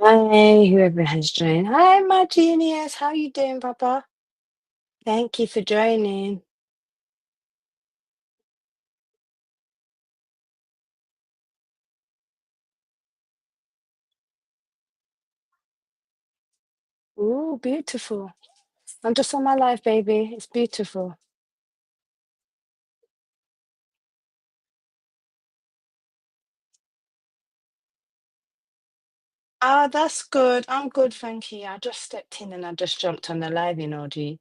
Hi, whoever has joined. Hi, my genius. How you doing, Papa? Thank you for joining. Ooh, beautiful. I'm just on my life, baby. It's beautiful. Ah, that's good. I'm good, thank you. I just stepped in and I just jumped on the live, G.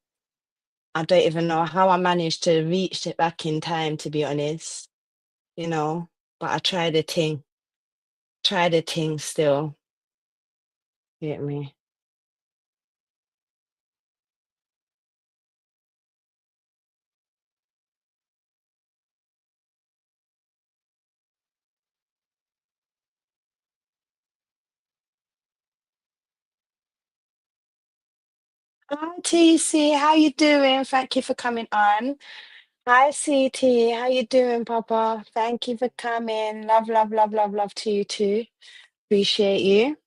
I don't even know how I managed to reach it back in time, to be honest, you know, but I tried the thing, tried the thing still. Get me? Hi, TC. How you doing? Thank you for coming on. Hi, CT. How you doing, Papa? Thank you for coming. Love, love, love, love, love to you too. Appreciate you.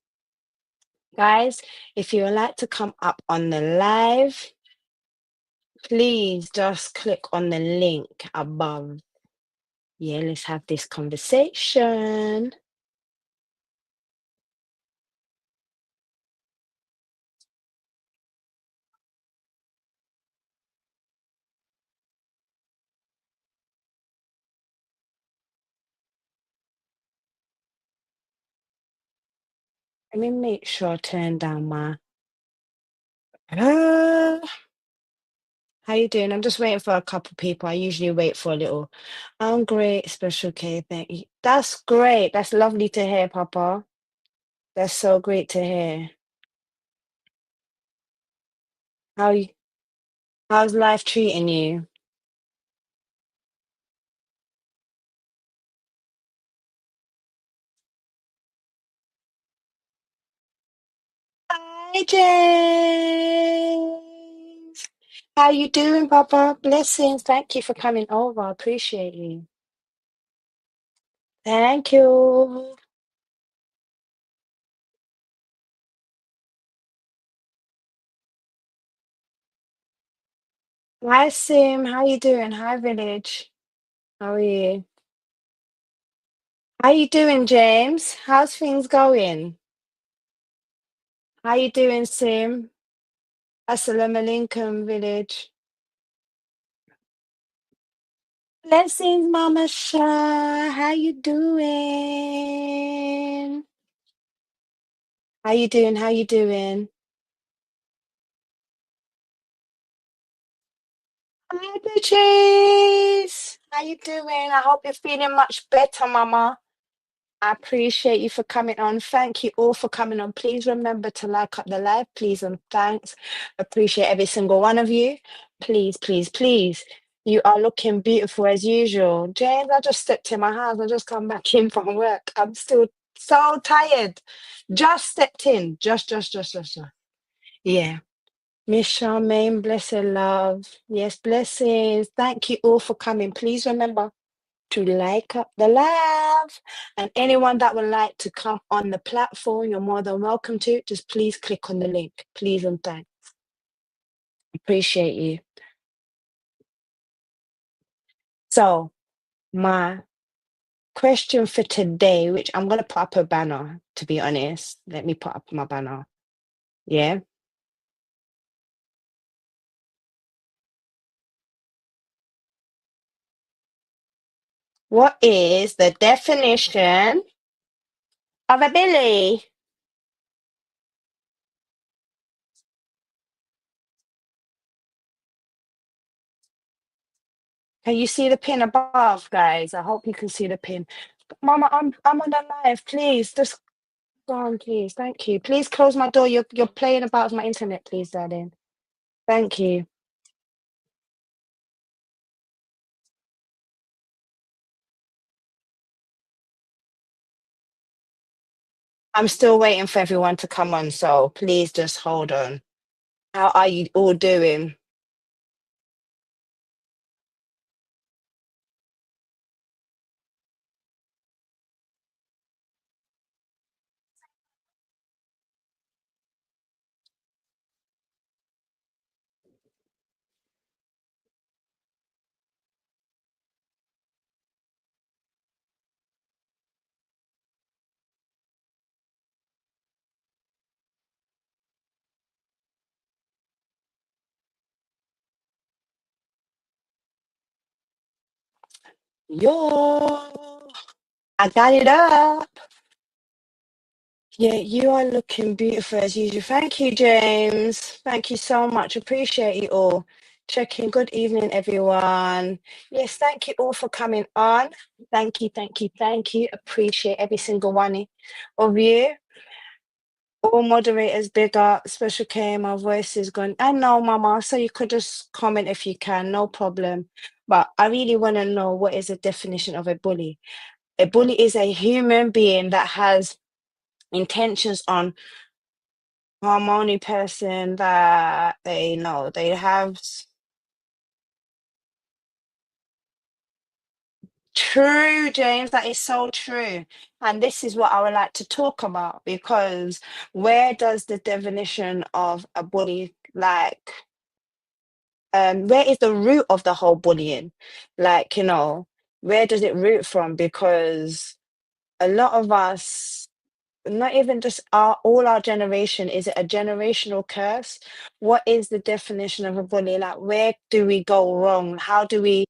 Guys, if you would like to come up on the live, please just click on the link above. Yeah, let's have this conversation. Let me make sure I turn down my. Uh, how you doing? I'm just waiting for a couple people. I usually wait for a little. I'm great, special K. Thank you. That's great. That's lovely to hear, Papa. That's so great to hear. How you? How's life treating you? Hi, James. How you doing, Papa? Blessings. Thank you for coming over. I appreciate you. Thank you. Hi, Sim. How you doing? Hi, Village. How are you? How you doing, James? How's things going? How you doing, Sim? Assalamu alaikum, Village. Blessings, Mama Shah. How you doing? How you doing? How you doing? Hi, Beatrice. How you doing? I hope you're feeling much better, Mama. I appreciate you for coming on. Thank you all for coming on. Please remember to like up the live, please, and thanks. Appreciate every single one of you. Please, please, please. You are looking beautiful as usual. James, I just stepped in my house. I just come back in from work. I'm still so tired. Just stepped in. Just. Yeah. Miss Charmaine, blessed love. Yes, blessings. Thank you all for coming. Please remember to like up the live. And anyone that would like to come on the platform, you're more than welcome to. Just please click on the link. Please and thanks. Appreciate you. So, my question for today, which I'm going to put up a banner, to be honest. Let me put up my banner. Yeah. What is the definition of a Billy? Can you see the pin above, guys? I hope you can see the pin. Mama, I'm on the live. Please, just go on, please. Thank you. Please close my door. You're playing about with my internet, please, darling. Thank you. I'm still waiting for everyone to come on, so please just hold on. How are you all doing? Yo, I got it up. Yeah, you are looking beautiful as usual. Thank you, James. Thank you so much. Appreciate you all. Checking. Good evening, everyone. Yes, thank you all for coming on. Thank you, thank you, thank you. Appreciate every single one of you. All moderators, big up. Special K, my voice is gone. I know, Mama. So you could just comment if you can, no problem. But I really want to know, what is the definition of a bully? A bully is a human being that has intentions on harmony person, that they know they have true, James, that is so true. And this is what I would like to talk about, because where does the definition of a bully, like, where is the root of the whole bullying? Like, where does it root from? Because a lot of us, not even just all our generation, is it a generational curse? What is the definition of a bully? Like, where do we go wrong? How do we,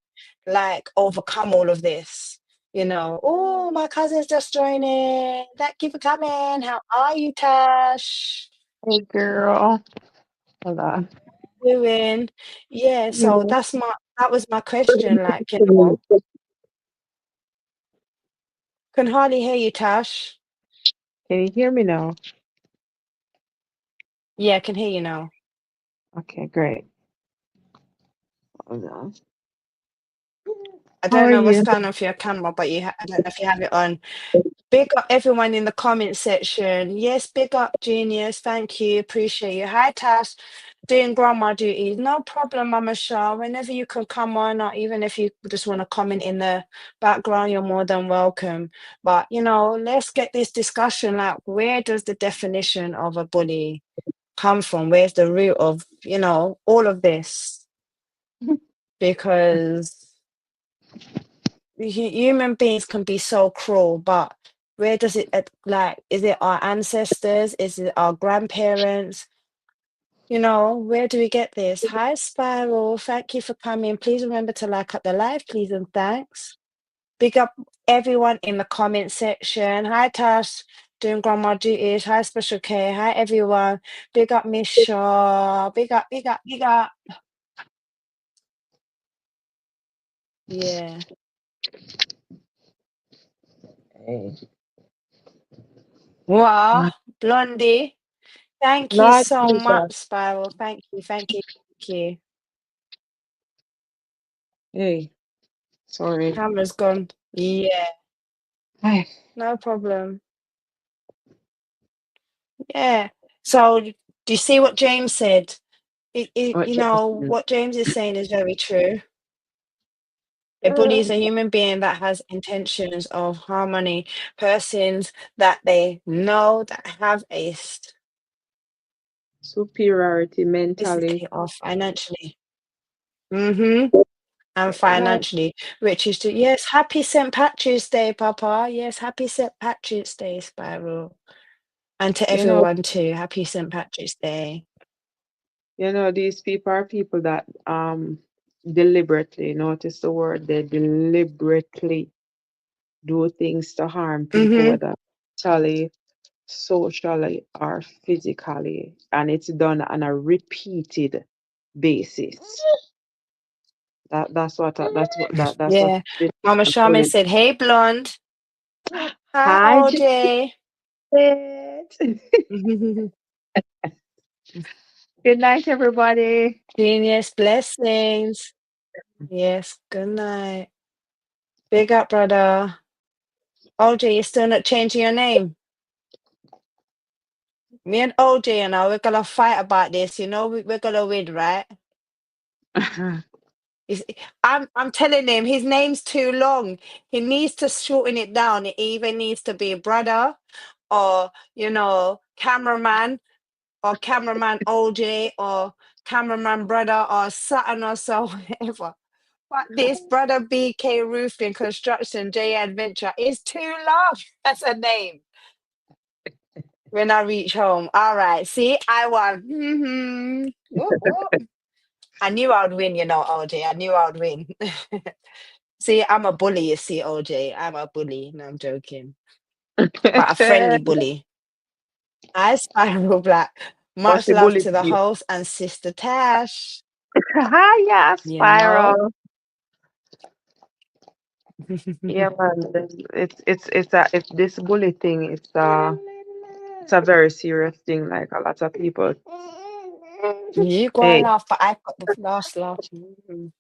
like, overcome all of this? Oh, my cousin's just joining. Thank you for coming. How are you, Tash? Hey girl, hold on. Doing? Yeah, so Mm. that was my question. Like, can hardly hear you, Tash. Can you hear me now? Yeah, I can hear you now. Okay, great. Hold on. I How don't are know what's you? going on for your camera, but I don't know if you have it on. Big up everyone in the comment section. Yes, big up Genius. Thank you. Appreciate you. Hi Tash. Doing grandma duties. No problem, Mama Shah. Whenever you can come on, or even if you just want to comment in the background, you're more than welcome. But let's get this discussion. Like, where does the definition of a bully come from? Where's the root of, all of this? Because human beings can be so cruel, but where does it, like, is it our ancestors? Is it our grandparents? Where do we get this? Hi, Spiral. Thank you for coming. Please remember to like up the live, please, and thanks. Big up everyone in the comment section. Hi, Tash. Doing grandma duties. Hi, Special K. Hi, everyone. Big up, Miss Shaw. Big up, big up, big up. Yeah. Hey. Wow, Blondie. Thank you Lord so much, Jesus. Spiral. Thank you, thank you, thank you. Hey, sorry. Camera's gone. Yeah, Hey, no problem. Yeah. So, do you see what James said? what Jason? What James is saying is very true. A bully is a human being that has intentions of harmony, persons that they know that have a Superiority mentally. scarcity of financially. Mm-hmm. And Right. financially, which is to, yes, happy St. Patrick's Day, Papa. Yes, happy St. Patrick's Day, Spiral. And to You know, everyone too, happy St. Patrick's Day. these people are people that deliberately, notice the word, they deliberately do things to harm people, Mm-hmm. whether mentally, socially, or physically, and it's done on a repeated basis. That's what Yeah. this Mama Sharman bullying. said, hey, blonde. Hi, Hi, OJ. Janet. Good night, everybody. Genius blessings. Yes, good night. Big up, brother. OJ, you're still not changing your name. Me and OJ, we're gonna fight about this. We're gonna win, right? He's, I'm telling him his name's too long. He needs to shorten it down. It either needs to be brother, or cameraman, or cameraman OJ, or cameraman brother, or Saturn, or so whatever. But this brother BK Roofing Construction J Adventure is too long. That's a name. When I reach home, all right. See, I won. Whoop, whoop. I knew I would win, OJ. I knew I would win. See, I'm a bully, you see, OJ. I'm a bully. No, I'm joking. But a friendly bully. I Spiral Black. But Much she love bullied to the you. host and Sister Tash. Yeah, You know? spiral. Yeah, man. It's this bully thing. It's a very serious thing. Like a lot of people. You go and Hey, laugh, but I've got the last laugh. Mm.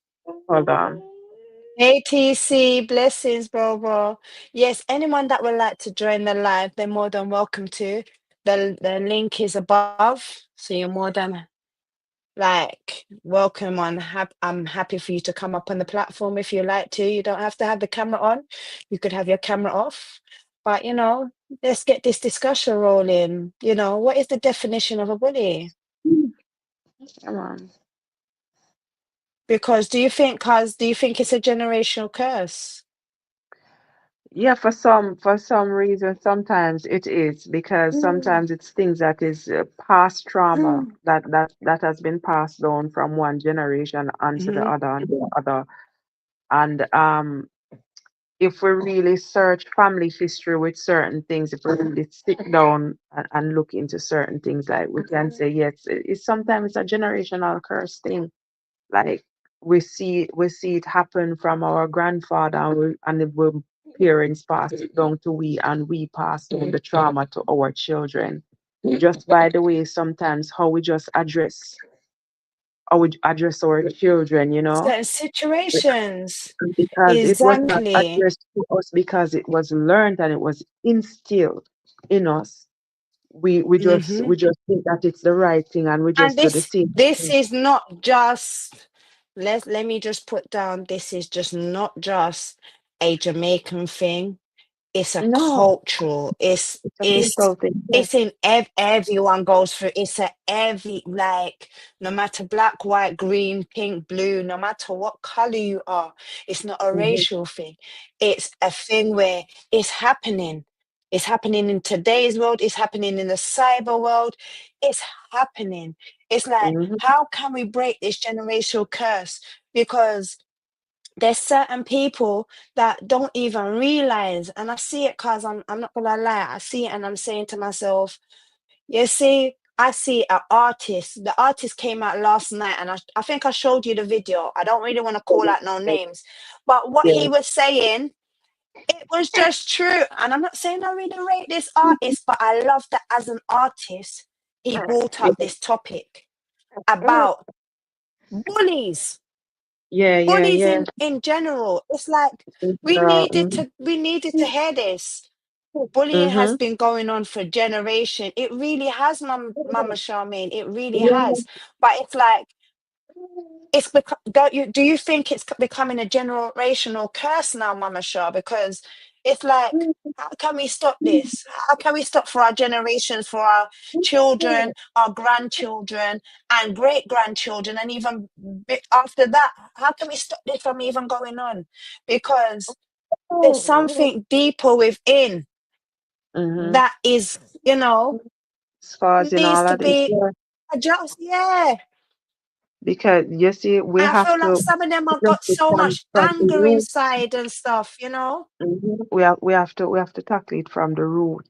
hold on. Hey TC, blessings, bro. Yes, anyone that would like to join the live, they're more than welcome to. The link is above, so you're more than like welcome on. I'm happy for you to come up on the platform if you like to. You don't have to have the camera on. You could have your camera off. But let's get this discussion rolling. What is the definition of a bully? Come on. Because do you think it's a generational curse? Yeah, for some reason, sometimes it is because sometimes it's things that is past trauma that has been passed down from one generation onto the Mhm. other and the other. And if we really search family history with certain things, if we really sit down and look into certain things, like we can say yes, it's sometimes it's a generational curse thing. Like we see it happen from our grandfather, and the parents pass it down to we, and we pass down the trauma to our children. Just by the way, sometimes how we address our children, Certain situations. because it was not Exactly. addressed to us because it was learned and it was instilled in us. We Hmm. just think that it's the right thing, and we And just do the this same this thing. is not just let me just put down, this is just not just a Jamaican thing. It's a No, cultural. It's it's a it's people thing. Yeah. it's in everyone goes through. It's a every like no matter black, white, green, pink, blue, no matter what color you are. It's not a Mhm, racial thing. It's a thing where it's happening. It's happening in today's world. It's happening in the cyber world. It's happening. It's like, mhm, how can we break this generational curse? Because there's certain people that don't even realize, and I see it because I'm not gonna lie, I see it and I'm saying to myself, you see, I see an artist. The artist came out last night, and I think I showed you the video. I don't really want to call out no names, but what yeah. he was saying, it was just true. And I'm not saying I really rate this artist, but I love that as an artist, he brought Yeah, up this topic about bullies yeah, yeah, bullies yeah. in general. It's like Mhm, we needed to hear this. Bullying has mhm. been going on for generation. It really has, Mama Charmaine. It really Yeah. has. But it's like do you think it's becoming a generational curse now, Mama Shah? Because it's like, how can we stop this? How can we stop for our generations, for our children, our grandchildren, and great grandchildren, and even after that? How can we stop this from even going on? Because there's something deeper within Mhm. that is, It's causing needs all to of this, be yeah. adjusted. Yeah. Because you see, we I have feel like to some of them have address got it so from much the anger root. inside and stuff. We have to tackle it from the root.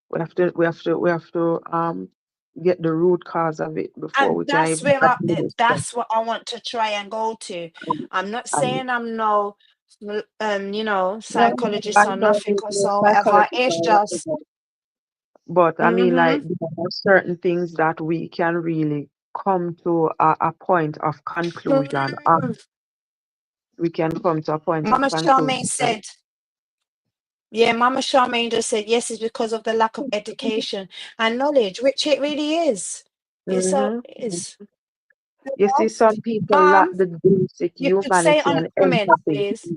We have to get the root cause of it before And we can even tackle this stuff. that's what I want to try and go to. I'm not And saying I'm no, no, psychologist by or no nothing means no whatsoever. psychologist It's or just, whatever. But I mean, mm-hmm, like, there are certain things that we can really come to a point of conclusion. We can come to a point of Mama conclusion. Charmaine said, yeah, Mama Charmaine just said, yes, it's because of the lack of education and knowledge, which it really is. It so Hmm. is. You You see, know? some people lack Mom, the basic you could say it humanity on the and comments, empathy. please.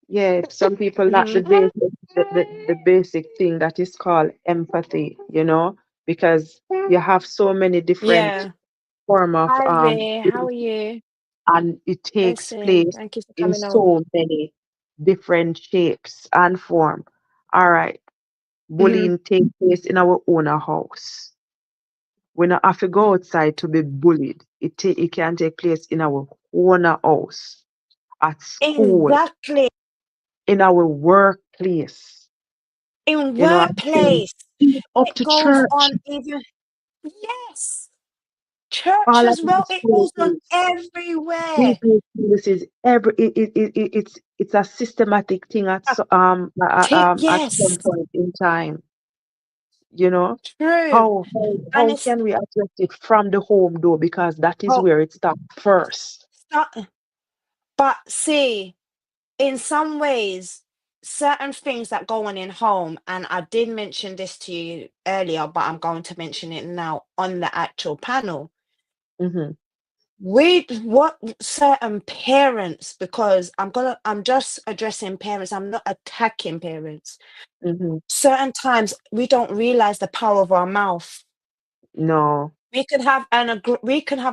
Yeah, some people lack Mm-hmm. the basic thing that is called empathy, because you have so many different Yeah. form of Hi, Ray. How are you? and it takes Blessing. place Thank you for in coming on. so many different shapes and form. All right, Mm-hmm. bullying takes place in our own house. We don't have to go outside to be bullied. It can take place in our own house. at school, Exactly. in our workplace, In you know, and workplace, up it to goes church, on even, yes, church all of as well. these It goes on places. We everywhere. do this is every it's a systematic thing A at some yes, point in time, you know. true. How And it's can we address it from the home though? Because that is oh, where it starts first. but see, in some ways, certain things that go on in home, and I did mention this to you earlier, but I'm going to mention it now on the actual panel. Mm-hmm, We what certain parents, because I'm just addressing parents, I'm not attacking parents. mm-hmm. Certain times we don't realize the power of our mouth. No. We can have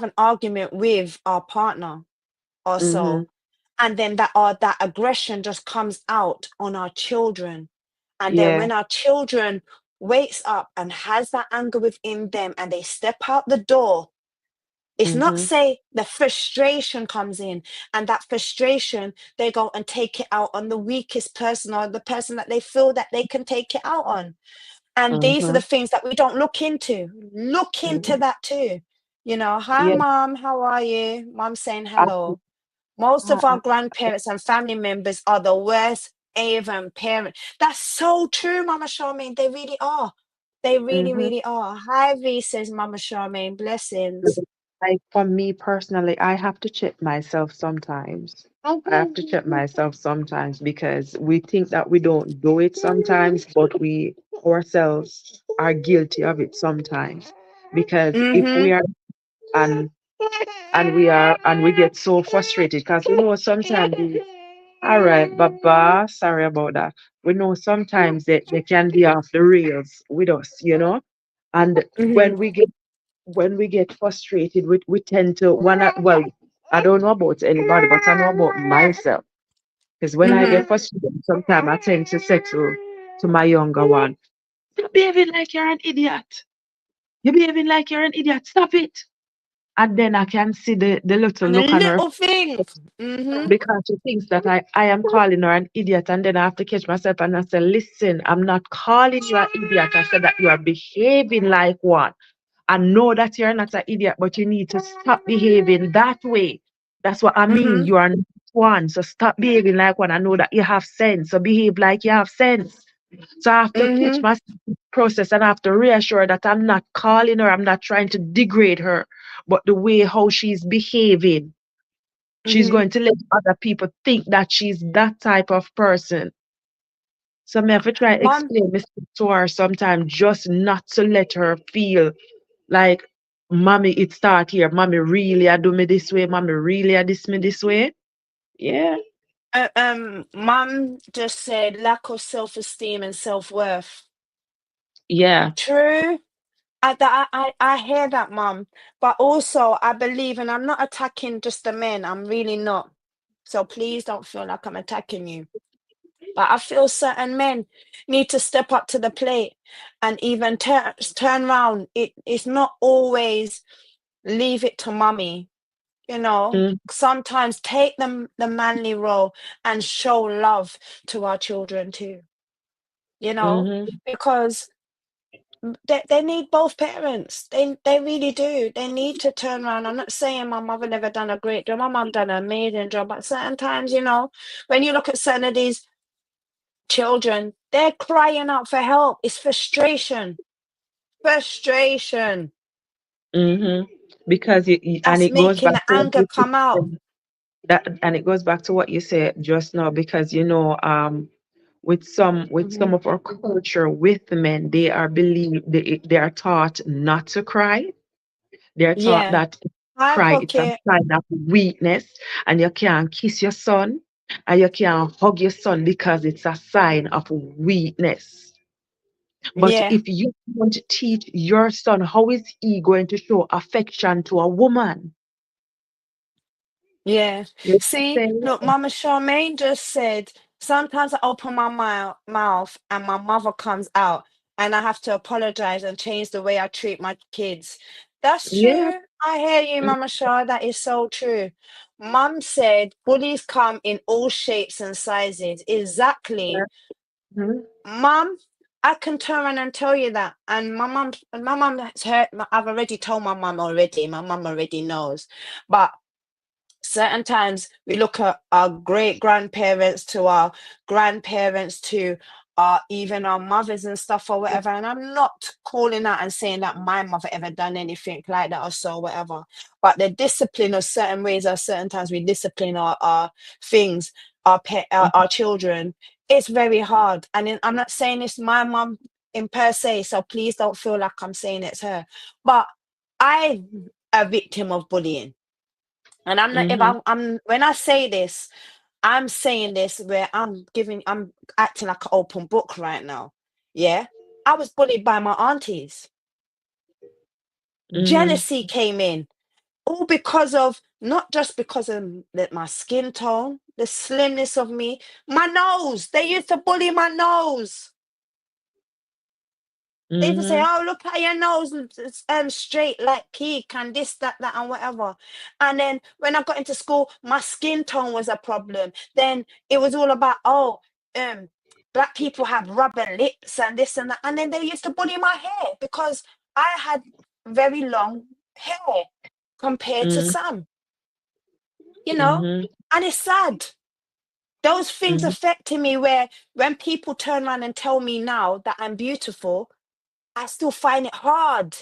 an argument with our partner or Mm-hmm. so, and then that aggression just comes out on our children. And then Yeah. when our children wakes up and has that anger within them and they step out the door, it's not Mm-hmm. say the frustration comes in, and that frustration they go and take it out on the weakest person or the person that they feel that they can take it out on. And these are Mm-hmm. the things that we don't look into. Look into Mm-hmm. that too. You know, hi Yeah. mom, how are you? Mom saying I, hello. Most I, of our I, grandparents and family members are the worst even parent. That's so true, Mama Charmaine. They really are. They really, mm-hmm. really are. Hi V says Mama Charmaine. Blessings. Like for me personally, I have to check myself sometimes. I have to check myself sometimes because we think that we don't do it sometimes, but we ourselves are guilty of it sometimes. Because if Mm-hmm. we are and and we get so frustrated because we know sometimes all right, Baba, sorry about that. We know sometimes that they can be off the rails with us, you know. And Mm-hmm. when we get frustrated, we tend to wanna well, I don't know about anybody, but I know about myself. Because when I Mm-hmm. get frustrated, sometimes I tend to say to my younger one, "You're behaving like you're an idiot. You're behaving like you're an idiot. Stop it." And then I can see the little And the look on her little things. Mm-hmm. because she thinks that I am calling her an idiot. And then I have to catch myself and I say, listen, I'm not calling you an idiot. I said that you are behaving like one. I know that you're not an idiot, but you need to stop behaving that way. That's what I mean. Mm-hmm. You are not one. So stop behaving like one. I know that you have sense. So behave like you have sense. So I have to catch Mm-hmm. my process and I have to reassure that I'm not calling her, I'm not trying to degrade her, but the way how she's behaving, she's Mm-hmm. going to let other people think that she's that type of person. So me have to try Mom, explain this to her sometimes, just not to let her feel like, mommy, it start here. Mommy really I do me this way. Mommy really I this me this way. Yeah. Mom just said lack of self-esteem and self-worth. Yeah. True. I hear that, Mum. But also, I believe, and I'm not attacking just the men. I'm really not. So please don't feel like I'm attacking you. But I feel certain men need to step up to the plate and even turn around. It's not always leave it to mummy. You know, Mm, sometimes take the manly role and show love to our children too. You know, mm-hmm, because they need both parents. They really do. They need to turn around. I'm not saying my mother never done a great job. My mom done an amazing job. But certain times, you know, when you look at certain of these children, they're crying out for help. It's frustration. Frustration. mm-hmm. Because and That's it goes making back the to what anger you come out. said, that and it goes back to what you said just now because with some Hmm. of our culture with men, they are taught not to cry. They're taught Yeah. that Hi, cry it's a Pocket. sign of weakness, and you can't kiss your son and you can't hug your son because it's a sign of weakness. But Yeah. if you want to teach your son, how is he going to show affection to a woman? Yeah. You know what See, I'm saying? look, Mama Charmaine just said sometimes I open my mouth and my mother comes out and I have to apologize and change the way I treat my kids. That's Yeah. true. I hear you, Mama Shah. That is so true. Mum said bullies come in all shapes and sizes. Exactly. Mhm. Mum, I can turn around and tell you that. And my mum has heard, I've already told my mum already. My mum already knows. But certain times we look at our great grandparents to our grandparents to our even our mothers and stuff or whatever, and I'm not calling out and saying that my mother ever done anything like that or so whatever, but the discipline of certain ways or certain times we discipline our things, our children, it's very hard. And I'm not saying it's my mum in per se, so please don't feel like I'm saying it's her, but I'm a victim of bullying. And I'm not, if Mhm. I'm when I say this, I'm saying this where I'm acting like an open book right now. Yeah. I was bullied by my aunties. Mhm. Jealousy came in, all because of not just because of my skin tone, the slimness of me, my nose. They used to bully my nose. They even say, Mhm. "Oh, look at your nose, it's straight like cake and this, that, and whatever." And then when I got into school, my skin tone was a problem. Then it was all about, oh, um, black people have rubber lips and this and that. And then they used to bully my hair because I had very long hair compared to Mhm. some, you know. Mhm. And it's sad. Those things Mhm. affecting me where when people turn around and tell me now that I'm beautiful, I still find it hard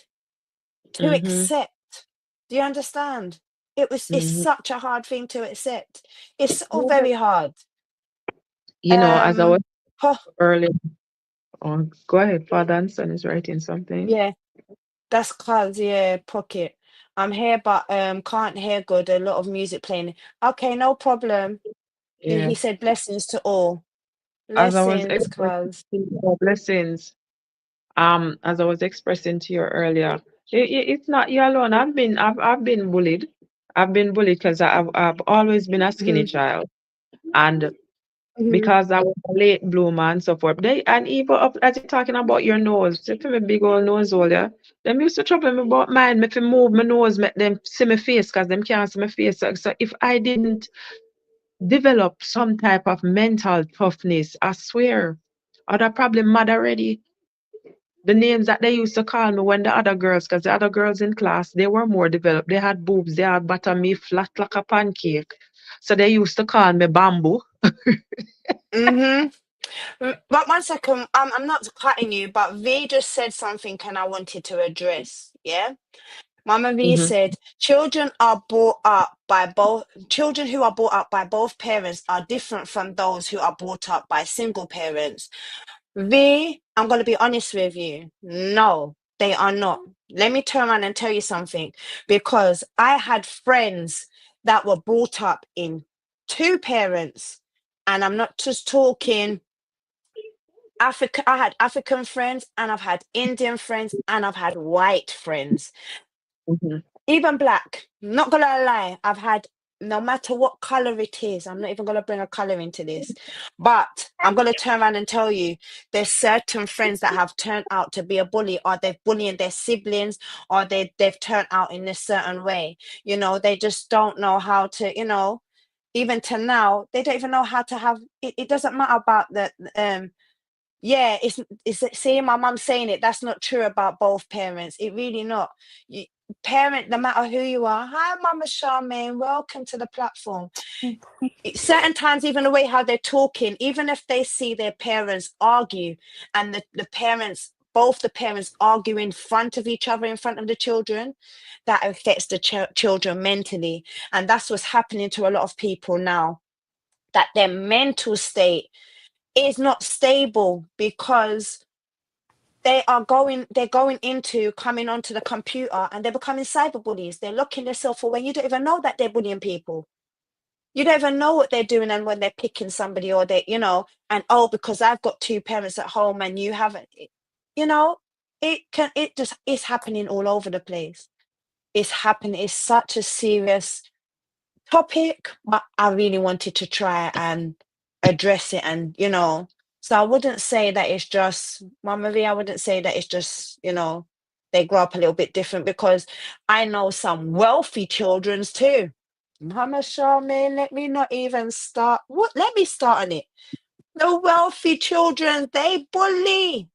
to Mhm. accept. Do you understand? It's Mhm. such a hard thing to accept. It's so Yeah. very hard. As I was Um huh, earlier, oh, go ahead. Father and son is writing something. yeah, that's cause yeah, pocket. I'm here but can't hear good. A lot of music playing. Okay, no problem. He Yeah. said blessings to all. As I was Blessings, expressing cuz. blessings, as I was expressing to you earlier, it's not you alone. I've been bullied. I've been bullied because I've always been a skinny Mm-hmm, child, and mm-hmm, because I was a late bloomer and so forth. They and even up as you're talking about your nose, see for me big old nose hole, yeah. Them used to trouble me about mine. Me fi move my nose, make them see my face, because them can't see my face. So if I didn't develop some type of mental toughness, I swear, I'd have probably mad already. The names that they used to call me when the other girls, because the other girls in class, they were more developed. They had boobs, they had bottom me flat like a pancake. So they used to call me bamboo. mm-hmm. But one second, I'm not cutting you, but V just said something and I wanted to address. Yeah. Mama V Hmm. said, children are brought up by both children who are brought up by both parents are different from those who are brought up by single parents. V, I'm going to be honest with you. No, they are not. Let me turn around and tell you something, because I had friends that were brought up in two parents, and I'm not just talking Africa. I had African friends, and I've had Indian friends, and I've had white friends. Hmm. Even black, not gonna lie, I've had, no matter what color it is, I'm not even gonna bring a color into this, but I'm gonna turn around and tell you there's certain friends that have turned out to be a bully, or they're bullying their siblings, or they've turned out in a certain way. They just don't know how to, even to now, they don't even know how to have it. It doesn't matter about the yeah, it's seeing my mum saying it. That's not true about both parents. It really not. You, parent, no matter who you are. Hi, Mama Charmaine. Welcome to the platform. Certain times, even the way how they're talking, even if they see their parents argue, and the parents, both the parents argue in front of each other, in front of the children, that affects the children mentally, and that's what's happening to a lot of people now. That their mental state is not stable because they're going into coming onto the computer, and they're becoming cyber bullies. They're locking themselves away. You don't even know that they're bullying people. You don't even know what they're doing, and when they're picking somebody, or and oh, because I've got two parents at home and you haven't, you know, it's happening all over the place. It's happening. It's such a serious topic, but I really wanted to try and address it, and so I wouldn't say that it's just Mama V. I wouldn't say that it's just they grow up a little bit different, because I know some wealthy children's too. Mama Charmaine, let me not even start. What? Let me start on it. The wealthy children, they bully.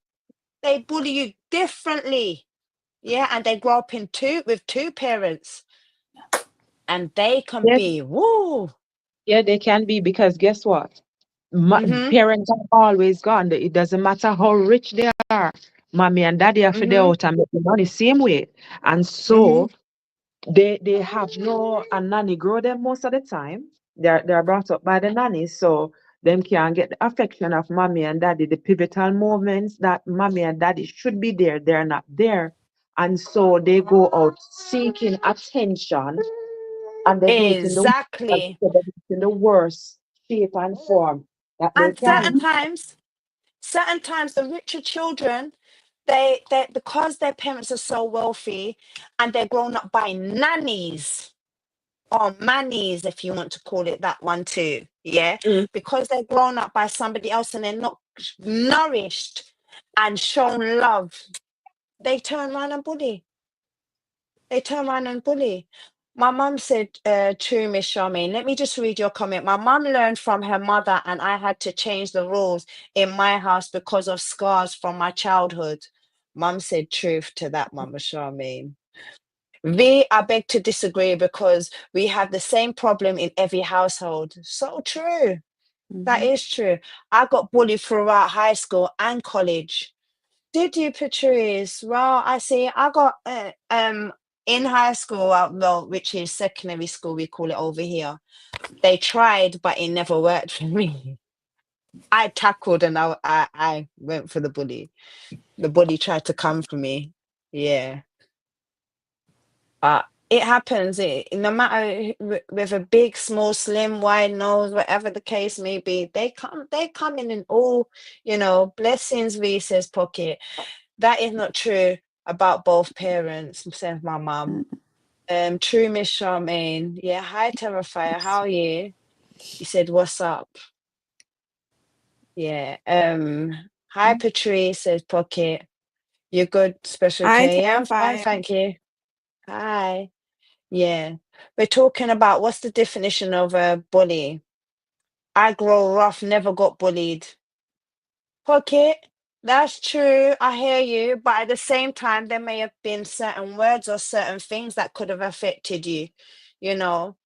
They bully you differently. Yeah, and they grow up in with two parents, and they can Yes, be woo. yeah, they can be because guess what? Mm-hmm. Parents are always gone. It doesn't matter how rich they are. Mommy and daddy have to go Mm-hmm. out and make the money same way. And Mm-hmm. so they have no a nanny grow them most of the time. They're brought up by the nanny, so them can get the affection of mommy and daddy. The pivotal moments that mommy and daddy should be there, they're not there. And so they go out seeking attention and they do it Exactly. in the worst shape and form that they And can. certain times the richer children, they because their parents are so wealthy and they're grown up by nannies or mannies, if you want to call it that one too. Yeah. Mm. Because they're grown up by somebody else and they're not nourished and shown love, they turn around and bully. They turn around and bully. My mum said, true, Miss Charmaine. Let me just read your comment. My mum learned from her mother, and I had to change the rules in my house because of scars from my childhood. Mum said truth to that, Mama Charmaine. I beg to disagree, because we have the same problem in every household. So true. That Mhm. is true. I got bullied throughout high school and college. Did you, Patrice? Well, I see. I got in high school, well, which is secondary school, we call it over here. They tried, but it never worked for me. I tackled and I went for the bully. The bully tried to come for me. Yeah, but it happens. No matter whether big, small, slim, wide nose, whatever the case may be, they come in all, blessings. Says Pocket. That is not true about both parents, says my mum. Mm. True, Miss Charmaine. Yeah, hi, Terrifier. How are you? You said, what's up? Yeah. Hi, Patrice, says Pocket. You're good, Special I K. Yeah, I'm fine, terrify. thank you. Hi. Yeah. We're talking about what's the definition of a bully. I grow rough, never got bullied. Pocket, that's true. I hear you. But at the same time, there may have been certain words or certain things that could have affected you. You know,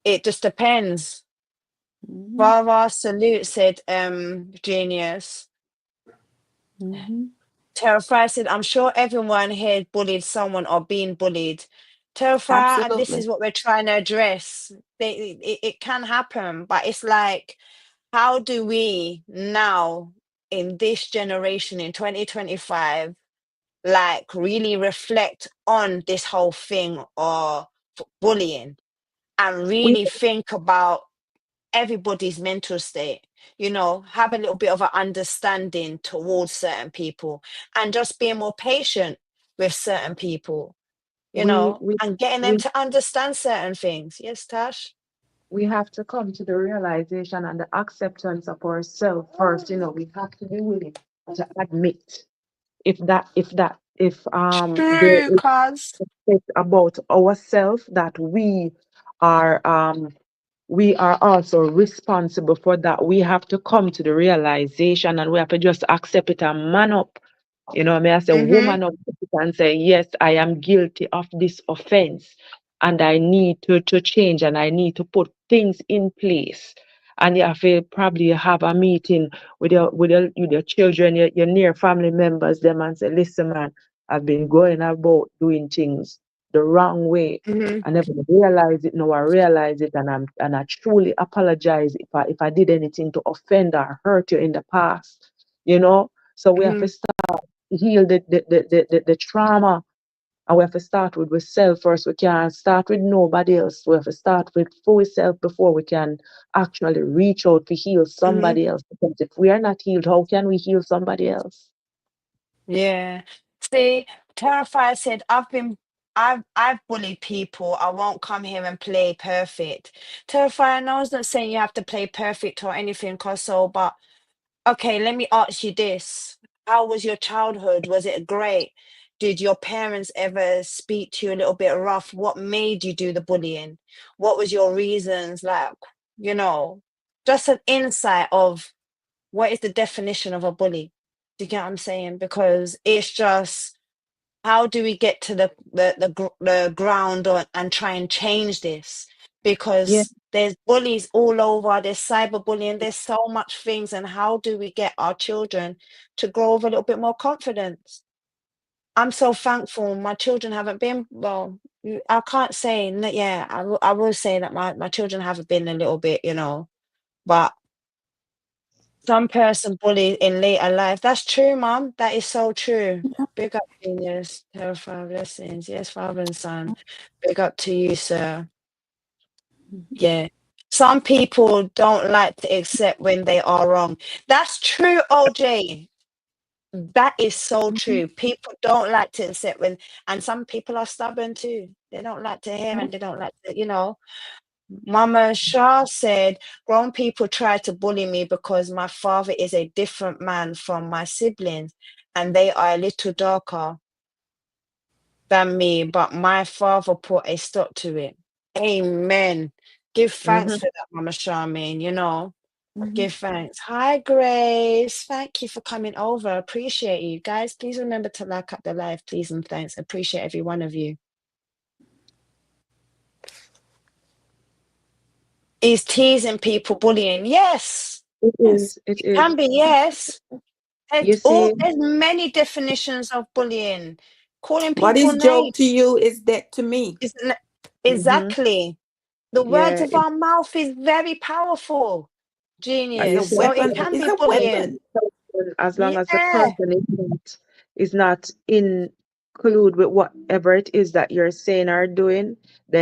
it just depends. Mhm. Vava salute, said Genius. Mhm. Terrifier said, I'm sure everyone here bullied someone or been bullied. Terrifier, and this is Absolutely. what we're trying to address. It can happen, but it's like, how do we now in this generation in 2025 like really reflect on this whole thing of bullying and We really think about everybody's mental state, have a little bit of an understanding towards certain people and just being more patient with certain people, we we and getting them we to understand certain things. Yes, Tash? we have to come to the realization and the acceptance of ourselves first. We have to be willing to admit if there True, is cuz. it's about ourselves that we are also responsible for that. We have to come to the realization and we have to just accept it and man up. May I say, Mm-hmm. woman up and say, yes, I am guilty of this offense and I need to change and I need to put things in place. And you have to probably have a meeting with your children, your near family members, them and say, listen, man, I've been going about doing things the wrong way. Mm-hmm. I never realized it. Now I realize it, and I truly apologize if I did anything to offend or hurt you in the past. So we have Mm-hmm. to heal the trauma, and we have to start with ourselves first. We can't start with nobody else. We have to start with for ourselves before we can actually reach out to heal Mm-hmm. somebody else. Because if we are not healed, how can we heal somebody else? Yeah. See, Terrifier said, I've bullied people. I won't come here and play perfect. Terrifier, no one's not saying you have to play perfect or anything, Koso, but okay, let me ask you this. How was your childhood? Was it great? Did your parents ever speak to you a little bit rough? What made you do the bullying? What was your reasons? Like, you know, just an insight of what is the definition of a bully. Do you get what I'm saying? Because it's just, how do we get to the ground and try and change this? Yeah. Because there's bullies all over, there's cyberbullying, there's so much things, and how do we get our children to grow with a little bit more confidence? I'm so thankful my children haven't been, well, I can't say, yeah, I will say that my children haven't been a little bit, you know, but some person bullied in later life. That's true, Mum. That is so true. Yeah. Big up, genius. Terrifying blessings. Yes, Father and Son. Big up to you, sir. Yeah. Some people don't like to accept when they are wrong. That's true, OJ. That is so true. People don't like to accept when, and some people are stubborn too. They don't like to hear and they don't like to, you know. Mama Shah said, grown people try to bully me because my father is a different man from my siblings and they are a little darker than me, but my father put a stop to it. Amen. Give thanks Mm-hmm. for that, Mama Charmaine, you know. Mhm. Give thanks. Hi, Grace. Thank you for coming over. Appreciate you. Guys, please remember to like up the live, please, and thanks. Appreciate every one of you. Is teasing people bullying? Yes. It Yes. is. It It is. can be, yes. You see, There's many definitions of bullying. Calling What people is joke to names. you is dead to me. mm-hmm. Exactly. The words Yeah, of our mouth is very powerful. It's a Genius. So it weapon. can It's be a bullying. weapon. as long as the Yeah. person is not include with whatever it is that you're saying or doing,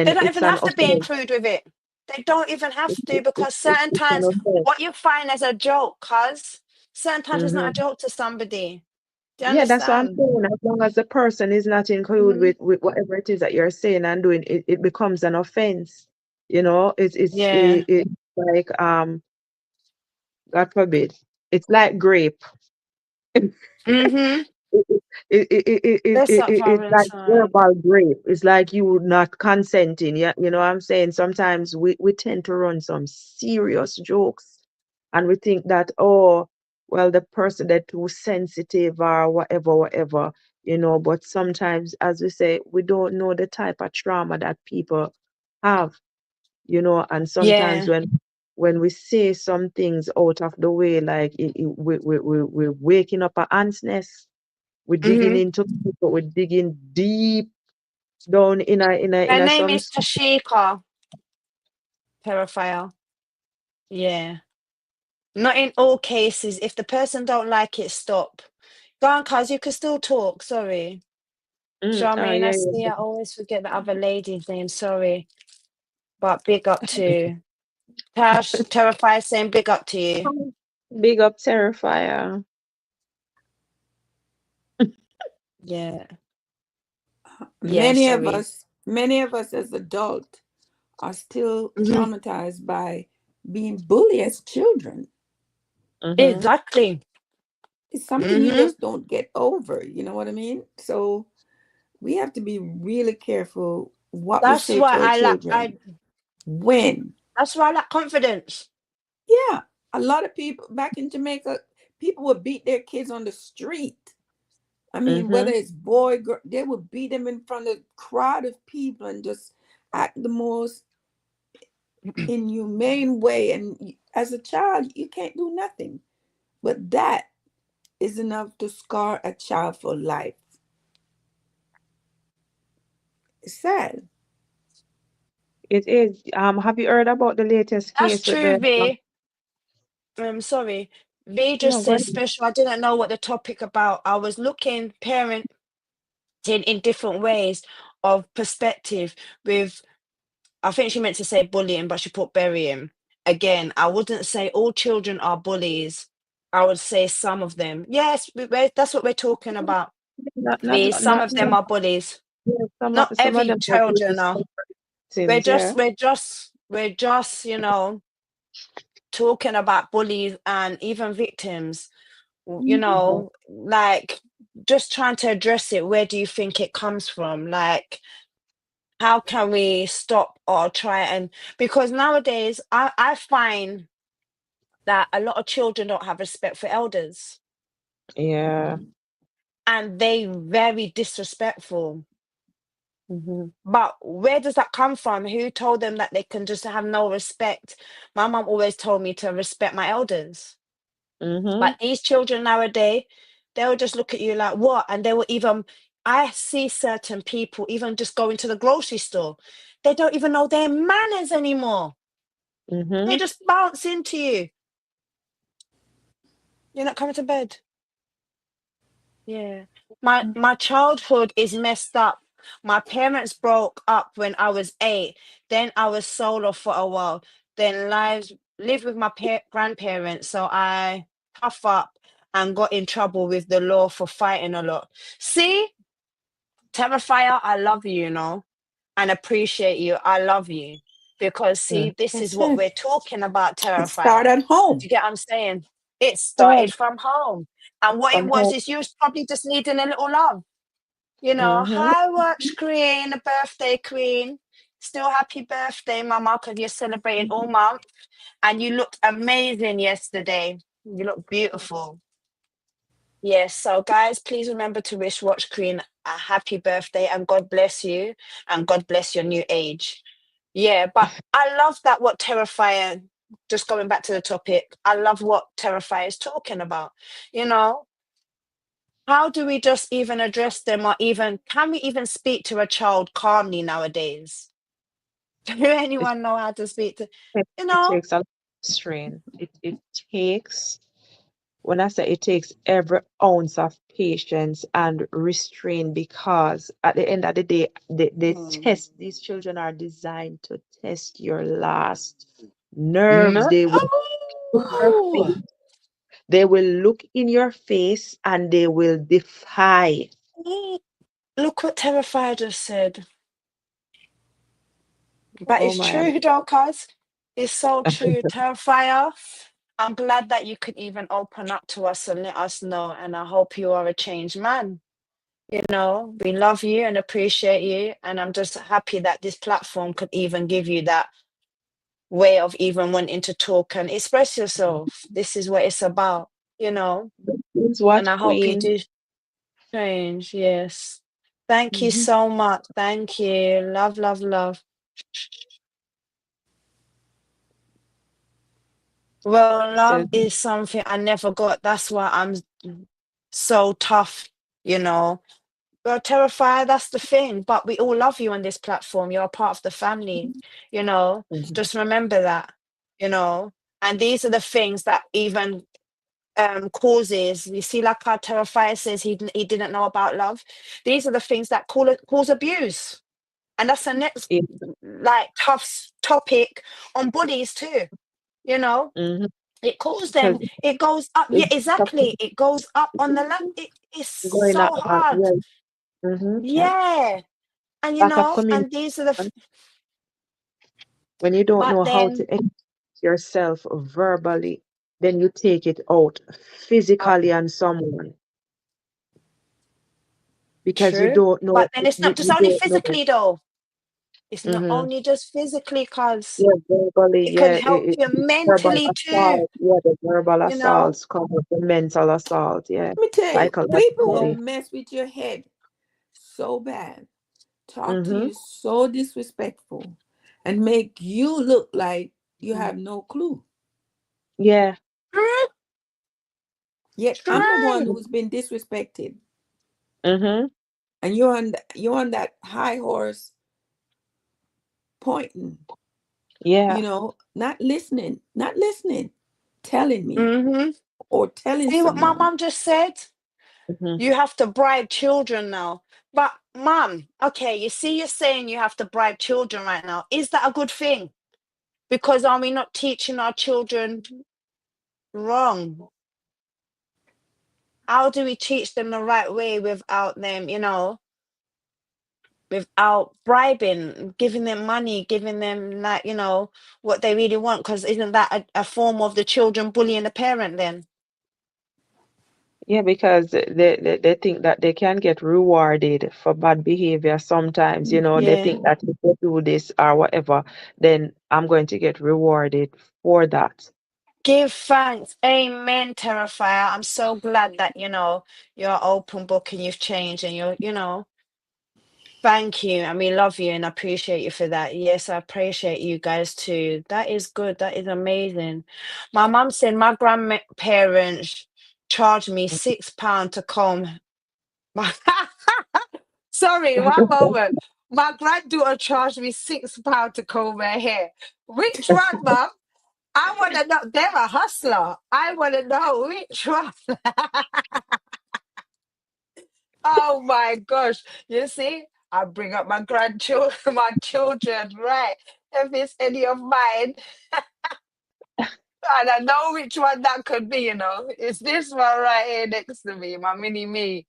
They then don't it's even an have to be offense. included with it. They don't even It, have to, it, it, because it, certain it's an times offense. what you find as a joke, cuz certain times it's not a Mm-hmm. joke to somebody. Do you Yeah, that's what I'm understand? saying. As long as the person is not included Mhm. with whatever it is that you're saying and doing, it becomes an offense. Yeah. It's like God forbid, it's like grape. Mm-hmm. Bless up, It's Father and like Son. verbal rape. It's like you not consenting. Yeah, you know what I'm saying? Sometimes we tend to run some serious jokes and we think that, oh, well, the person they're too sensitive or whatever, whatever, but sometimes, as we say, we don't know the type of trauma that people have, and sometimes Yeah. when we say some things out of the way, like we're waking up an ant's nest. We're digging Mm-hmm. into people. We're digging deep down Her in a name some. is Tashika. Terrifier. Yeah. Not in all cases. If the person don't like it, stop. Go on, cuz you can still talk. Sorry. Oh Charmaine, I yeah, see. I always forget the other lady's name. Sorry. But big up to Tash. Terrifier saying big up to you. yeah. Big up Terrifier. Yeah. Yeah, Many sorry. of us as adults are still Hmm. traumatized by being bullied as children. Mm-hmm. Exactly. It's something you Hmm. just don't get over. You know what I mean? So we have to be really careful what we That's say why to our I like I children. When? that's why I like confidence. Yeah, a lot of people back in Jamaica, people would beat their kids on the street. I mean, Mm-hmm. whether it's boy, girl, they would beat them in front of a crowd of people and just act the most inhumane way. And as a child, you can't do nothing. But that is enough to scar a child for life. It's sad. It is. Have you heard about the latest That's case with true, the? V. Sorry. V No, just go said ahead. special. I didn't know what the topic about. I was looking parenting in different ways of perspective with, I think she meant to say bullying, but she put burying. Again, I wouldn't say all children are bullies. I would say some of them. Yes, that's what we're talking about. Not not V, some not. of them are bullies. Yeah, Not some of every them are children doing are. some things. Yeah. We're just, talking about bullies and even victims. You Mhm. know, like just trying to address it. Where do you think it comes from? Like, how can we stop or try and, because nowadays I find that a lot of children don't have respect for elders Yeah. and they very disrespectful. Mhm. But where does that come from? Who told them that they can just have no respect? My mum always told me to respect my elders. Mhm. But these children nowadays, they'll just look at you like, what? And they will even, I see certain people even just going to the grocery store. They don't even know their manners anymore. They Mhm. just bounce into you. You're not coming to bed. Yeah. My childhood is messed up. My parents broke up when I was 8. Then I was solo for a while. Then lives lived with my grandparents. So I tough up and got in trouble with the law for fighting a lot. See, Terrifier, I love you, you know, and appreciate you. I love you. Because Mm. see, this is That's what it. we're talking about, It start Terrifier. at Do home. you get what I'm saying? It Yeah. started from home. And what it From was home. is you was probably just needing a little love. You know, Mhm. hi, Watch Queen, the birthday queen. Still happy birthday, Mama, because you're celebrating all month. And you looked amazing yesterday. You look beautiful. Yes, so guys, please remember to wish Watch Queen a happy birthday and God bless you and God bless your new age. Yeah, but I love that what Terrifier, just going back to the topic, I love what Terrifier is talking about. You know, how do we just even address them, or even can we even speak to a child calmly nowadays? Do It, anyone know how to speak to, you it know? takes a lot of strain. It takes, when I say it takes every ounce of patience and restraint, because at the end of the day, they Mm. test, these children are designed to test your last nerves. No. They will look your Oh, face, they will look in your face and they will defy. look what Terrifier just said. But Oh it's my. true, though, cuz. It's so true. Terrifier, I'm glad that you could even open up to us and let us know. And I hope you are a changed man. You know, we love you and appreciate you. And I'm just happy that this platform could even give you that way of even wanting to talk and express yourself. This is what it's about, you know. This And what I hope you Queen. do change. Yes. Thank you Mhm. so much. Thank you. Love, love, love. Well, Says, love is something I never got. That's why I'm so tough, you know. Well, terrified, that's the thing. But we all love you on this platform. You're a part of the family, you know. Just remember that, you know. And these are the things that even causes, you see, like how Terrifier says he didn't know about love. These are the things that cause abuse. And that's the next yeah. like topic on bullies too, you know. Mhm. It calls Because them, it goes up. Yeah, it's exactly. It goes up on the left. It's going so on, hard. yeah. Mhm. Yeah. And you Lack of know, communication. and these are the, When you don't but know how to then, express yourself verbally, then you take it out uh, physically on someone because you true. don't know, But then it's not just you only don't know. physically though. It's not Mm-hmm. only just physically, cause Yeah, verbally, it could yeah, help you verbal mentally too, assault, yeah, the verbal you know? assaults come with the mental assault, yeah, Let me tell you, people will Yeah. psychologically. mess with your head so bad, talk to Mm-hmm. you so disrespectful, and make you look like you Mm. have no clue. Yeah. True, Yet I'm the one true. who's been disrespected, Mm-hmm. and you're on that high horse pointing, Yeah. not listening, telling me Mm-hmm. or telling See what my someone. mum just said? Mm-hmm. You have to bribe children now. But mum, okay, you see, you're saying you have to bribe children right now. Is that a good thing? Because are we not teaching our children wrong? How do we teach them the right way without them, you know, without bribing, giving them money, giving them like, you know, what they really want? Because isn't that a form of the children bullying the parent then? Yeah, because they think that they can get rewarded for bad behavior sometimes. They Yeah. think that if they do this or whatever, then I'm going to get rewarded for that. Give thanks. Amen, Terrifier. I'm so glad that, you're open book and you've changed and thank you. And we love you and appreciate you for that. Yes, I appreciate you guys too. That is good. That is amazing. My mum said my grandparents charged me £6 to comb my sorry, one moment. My granddaughter charged me £6 to comb her hair. Which one, mum? I want to know. They're a hustler. I want to know which one. Oh my gosh. You see, I bring up my grandchildren, my children, right? If it's any of mine, and I know which one that could be. It's this one right here next to me, my mini me.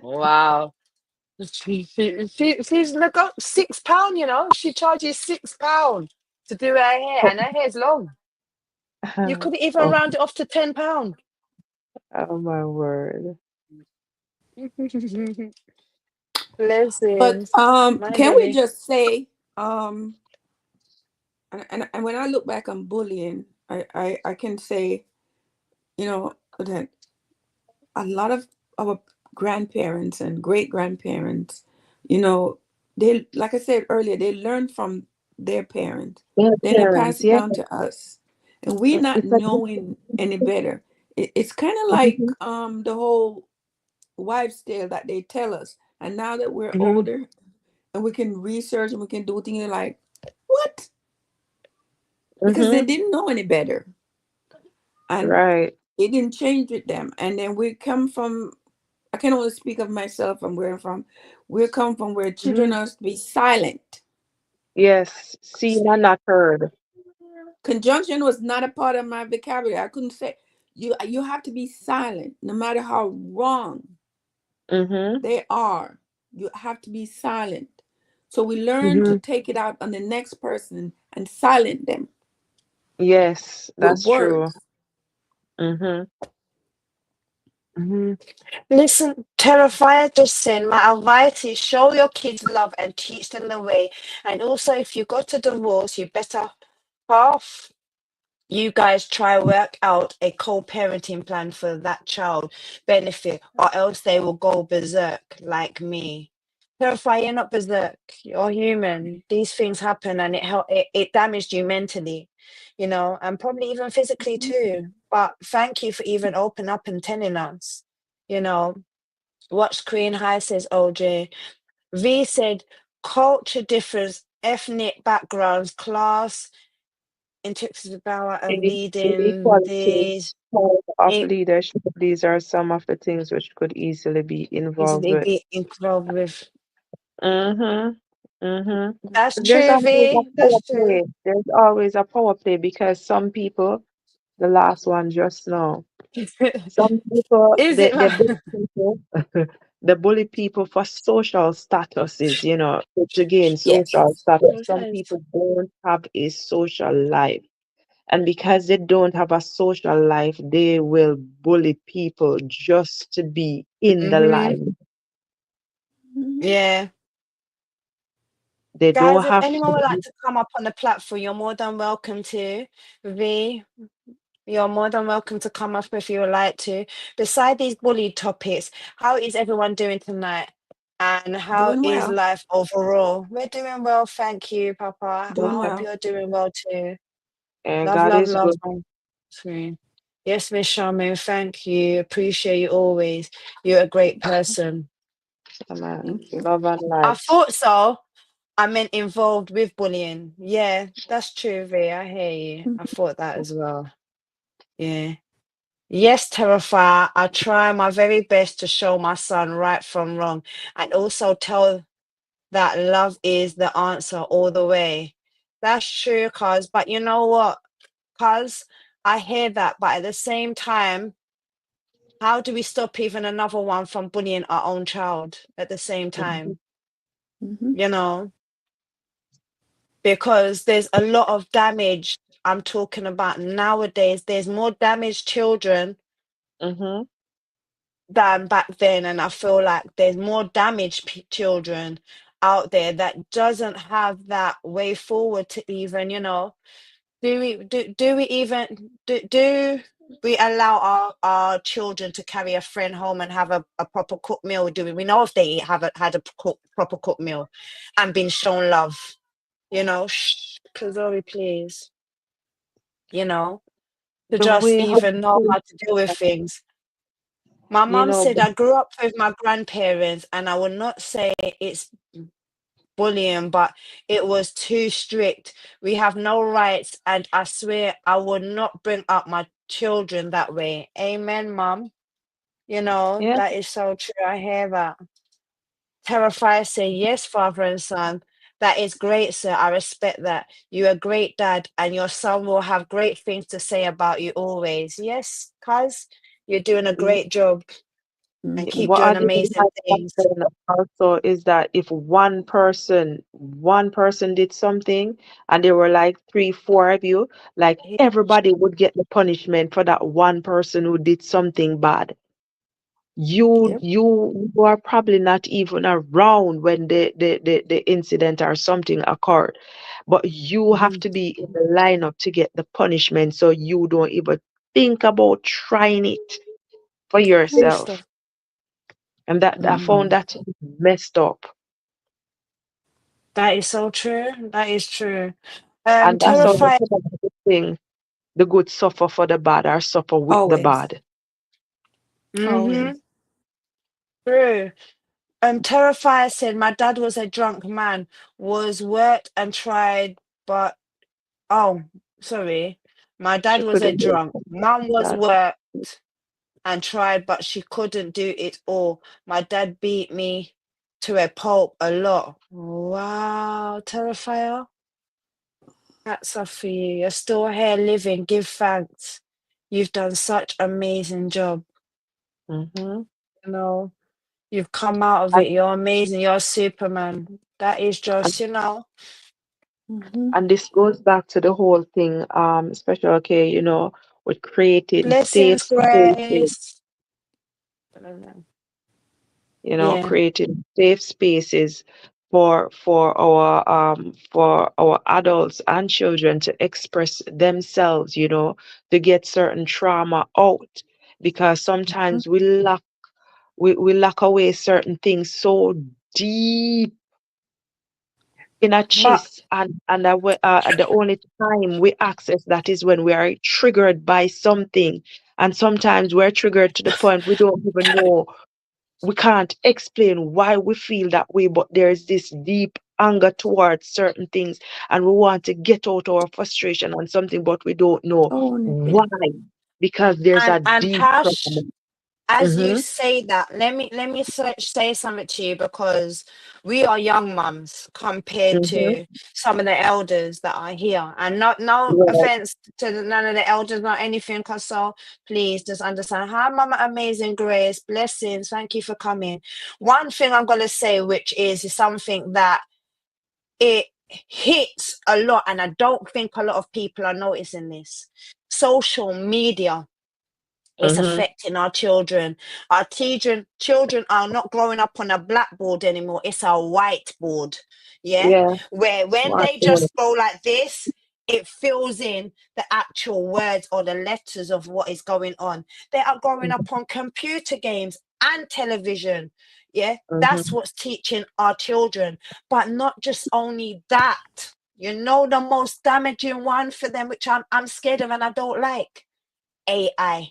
Wow. She's look up £6, She charges £6 to do her hair, and her hair's long. You could even Oh, round it off to £10. oh my word. But Blessings, my can we baby. just say, um, and when I look back on bullying, I can say, that a lot of our grandparents and great grandparents, you know, they, like I said earlier, they learn from their parents. Yeah, Then they pass parents, it yeah. down to us. And we not It's a knowing any better. It's kind of like Mhm, the whole wives' tale that they tell us. And now that we're Mhm, older and we can research and we can do things like, what? Because they mhm, didn't know any better. And right. it didn't change with them. And then we come from, I can only speak of myself and where I'm from. We come from where children mhm. are to be silent. Yes, seen and not heard. Conjunction was not a part of my vocabulary. I couldn't say you have to be silent no matter how wrong Mm-hmm. they are. You have to be silent. So we learn to Mhm, take it out on the next person and silent them Yes, with that's true. words. Mm-hmm. mhm. Listen, Terrifier just said, my advice is show your kids love and teach them the way. And also, if you got a divorce, you better half you guys try work out a co-parenting plan for that child benefit, or else they will go berserk like me. Terrifier, you're not berserk. You're human. These things happen, and it damaged you mentally, and probably even physically Mhm. too. But thank you for even open up and telling us. You know, Watch Queen High says OJ. V said culture differs, ethnic backgrounds, class, integrity, power, and leading Inequality, these power of in- leadership, these are some of the things which could easily be involved easily with. be involved with. Mm-hmm. Mm-hmm. That's There's true, always a V. power That's true. play. There's always a power play because some people, the last one just now, some people, Is it? they bully people for social statuses, to gain social Yes. status. Yes, Some yes. people don't have a social life. And because they don't have a social life, they will bully people just to be in the Mm-hmm. line. Mhm. Yeah. They don't Guys, if have anyone would like to. to come up on the platform, you're more than welcome to. V, you're more than welcome to come up if you would like to. Beside these bully topics, how is everyone doing tonight? And how Doing is well. life overall? We're doing well, thank you, Papa. I Doing hope well. you're doing well too. And Love, God love, is love. good, Sweet. Yes, Miss Charmaine, thank you. Appreciate you always. You're a great person. man. Thank you. Love and I light. thought so. I meant involved with bullying. Yeah, that's true, V. I hear you. I Mhm. thought that as well. Yeah. Yes, Terrifier. I try my very best to show my son right from wrong and also tell that love is the answer all the way. That's true, cuz. But you know what? Cuz I hear that, but at the same time, how do we stop even another one from bullying our own child at the same Mhm. time? Mhm. You know, because there's a lot of damage I'm talking about nowadays. There's more damaged children Mhm. than back then, and I feel like there's more damaged children out there that doesn't have that way forward to even, do we even do we allow our children to carry a friend home and have a proper cooked meal? Do we know if they haven't had a proper cooked meal and been shown love? Shh, Kazori, please, you know, to The just way how even know how to deal with things. My you mum know, said I grew up with my grandparents, and I would not say it's bullying, but it was too strict. We have no rights, and I swear I would not bring up my children that way. Amen, mum. yeah, That is so true. I hear that. Terrifier say, yes, father and son. That is great, sir. I respect that. You're a great dad, and your son will have great things to say about you always. Yes, cuz you're doing a yeah. great job and keep What doing I didn't amazing like back things. then also is that if one person did something and there were like three, four of you, like everybody would get the punishment for that one person who did something bad. You Yep. you are probably not even around when the incident or something occurred. But you have Mhm. to be in the lineup to get the punishment, so you don't even think about trying it for True stuff. yourself. And that I found Mm. that messed up. That is so true. That is true. And that's how the Terrified. the thing, the good suffer for the bad or suffer with the Always. bad. Mm-hmm. Always. True. Terrifier said my dad was a drunk man, was worked and tried, but oh, sorry. My She dad was a couldn't do drunk. Mum was that. worked and tried, but she couldn't do it all. My dad beat me to a pulp a lot. Wow, Terrifier. Hats off for you. You're still here living. Give thanks. You've done such amazing job. Hmm. You know, you've come out of And, it. You're amazing. You're Superman. That is and just, Hmm. and this goes back to the whole thing, especially okay, with creating safe blessings, spaces, Grace. I don't know. Yeah. creating safe spaces for our adults and children to express themselves, to get certain trauma out, because Hmm. sometimes we lock away certain things so deep in our But chest, and the only time we access that is when we are triggered by something. And sometimes we're triggered to the point we don't even know, we can't explain why we feel that way, but there's this deep anger towards certain things, and we want to get out our frustration on something, but we don't know Own it. why, because there's a and deep Tash, trauma. as you Mm-hmm. say that, let me say something to you, because we are young mums compared Mm-hmm. to some of the elders that are here, and not no Right. offense to none of the elders, not anything, cause so please just understand. Hi, Mama Amazing Grace, blessings. Thank you for coming. One thing I'm gonna say, which is something that it hits a lot, and I don't think a lot of people are noticing this. Social media is Mm-hmm. affecting our children. Our children are not growing up on a blackboard anymore. It's a whiteboard. Yeah. Yeah. Where when they Smartphone. just go like this, it fills in the actual words or the letters of what is going on. They are growing up on computer games and television. Yeah. That's Mm-hmm. what's teaching our children. But not just only that. The most damaging one for them, which I'm scared of and I don't like. AI.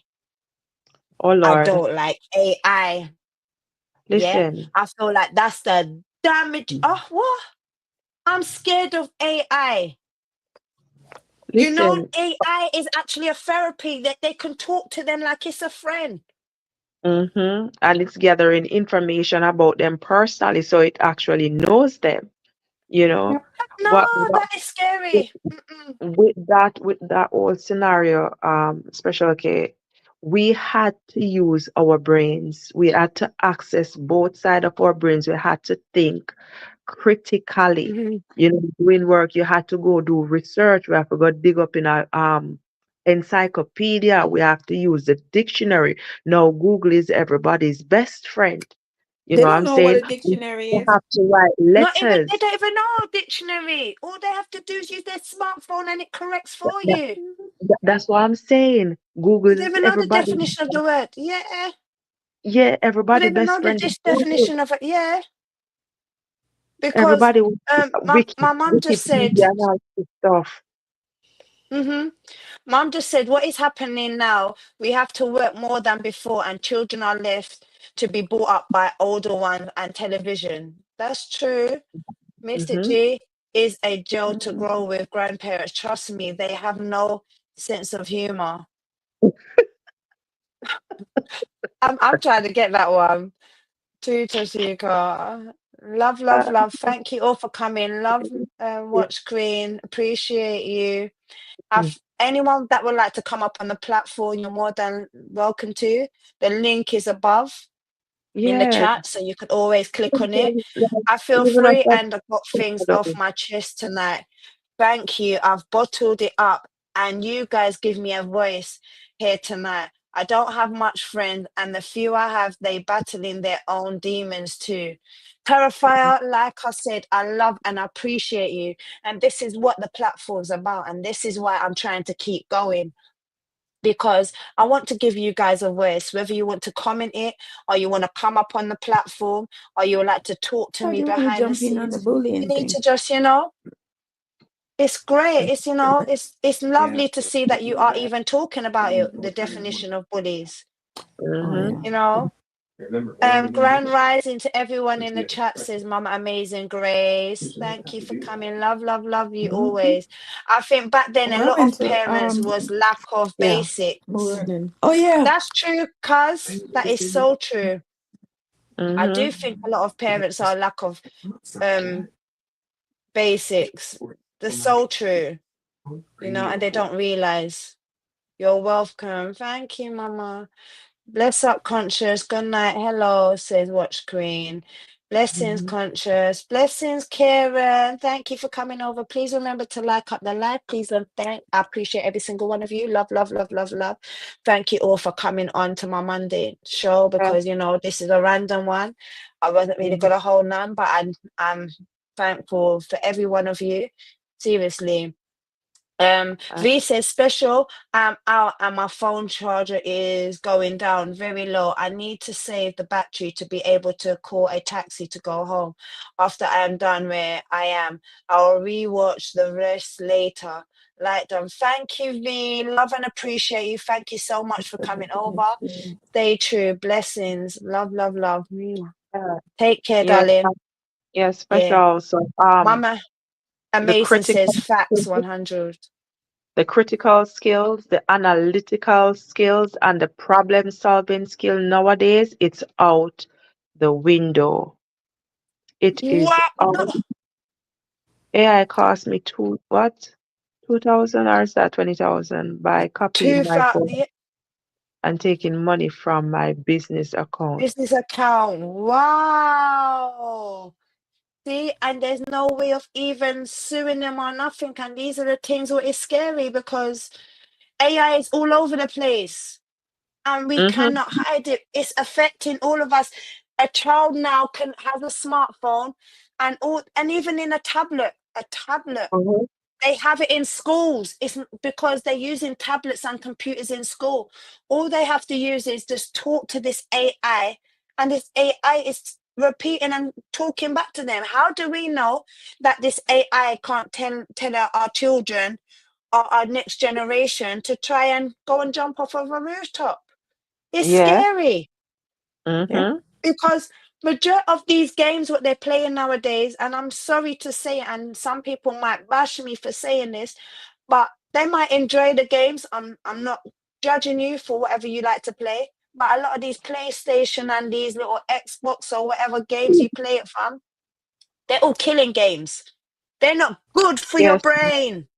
Oh I Lord, don't like AI. Yeah. listen, I feel like that's the damage. Oh, what? I'm scared of AI. listen. AI is actually a therapy that they can talk to them like it's a friend. Mm-hmm. And it's gathering information about them personally, so it actually knows them. You know, Yep. No, what that is scary. Mm-mm. with that whole scenario, special K, we had to use our brains. We had to access both sides of our brains. We had to think critically. Mhm. Doing work, you had to go do research. We have to go dig up in our encyclopedia. We have to use the dictionary. Now, Google is everybody's best friend. You They know what don't I'm know what saying? a dictionary We is. have to write Not even, they letters. don't even know a dictionary. All they have to do is use their smartphone and it corrects for That- you. that's what I'm saying. They Google don't is even know the everybody. definition of the word. Yeah. Yeah, They don't everybody even know best the friend. Google. definition of it. Yeah. Because Everybody with my mum just said, Wikipedia and all this stuff. mm-hmm. Mum just said, what is happening now? We have to work more than before, and children are left to be brought up by older ones and television. That's true. Mr. Mm-hmm. G is a jail to grow with grandparents. Trust me, they have no sense of humor. I'm trying to get that one. To Tashika. Love, love, love. Thank you all for coming. Love, watch Queen. Appreciate you. Anyone that would like to come up on the platform, you're more than welcome to. The link is above in the Yeah. chat, so you can always click on it. Like, I feel even if free I and I've got things off my chest tonight. Thank you. I've bottled it up, and you guys give me a voice here tonight. I don't have much friends, and the few I have, they battling their own demons too. Terrifier, like I said, I love and appreciate you. And this is what the platform's about. And this is why I'm trying to keep going. Because I want to give you guys a voice, whether you want to comment it or you want to come up on the platform or you would like to talk to Why do me you want to behind the jump in on the scenes. You bullying need thing? to just, it's great. It's, it's Yeah. lovely to see that you are even talking about it, the definition of bullies, Oh Mm-hmm. yeah. you know. Grand rising to everyone in the chat, says Mama Amazing Grace. Thank you for coming. Love, love, love you always. I think back then a I lot went of to parents was lack of yeah, basics. Morning. Oh yeah. That's true, cuz. That is so true. I Mm-hmm. do think a lot of parents are lack of basics. That's so true, and they don't realize. You're welcome. Thank you, Mama. Bless up, conscious. Good night. Hello, says Watch Queen. Blessings, conscious. Blessings, Karen. Thank you for coming over. Please remember to like up the live. Please and I appreciate every single one of you. Love, love, love, love, love. Thank you all for coming on to my Monday show because this is a random one. I wasn't really gonna hold none, but I'm thankful for every one of you. Seriously. V says special. I'm out and my phone charger is going down very low. I need to save the battery to be able to call a taxi to go home. After I am done where I am, I'll rewatch the rest later. Like them. Thank you, V. Love and appreciate you. Thank you so much for coming over. Stay true. Blessings. Love, love, love. Take care, Yeah, darling. yeah, Yeah. special. So Mama the Amazing critical says facts 100. the critical skills, the analytical skills, and the problem solving skill nowadays, it's out the window. It is What? No. out. AI cost me 2,000 or is that 20,000 by copying my phone 2000 and taking money from my business account. business account. Wow. See, and there's no way of even suing them or nothing. And these are the things what is scary because AI is all over the place and we Mm-hmm. cannot hide it. It's affecting all of us. A child now can have a smartphone and even in a tablet. Mm-hmm. They have it in schools. It's because they're using tablets and computers in school. All they have to use is just talk to this AI, and this AI is repeating and talking back to them. How do we know that this AI can't tell our children or our next generation to try and go and jump off of a rooftop? It's Yeah. scary Yeah. Mm-hmm. because majority of these games what they're playing nowadays, and I'm sorry to say it, and some people might bash me for saying this, but they might enjoy the games. I'm not judging you for whatever you like to play, but a lot of these PlayStation and these little Xbox or whatever games you play it from, they're all killing games. They're not good for your Yes. brain.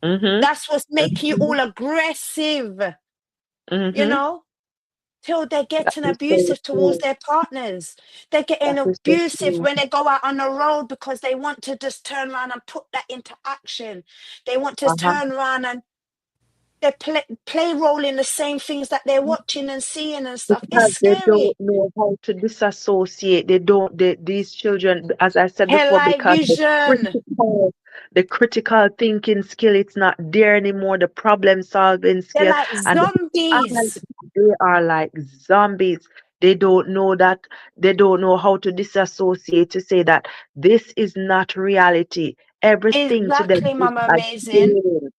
Mm-hmm. That's what's making you all aggressive, you Mm-hmm. know till they're That getting is so abusive towards true. their partners. They're getting That is so abusive true. when they go out on the road because they want to just turn around and put that into action. They want to Uh-huh. turn around and They play role in the same things that they're watching and seeing and stuff. It's Because they don't scary. know how to disassociate. These children, as I said before, Headlight because vision. the critical thinking skill, it's not there anymore. The problem solving They're skill, like and zombies. they are like zombies. They don't know that, they don't know how to disassociate, to say that this is not reality. Everything to them Exactly, is Mama a Amazing. game.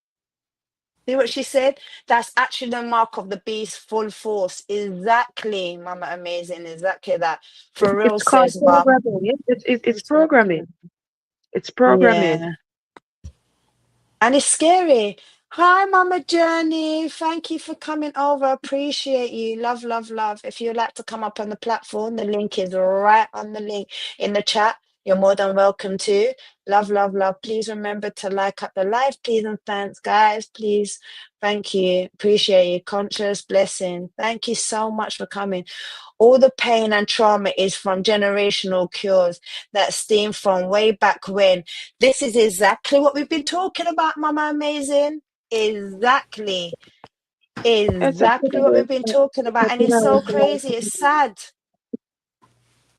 See what she said? That's actually the mark of the beast, full force. Exactly, Mama Amazing. Exactly that. For real, It's called says Mom. programming. Yes, it's Exactly. programming. It's programming. Yeah. And it's scary. Hi, Mama Journey. Thank you for coming over. Appreciate you. Love, love, love. If you'd like to come up on the platform, the link is right on the link in the chat. You're more than welcome to. Love, love, love. Please remember to like up the live, please, and thanks, guys. Please. Thank you. Appreciate you. Conscious blessing. Thank you so much for coming. All the pain and trauma is from generational cures that stem from way back when. This is exactly what we've been talking about, Mama Amazing. Exactly. It's a Exactly what we've been talking about. And it's so crazy. It's sad.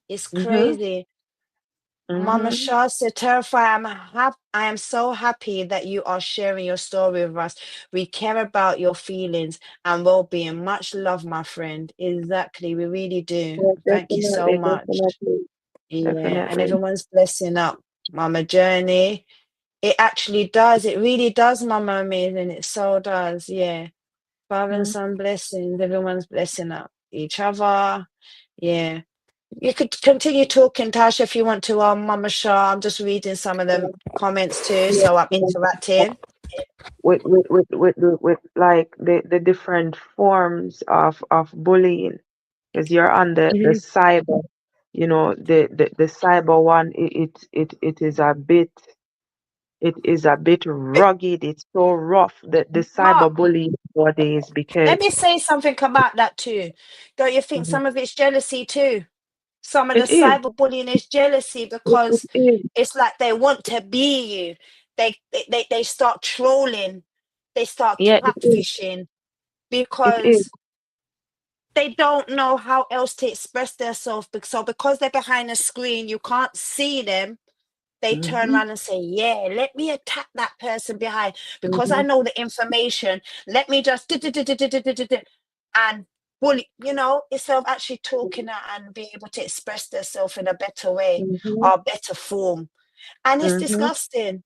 It's Mm-hmm. crazy. Mama Mm-hmm. Shah said, Terrify, I am so happy that you are sharing your story with us. We care about your feelings and well-being. Much love, my friend. Exactly. We really do. Yeah, Thank you so definitely, much. definitely, Yeah. And definitely. everyone's blessing up. Mama Journey. It actually does. It really does, Mama Amazing. It so does. Yeah. Father and Mm. son blessings. Everyone's blessing up each other. Yeah. You could continue talking, Tasha, if you want to, Mama Shah. I'm just reading some of the comments too, Yeah. so I'm interacting. With like the different forms of bullying, because you're on the Mhm. cyber, the cyber one, it is a bit, rugged. It's so rough, the But cyberbullying nowadays, because let me say something about that too. Don't you think Mhm. some of it's jealousy too? Some of the It is, cyberbullying is jealousy it because is, it's like they want to be you. They start trolling, they start yeah, catfishing it is. because they don't know how else to express themselves. So because they're behind a screen, you can't see them. They turn Mm-hmm. around and say, yeah, let me attack that person behind because I Mm-hmm. know the information. Let me just and bully, instead of actually talking and being able to express themselves in a better way Mm-hmm. or better form. And it's Mm-hmm. disgusting.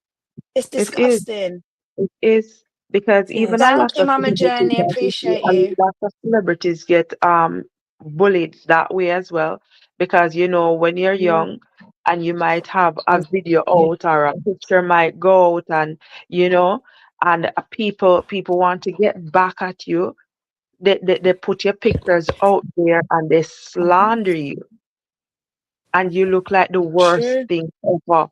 It's It is. disgusting. It is, because Yeah. even a Thank lot you, of Mama celebrities, Journey. I think Appreciate a you. lot of celebrities get bullied that way as well. Because when you're Mm, young and you might have a mm, video mm. out, or a picture might go out, and you know and people want to get back at you. They put your pictures out there and they slander you, and you look like the worst True. thing ever.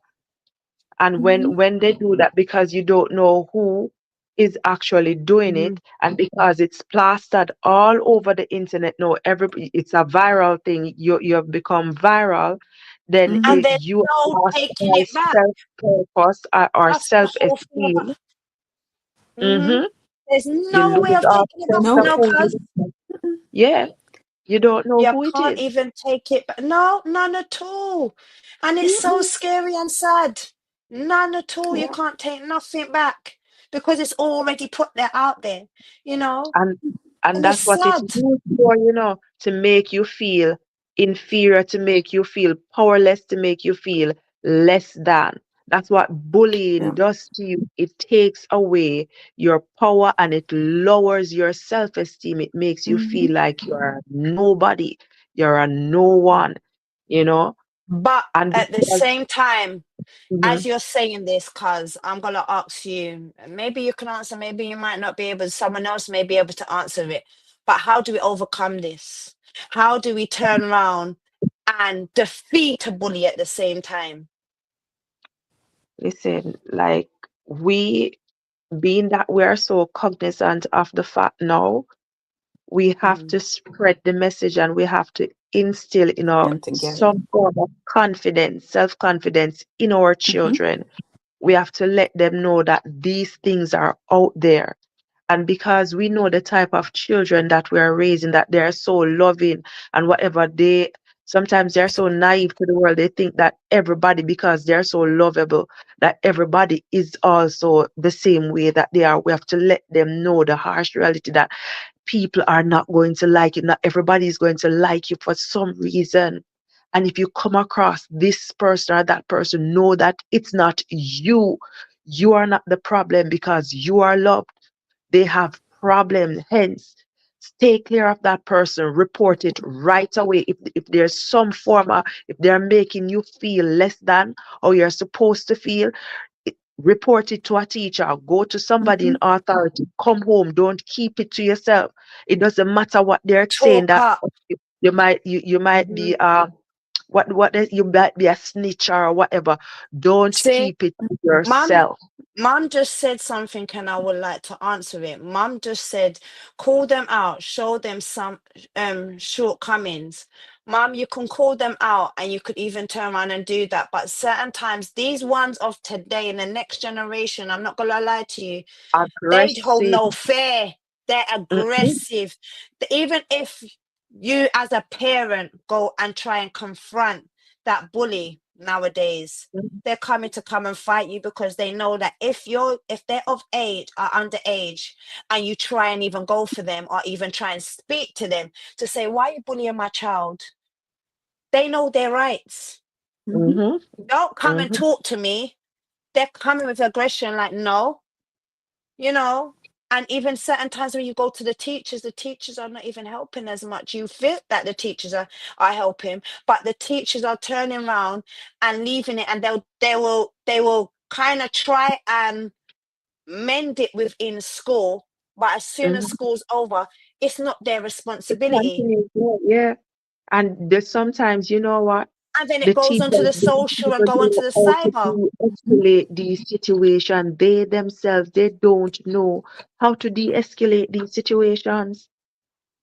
And Mhm. when they do that, because you don't know who is actually doing Mhm. it, and because it's plastered all over the internet now, it's a viral thing. You have become viral, then And Mhm. there's you no lost taking all it back. self-purpose, or That's the whole thing self-esteem. about. Mm-hmm. There's You no way lose of all taking it back, sense No of way. who cuz. you are. Yeah, you don't know You who it can't is. even take it back. No, none at all. And it's so Mm-mm. scary and sad. None at all. You Yeah. can't take nothing back because it's already put there out there, you know? and and And it's that's what it's sad. used for, to make you feel inferior, to make you feel powerless, to make you feel less than. That's what bullying Yeah. does to you. It takes away your power, and it lowers your self-esteem. It makes you Mhm. feel like you're nobody, you're a no one, you know But and at the because same time, Mhm. as you're saying this, cuz I'm gonna ask you, maybe you can answer, maybe you might not be able, someone else may be able to answer it. But how do we overcome this? How do we turn around and defeat a bully at the same time? Listen, like, we being that we are so cognizant of the fact now, we have Mhm. to spread the message, and we have to instill And together. some form of confidence, self-confidence in our Mhm. children. We have to let them know that these things are out there, And because we know the type of children that we are raising, that they're so loving and whatever, sometimes they're so naive to the world. They think that everybody, because they're so lovable, that everybody is also the same way that they are. We have to let them know the harsh reality that people are not going to like you. Not everybody is going to like you for some reason. And if you come across this person or that person, know that it's not you. You are not the problem because you are loved. They have problems. Hence, stay clear of that person. Report it right away. If there's some form of, if they're making you feel less than or you're supposed to feel, report it to a teacher, go to somebody in authority, come home, don't keep it to yourself. It doesn't matter what they're saying, Talk that up. you might be you might be a snitch or whatever. Don't See, keep it to mum, yourself. mum just said something, and I would like to answer it. Mum just said, call them out, show them some shortcomings. Mum, you can call them out, and you could even turn around and do that. But certain times, these ones of today and the next generation, I'm not gonna lie to you, they hold Aggressive. no fear. They're Mhm, aggressive. Even if you, as a parent, go and try and confront that bully nowadays, mhm, they're coming to come and fight you because they know that if they're of age or underage, and you try and even go for them or even try and speak to them to say, why are you bullying my child? They know their rights. mhm, Don't come and mhm. talk to me. They're coming with aggression, like, no, you know. And even certain times when you go to the teachers are not even helping as much. You feel that the teachers are helping, but the teachers are turning around and leaving it, and they will kind of try and mend it within school, but as soon as Mhm. school's over, it's not their It responsibility. continues, yeah. And there's sometimes, you know what? And then it The goes onto teachers, the they don't social and even go onto know the how to cyber. de-escalate these situations. They themselves, they don't know how to de-escalate these situations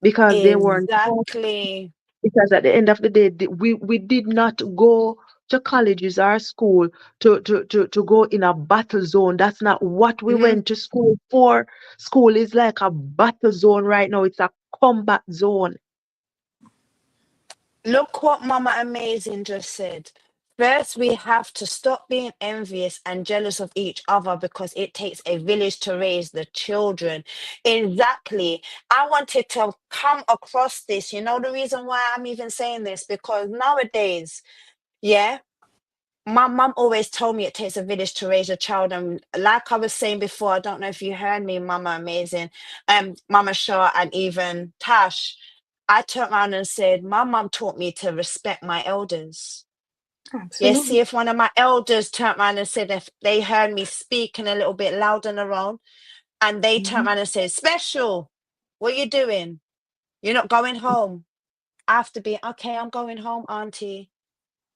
because they weren't taught. Exactly. Because at the end of the day, we did not go to colleges or school to go in a battle zone. That's not what we Mhm. went to school for. School is like a battle zone right now. It's a combat zone. Look what Mama Amazing just said. First, we have to stop being envious and jealous of each other because it takes a village to raise the children. Exactly. I wanted to come across this. You know, the reason why I'm even saying this, because nowadays, yeah, my mum always told me it takes a village to raise a child. And like I was saying before, I don't know if you heard me, Mama Amazing, Mama Shaw, and even Tash. I turned around and said, my mum taught me to respect my elders. Yes, see, Absolutely. if one of my elders turned around and said, if they heard me speaking a little bit loud on their own, and they turned Mhm. around and said, Special, what are you doing? You're not going home. I have to be, okay, I'm going home, Auntie.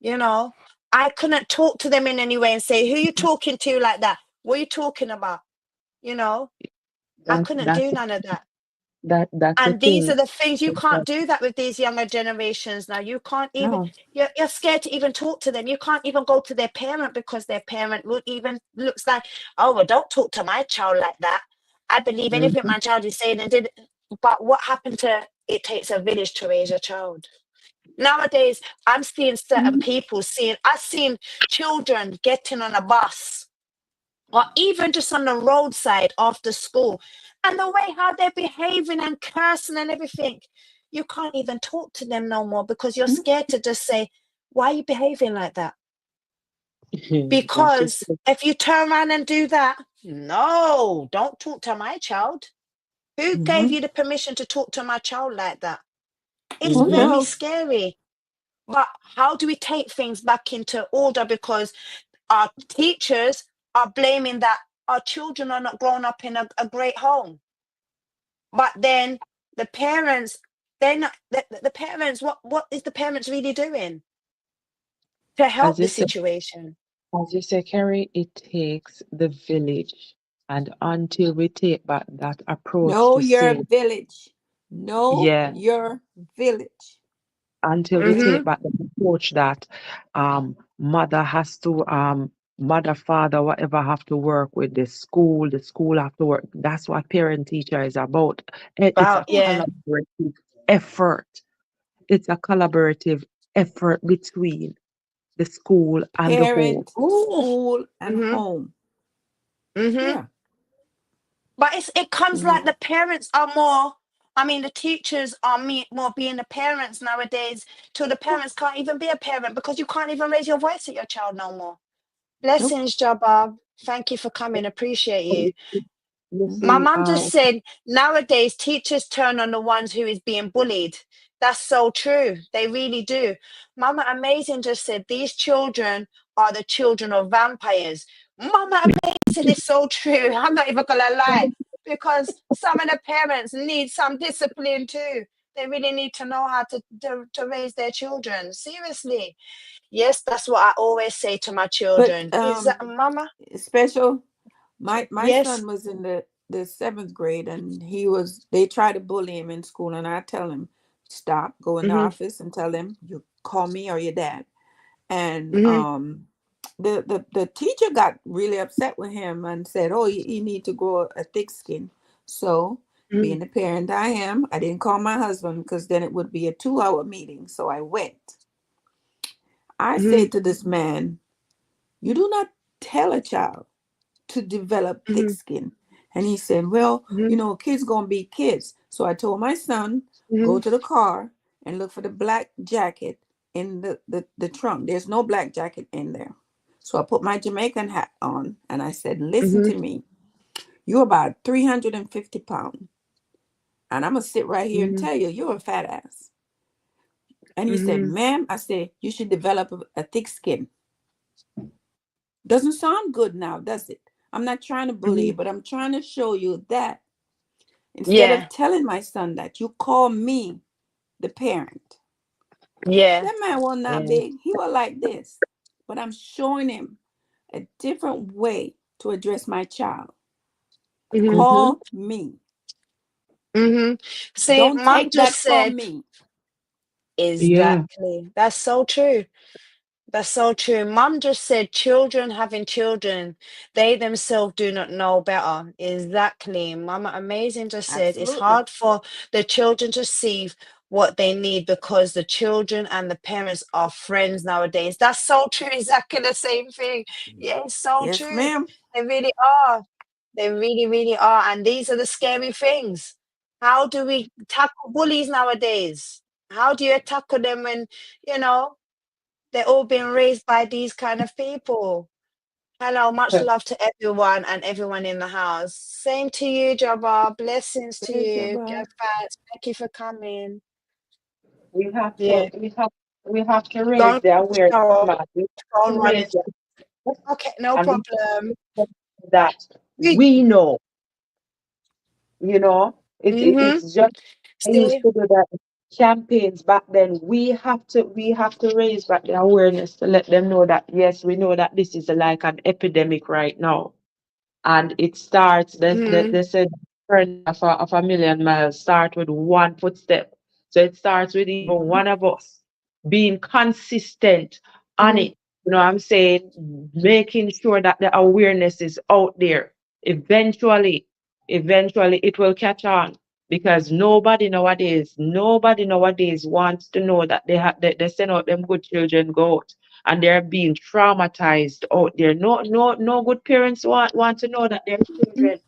You know, I couldn't talk to them in any way and say, who you talking to like that? What are you talking about? You know, I That couldn't that's do none of that. that's the And these thing. are the things you can't That- do that with these younger generations now. You can't even, No. you're scared to even talk to them. You can't even go to their parent because their parent would even looks like, oh, well, don't talk to my child like that. I believe anything Mhm, my child is saying and did. But what happened to it takes a village to raise a child? Nowadays, I'm seeing certain Mhm. people I've seen children getting on a bus or even just on the roadside after school. And the way how they're behaving and cursing and everything, you can't even talk to them no more because you're Mhm. scared to just say, why are you behaving like that? that is Because if you turn around and do that, no, don't talk to my child. Who gave Mhm. you the permission to talk to my child like that? It's Oh mhm, very no. scary. But how do we take things back into order? Because our teachers are blaming that our children are not grown up in a great home. But then the parents, they're not the parents, what is the parents really doing to help as the you said, situation? Carrie, it takes the village, and until we take back that approach Know to your say, village. Know yeah, your village. until we take Mm-hmm. back the approach that mother has to mother, father, whatever have to work with the school have to work. That's what parent teacher is about. It's a About, yeah. collaborative effort. It's a collaborative effort between the school and the home. Parent, Ooh. school, and Mm-hmm. home. Mm-hmm. Yeah. But it comes You like know. the parents are more, I mean, the teachers are more being the parents nowadays, till the Yeah. parents can't even be a parent because you can't even raise your voice at your child no more. Nope. Blessings, Jabbar. Thank you for coming. Appreciate you. You Mm-hmm. My see, mum just said nowadays teachers turn on the ones who is being bullied. That's so true. They really do. Mama Amazing just said these children are the children of vampires. Mama Amazing is so true. I'm not even gonna lie. Because some of the parents need some discipline too. They really need to know how to raise their children. Seriously. Yes, that's what I always say to my But children. Is that mama? special. My Yes. son was in the 7th grade, and they tried to bully him in school, and I tell him, stop, go in the Mm-hmm. office and tell him you call me or your dad. And Mm-hmm. the teacher got really upset with him and said, oh, you need to grow a thick skin. So Mm-hmm. being the parent I am, I didn't call my husband because then it would be a 2-hour meeting. So I went. I Mm-hmm. said to this man, you do not tell a child to develop thick Mm-hmm. skin. And he said, well, kids gonna be kids. So I told my son, go Mm-hmm. to the car and look for the black jacket in the trunk. There's no black jacket in there. So I put my Jamaican hat on and I said, listen Mm-hmm. to me. You're about 350 pounds. And I'm gonna sit right here and Mm-hmm. tell you, you're a fat ass. And he said, Mm-hmm. ma'am, I said, you should develop a thick skin. Doesn't sound good now, does it? I'm not trying to bully Mm-hmm. you, but I'm trying to show you that instead Yeah. of telling my son that, you call me the parent. Yeah. That man was not yeah, big. He was like this. But I'm showing him a different way to address my child. Mm-hmm. mm-hmm, Call me. Mm-hmm. See, Don't mom take just that said from me. yeah, exactly. That's so true. That's so true. Mum just said children having children, they themselves do not know better. Exactly. Mama Amazing just said it's Absolutely. hard for the children to see what they need because the children and the parents are friends nowadays. That's so true. Exactly the same thing. Yeah, it's so Yes, true. ma'am. They really are. They really, really are. And these are the scary things. How do we tackle bullies nowadays? How do you tackle them when, you know? They're all being raised by these kind of people. Hello, much love to everyone and everyone in the house. Same to you, Jabba. Blessings to Praise your you. God. Jafat, thank you for coming. we have to Yeah. we have to raise Don't the awareness, shower. man. We have Phone to running. raise the Okay, no and we problem. have to that We, we know, you know, mm-hmm. it's just I used See? to do that campaigns back then. We have to raise back the awareness to let them know that yes, we know that this is like an epidemic right now. And it starts Mm-hmm. they said journey of a million miles start with one footstep. So it starts with even Mhm. one of us being consistent on Mm-hmm. it. You know what I'm saying? Making sure that the awareness is out there. Eventually, eventually it will catch on because nobody nowadays wants to know that they send out them good children go out and they're being traumatized out there. No good parents want to know that their children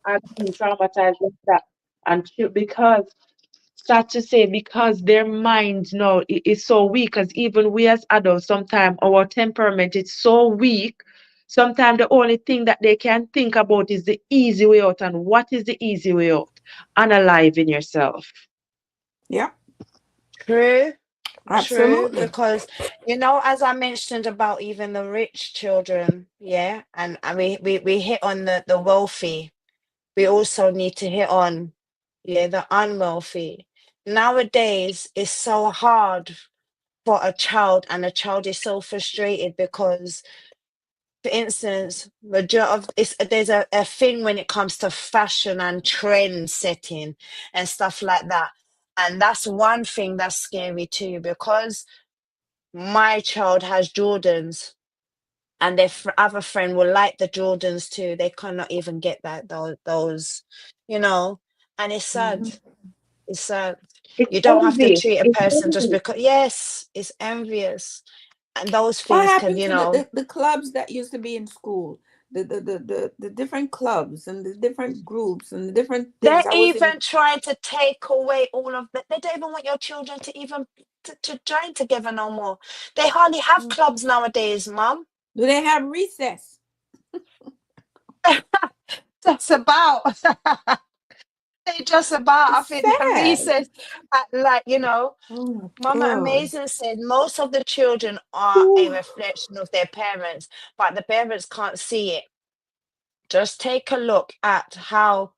are being traumatized like that. And because sad to say, because their mind now is so weak, because even we as adults, sometimes our temperament is so weak. Sometimes the only thing that they can think about is the easy way out. And what is the easy way out? Unaliving yourself. Yeah, True. True. absolutely. Because, as I mentioned about even the rich children, yeah, and we hit on the wealthy. We also need to hit on, yeah, the unwealthy. Nowadays, it's so hard for a child, and a child is so frustrated because, for instance, majority of there's a thing when it comes to fashion and trend setting and stuff like that. And that's one thing that's scary too, because my child has Jordans. and their other friend will like the Jordans too. They cannot even get that those, you know, and it's sad. Mhm. It's sad. It's You don't have to envy. treat a It's person just envy. because. Yes, it's envious, and those What things can, happened to the clubs that used to be in school? The different clubs and the different groups and the different things. they're I was in. even trying to take away all of that. They don't even want your children to even to join together no more. They hardly have Mm. clubs nowadays, Mum. Do they have recess? That's about. They just about. I It's think they have sad. recess at, like, Oh my Mama God. Amazing said most of the children are a Ooh. reflection of their parents, but the parents can't see it. Just take a look at how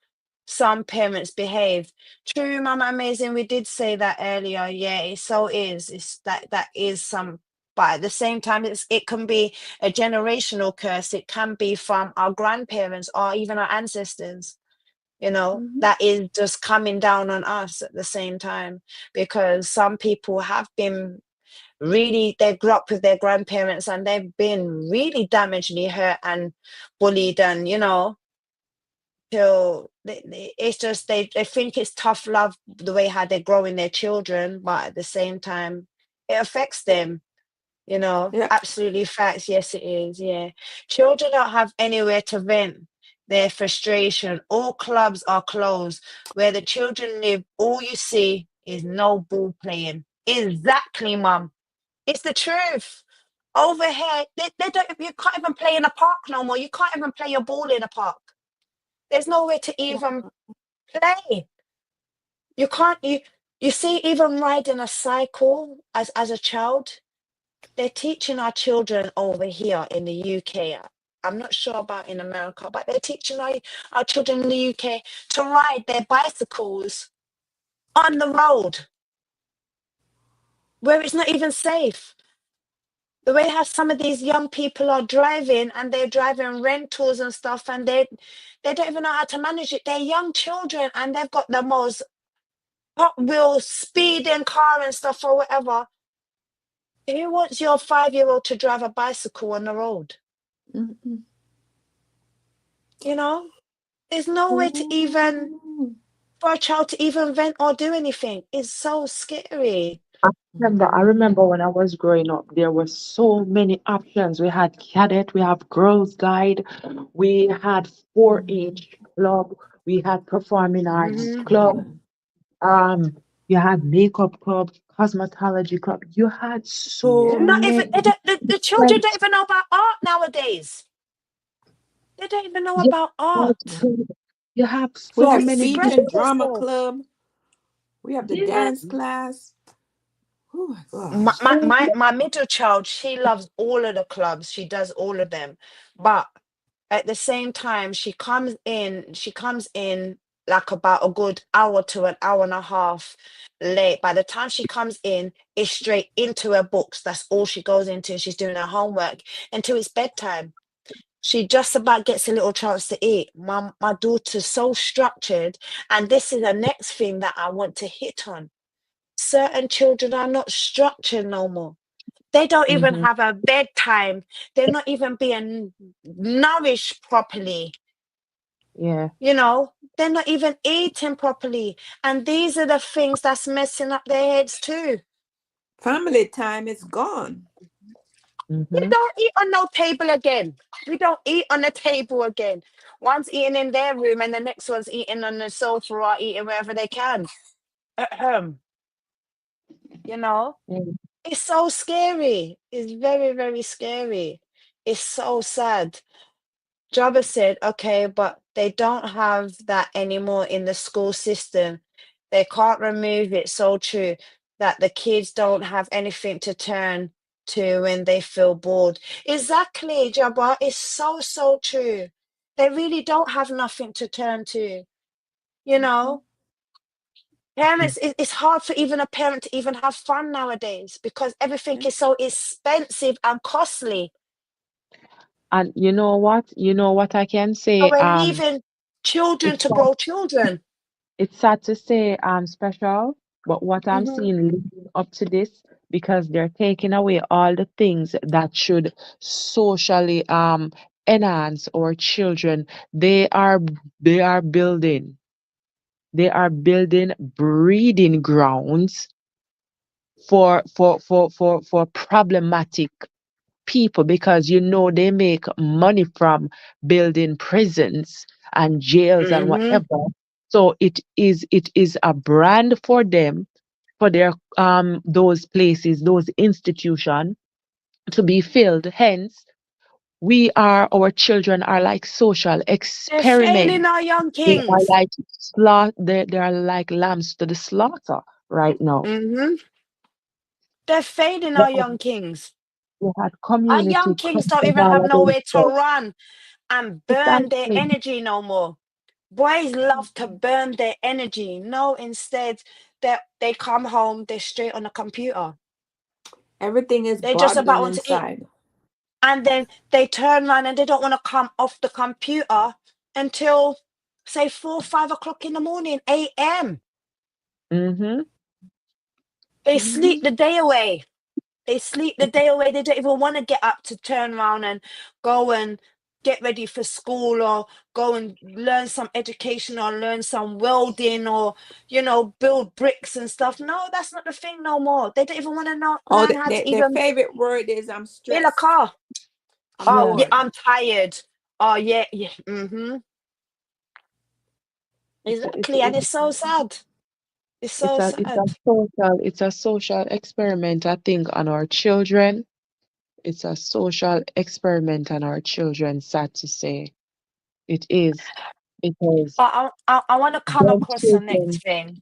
some parents behave. True, Mama Amazing, we did say that earlier. Yeah, it so is. It's that is some, but at the same time, it can be a generational curse. It can be from our grandparents or even our ancestors. Mhm. That is just coming down on us at the same time, because some people have been really, they grew up with their grandparents and they've been really damagedly hurt and bullied, and till it's just they think it's tough love the way how they're growing their children, but at the same time it affects them. Yeah. Absolutely facts. Yes, it is. Yeah, children don't have anywhere to vent their frustration. All clubs are closed. Where the children live, all you see is no ball playing. Exactly, Mum. It's the truth. Over here, they don't. You can't even play in a park no more. You can't even play your ball in a park. There's nowhere to even play. You can't. You see, even riding a cycle as a child, they're teaching our children over here in the UK. I'm not sure about in America, but they're teaching our children in the UK to ride their bicycles on the road where it's not even safe. The way how some of these young people are driving, and they're driving rentals and stuff, and they don't even know how to manage it. They're young children and they've got the most hot wheel speeding car and stuff or whatever. Who wants your 5-year-old to drive a bicycle on the road? Mhm. You know, there's no way to even Ooh. for a child to even vent or do anything. It's so scary. I remember when I was growing up, there were so many options. We had cadet, we have girls guide, we had Mhm. 4-H club, we had performing arts Hmm. club, um, you had makeup club, cosmetology club. You had so Yeah. Not even many they don't, the children different. don't even know about art nowadays. They don't even know You about had art you have We to so have many speech express and different. drama yourself. club. We have the Yeah, dance class. Oh my My, gosh. my so my my middle child, she loves all of the clubs. She does all of them, but at the same time, she comes in like about a good hour to an hour and a half late. By the time she comes in, it's straight into her books. That's all she goes into. She's doing her homework until it's bedtime. She just about gets a little chance to eat. My daughter's so structured, and this is the next thing that I want to hit on. Certain children are not structured no more. They don't even mhm, have a bedtime. They're not even being nourished properly. yeah. They're not even eating properly. And these are the things that's messing up their heads too. Family time is gone. We Hmm. don't eat on no table again. We don't eat on the table again. One's eating in their room and the next one's eating on the sofa or eating wherever they can. Ahem. You know? It's so scary. It's very, very scary. It's so sad. Jabba said, okay, but they don't have that anymore in the school system. They can't remove it. So true that the kids don't have anything to turn to when they feel bored. Exactly, Jabba. It's so, so true. They really don't have nothing to turn to. You Mhm. know, parents, it's hard for even a parent to even have fun nowadays because everything Yeah. is so expensive and costly. And you know what? You know what I can So say? we're leaving children It's to grow children. it's sad to say special, but what I'm Hmm. seeing leading up to this, because they're taking away all the things that should socially enhance our children. They are they are building breeding grounds for problematic people, because they make money from building prisons and jails and Mm-hmm. whatever. So it is a brand for them, for their those places, those institutions to be filled. Hence, our children are like social They're experiments. failing our young They are kings. like they are like lambs to the slaughter right now. Mm-hmm. They're failing They our had, young kings. they had Our young community kings come don't from even all have of those nowhere to stuff. run and burn their Precisely. energy no more. Boys love to burn their energy. No, instead, they come home, they're straight on the computer. Everything is They just about boggling want to eat. inside. And then they turn around and they don't want to come off the computer until, say, 4, 5 o'clock in the morning, a.m. Mm-hmm. They Mm-hmm. sleep the day away. They sleep the day away. They don't even want to get up to turn around and go and get ready for school, or go and learn some education, or learn some welding, or, build bricks and stuff. No, that's not the thing no more. They don't even want to know, Oh, learn how to their even favorite word is I'm fill a stressed. car. I'm Oh, Yeah. yeah, bored. I'm tired. Oh, yeah, yeah. It's a, it's Exactly. And it's so sad. It's it's so a it's a sad. social experiment, I think, on our children. It's a social experiment on our children, sad to say. It is. It is. But I want to come Them across the next children. thing,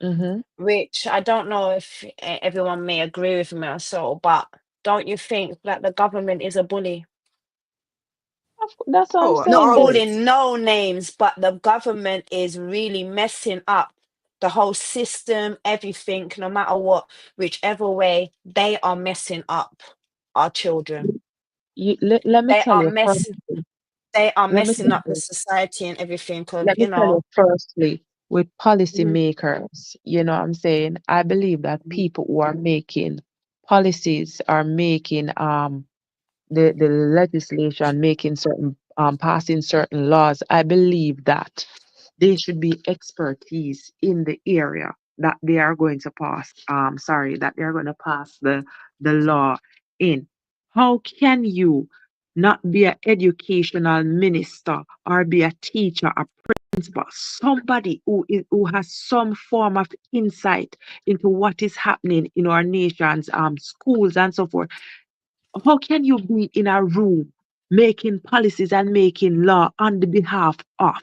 Mm-hmm. which I don't know if everyone may agree with me or so, but don't you think that the government is a bully? That's what I'm Oh, Not saying. Then always. calling no names, but the government is really messing up the whole system, everything, no matter what, whichever way, they are messing up our children. let me They tell are you first. mess they are Let me messing tell up the you. society and everything, because Let me tell you firstly, with Mhm, policymakers, what I'm saying, I believe that mhm, people who are making policies, are making the legislation, making certain passing certain laws, I believe that they should be expertise in the area that they are going to pass. That they are going to pass the law in. How can you not be an educational minister or be a teacher, a principal, somebody who has some form of insight into what is happening in our nation's schools and so forth? How can you be in a room making policies and making law on the behalf of?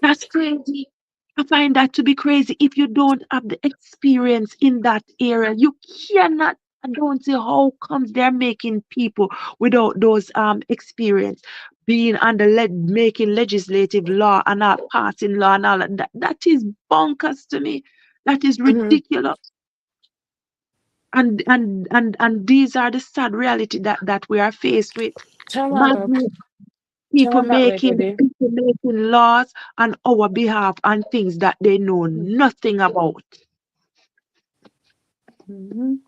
That's crazy. I find that to be crazy. If you don't have the experience in that area, you cannot. I don't see how comes they're making people without those experience being under making legislative law and not passing law and all of that. That is bonkers to me. That is mhm. ridiculous. And these are the sad reality that we are faced with. Turn around, babe. Imagine Turn that way, baby. people making laws on our behalf and things that they know Mm, nothing about. mhm.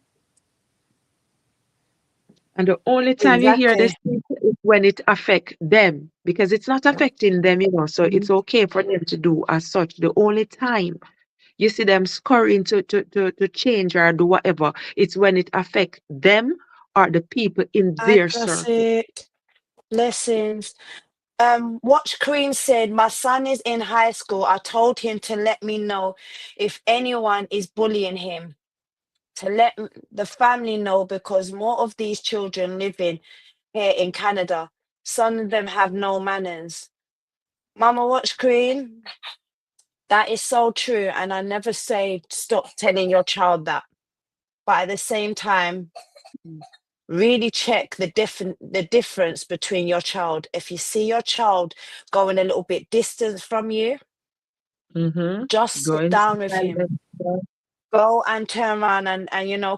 And the only time you hear this Exactly. is when it affects them, because it's not affecting them. So Mhm. it's okay for them to do as such. The only time you see them scurrying to change or do whatever, it's when it affects them or the people in their That's circle. it. Blessings. Watch Queen said, my son is in high school. I told him to let me know if anyone is bullying him, to let the family know, because more of these children living here in Canada, some of them have no manners. Mama, watch Queen. That is so true. And I never say stop telling your child that. But at the same time, really check the difference between your child. If you see your child going a little bit distant from you, Mm-hmm. just sit Going down with him. silent. Go and turn around and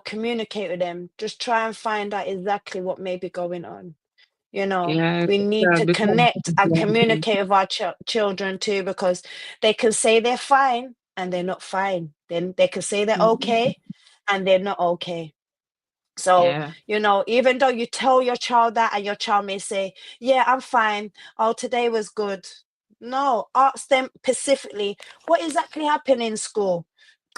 communicate with them. Just try and find out exactly what may be going on. Yeah, We need to because connect and communicate with our children too, because they can say they're fine and they're not fine. Then they can say they're okay and they're not okay. So, Yeah. even though you tell your child that and your child may say, yeah, I'm fine. Oh, today was good. No, ask them specifically, what exactly happened in school?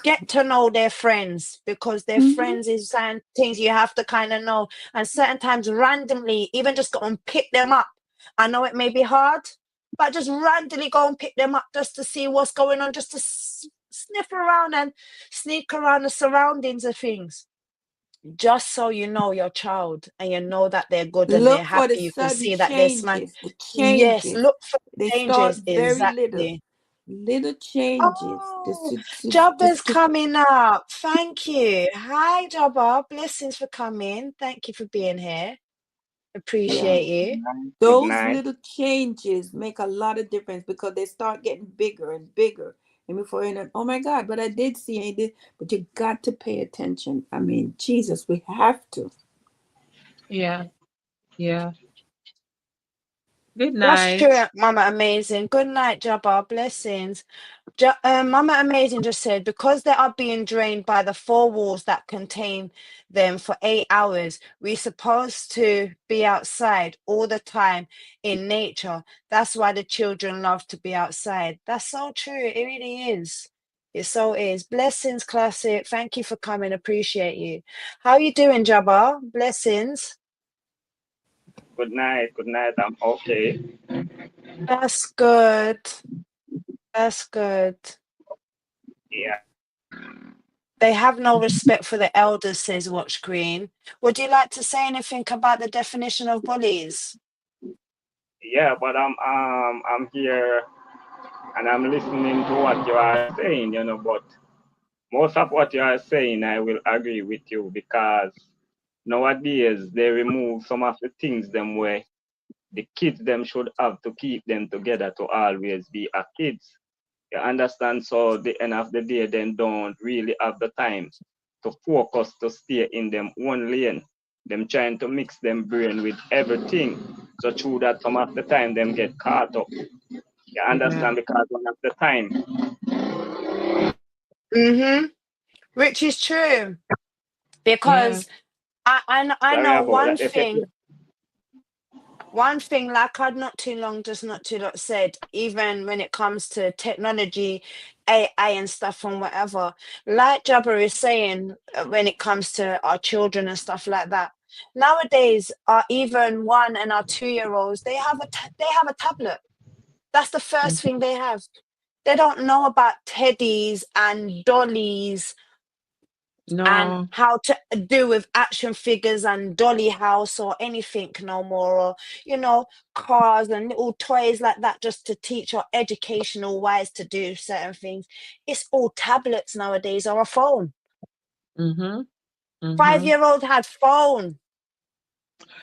Get to know their friends, because their Mhm. friends is certain things you have to kind of know. And certain times randomly, even just go and pick them up. I know it may be hard, but just randomly go and pick them up just to see what's going on, just to sniff around and sneak around the surroundings of things, just so you know your child and you know that they're good and they're Look for the happy. You can sudden see that they're smiling. changes, the Yes, changes. look for They start changes. very little, Exactly. little changes. Oh, Jabba's coming up. Thank you. Hi, Jabba. Blessings for coming. Thank you for being here. Yeah. Appreciate you. Good Those night. little changes make a lot of difference because they start getting bigger and bigger. And before you know, oh my God, but I did see I did. But you got to pay attention. I mean, Jesus, we have to. Yeah. Yeah. Good That's night. true, Mama Amazing. Good night, Jabba. Blessings. Mama Amazing just said, because they are being drained by the four walls that contain them for 8 hours, we're supposed to be outside all the time in nature. That's why the children love to be outside. That's so true. It really is. It so is. Blessings, Classic. Thank you for coming. Appreciate you. How you doing, Jabba? Blessings. Good night. Good night. I'm okay. That's good. That's good. Yeah. They have no respect for the elders, says Watch Green. Would you like to say anything about the definition of bullies? Yeah, but I'm here and I'm listening to what you are saying, but most of what you are saying I will agree with you because nowadays they remove some of the things them where the kids them should have to keep them together to always be a kids. You understand? So the end of the day, then don't really have the time to focus to stay in them one lane. Them trying to mix them brain with everything. So through that some of the time them get caught up. You Yeah. understand? Because one of the time, Mm-hmm. Which is true. Yeah. Because I sorry know about one that. If it, thing. One thing, like I'd not too long said, even when it comes to technology, AI and stuff and whatever, like Jabber is saying, when it comes to our children and stuff like that, nowadays, our even 1 and our 2-year-olds, they have a tablet. That's the first thing they have. They don't know about teddies and dollies and No. how to do with action figures and dolly house or anything no more, or cars and little toys like that, just to teach or educational wise to do certain things. It's all tablets nowadays or a phone. Mm-hmm. Mm-hmm. 5-year-old had phone,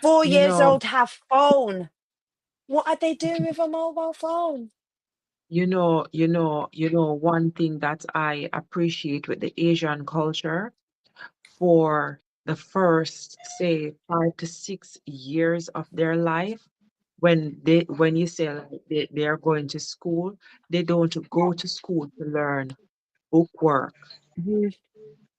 four You years know, old have phone. What are they doing with a mobile phone? one thing that I appreciate with the Asian culture for the first, say, 5 to 6 years of their life, when you say like they are going to school, they don't go to school to learn bookwork. Mhm.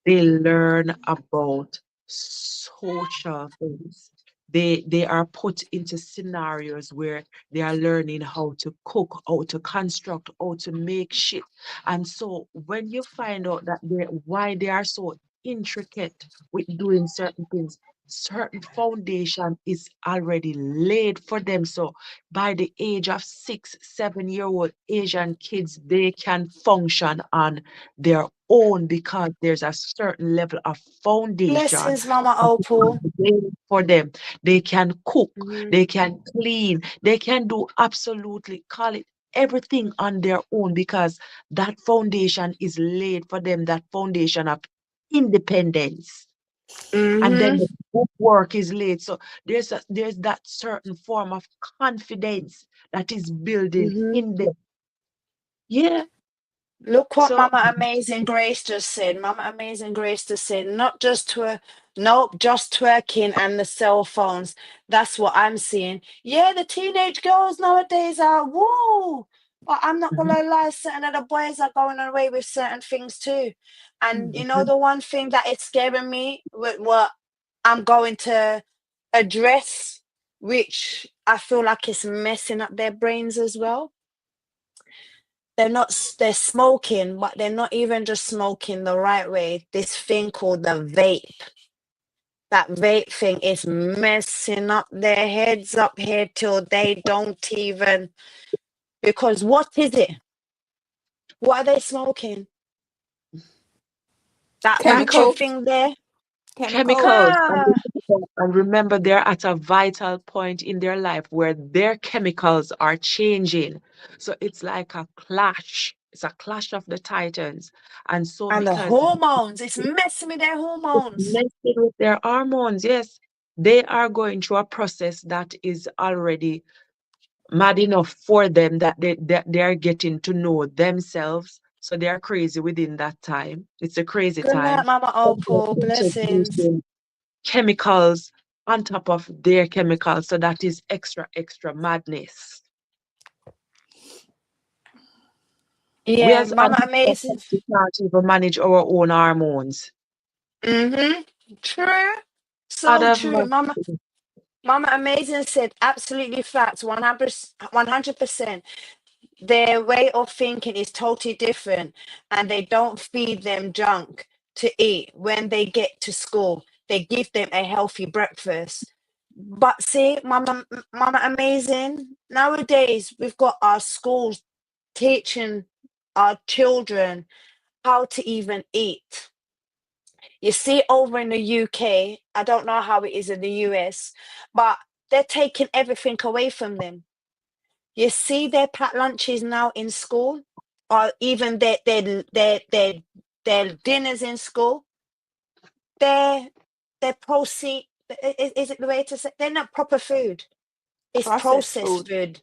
They learn about social things. They are put into scenarios where they are learning how to cook, how to construct, how to make shit. And so when you find out that why they are so intricate with doing certain things, certain foundation is already laid for them. So by the age of 6, 7-year-old Asian kids, they can function on their own because there's a certain level of foundation Blessings, Mama that is Opal. laid for them. They can cook, Mhm. they can clean, they can do absolutely, call it everything on their own because that foundation is laid for them, that foundation of independence. And then Mhm. the work is laid. So there's that certain form of confidence that is building Mhm. in them. Yeah. Look what So Mama Amazing Grace just said. Mama Amazing Grace just said, not just nope, just twerking and the cell phones. That's what I'm seeing. Yeah, the teenage girls nowadays are, woo. But I'm not Mhm. gonna lie, certain of the boys are going away with certain things too. And you know, Mhm. the one thing that is scaring me with what I'm going to address, which I feel like it's messing up their brains as well. They're smoking, but they're not even just smoking the right way. This thing called the vape. That vape thing is messing up their heads up here till they don't even, because what is it? What are they smoking? That battery Chemicals. thing there? Chemicals. Chemicals. Ah, And remember, they're at a vital point in their life where their chemicals are changing. So it's like a clash. It's a clash of the titans. And so and the because hormones, it's messing with their it's hormones. messing with their hormones, yes, they are going through a process that is already mad enough for them, that they are getting to know themselves. So they are crazy within that time. It's a crazy Good night, time. Mama But they're Opal. Blessings. introducing chemicals on top of their chemicals. So that is extra, extra madness. We Yeah, as Mama adults Amazing. we can't even manage our own hormones. Mm-hmm. True. God So of true. mercy. Mama Amazing said absolutely facts, 100%. Their way of thinking is totally different, and they don't feed them junk to eat when they get to school. They give them a healthy breakfast. But see, Mama Amazing, nowadays we've got our schools teaching our children how to even eat. You see, over in the UK, I don't know how it is in the US, but they're taking everything away from them. You see their packed lunches now in school, or even their dinners in school. They're proceed. Is it the way to say? They're not proper food. It's Processed processed food. food.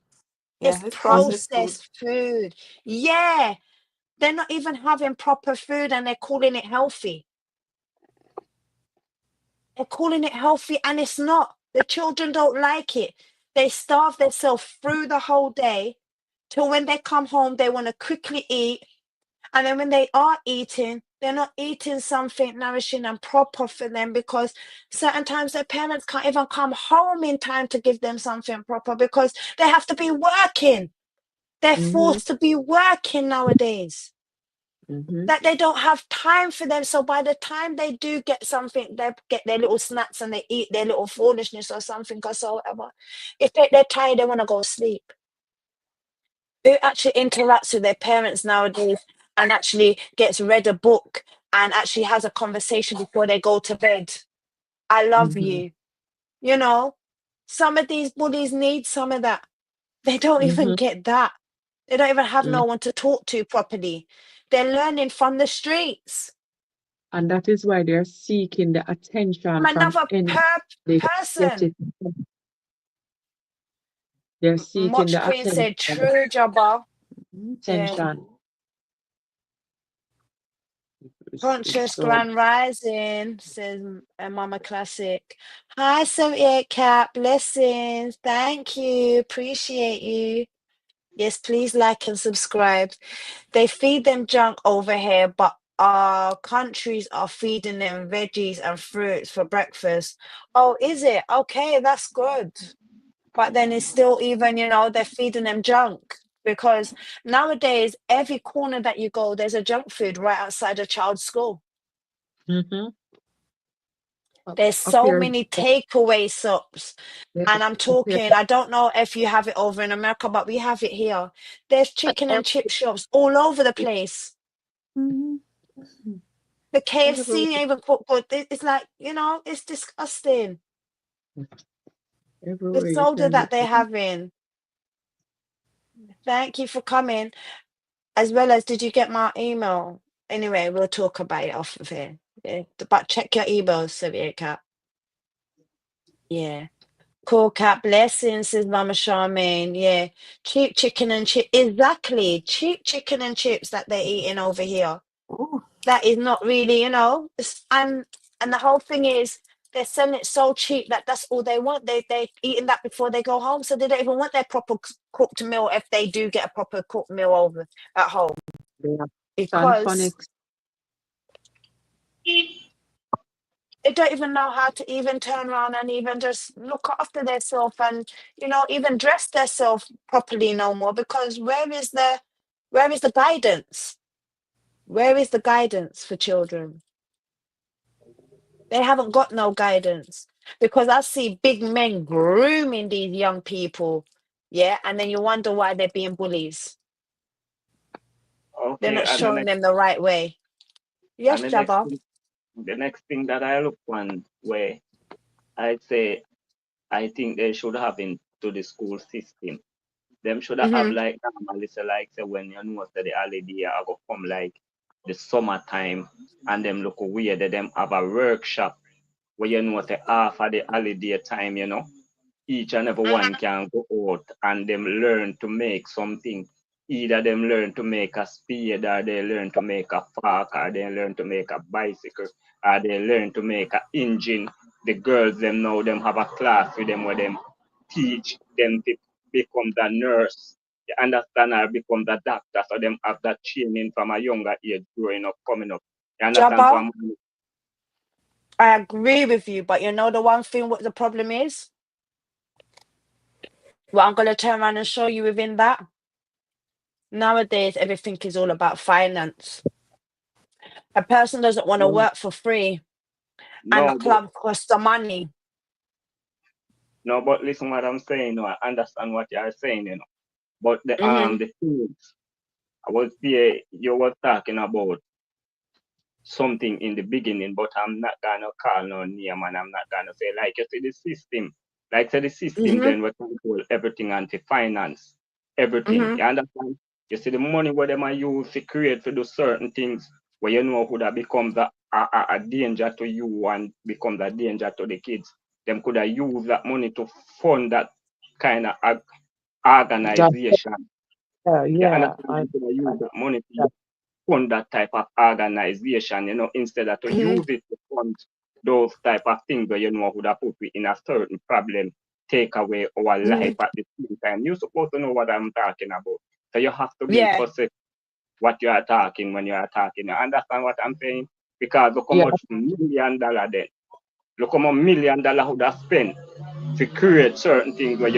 Yeah, It's it's processed food. processed food. Yeah, they're not even having proper food, and they're calling it healthy. They're calling it healthy, and it's not. The children don't like it. They starve themselves through the whole day till when they come home, they want to quickly eat. And then when they are eating, they're not eating something nourishing and proper for them, because certain times their parents can't even come home in time to give them something proper because they have to be working. They're Mm-hmm, forced to be working nowadays. mm-hmm, That they don't have time for them. So by the time they do get something, they get their little snacks and they eat their little foolishness or something or so whatever. If they're tired, they want to go sleep. Who actually interacts with their parents nowadays and actually gets read a book and actually has a conversation before they go to bed? I love mm-hmm, you. You know, some of these bullies need some of that. They don't even mm-hmm, get that. They don't even have mm. no one to talk to properly. They're learning from the streets. And that is why they're seeking the attention From from another any they can get person. it. They're seeking Much the Queen attention. said, true, Jabba. Yeah. Attention. Conscious So Grand Rising, says Mama Classic. Hi, 78 Cap. Blessings. Thank you. Appreciate you. Yes, please like and subscribe. They feed them junk over here, but our countries are feeding them veggies and fruits for breakfast. Oh, is it? Okay, that's good. But then it's still even, they're feeding them junk, because nowadays, every corner that you go, there's a junk food right outside a child's school. mm-hmm. Up, There's up so here, many takeaway subs. yes, And I'm up here. talking, I don't know if you have it over in America, but we have it here. There's chicken and chip shops all over the place. Mhm. The Everywhere, KFC ain't even cooked good. It's like, it's disgusting. The everywhere you soda can that they're look. having. Thank you for coming. As well as, did you get my email? Anyway, we'll talk about it off of here. Yeah. But check your emails, Soviet Cat. Yeah. Cool Cat. Blessings, says Mama Charmaine. Yeah. Cheap chicken and chip. Exactly. Cheap chicken and chips that they're eating over here. Ooh. That is not really, and the whole thing is, They're selling it so cheap that that's all they want. They eating that before they go home, so they don't even want their proper cooked meal if they do get a proper cooked meal over at home, Yeah. Stand because phonics. they don't even know how to even turn around and even just look after themselves, and even dress themselves properly no more, because where is the guidance? Where is the guidance for children? They haven't got no guidance, because I see big men grooming these young people, yeah, and then you wonder why they're being bullies. They're Okay, not showing them the right way. Yes, and Jabba. the next thing that I look one way, I'd say I think they should have into the school system. Them should have Mm-hmm. like normally say like say when you know say the holiday I go come like the summertime and them look weird that them have a workshop where you know say half of the holiday time, each and every one can go out and them learn to make something. Either them learn to make a spade, or they learn to make a fork, or they learn to make a bicycle, or they learn to make a engine. The girls them now them have a class with them where them teach them to become the nurse. You understand, or become the doctor. So them have that training from a younger age growing up, coming up. You understand? So Jabba, I agree with you, but you know the one thing what the problem is? Well, I'm gonna turn around and show you within that. Nowadays, everything is all about finance. A person doesn't want to no, work for free, and the no, but club costs the money. no, but listen what I'm saying. No, I understand what you are saying. But Mm-hmm. the things I was there, you were talking about something in the beginning, but I'm not gonna call no name and I'm not gonna say like you say the system. Like say the system Mm-hmm. then we control everything and to finance everything. Mm-hmm. You understand? You see the money where them are use to create to do certain things where you know could have becomes a danger to you and becomes a danger to the kids. Them could have used that money to fund that kind of Just, organization. You yeah. understand? They could have I used that money yeah. to fund that type of organization, instead of to Mm-hmm. use it to fund those type of things where would have put we in a certain problem, take away our Mm-hmm. life at the same time. You're supposed to know what I'm talking about. So you have to be Yeah. possessed what you are talking when you are talking. You understand what I'm saying? Because look how Yeah. much $1 million then. Look how much $1 million would have spent to create certain things where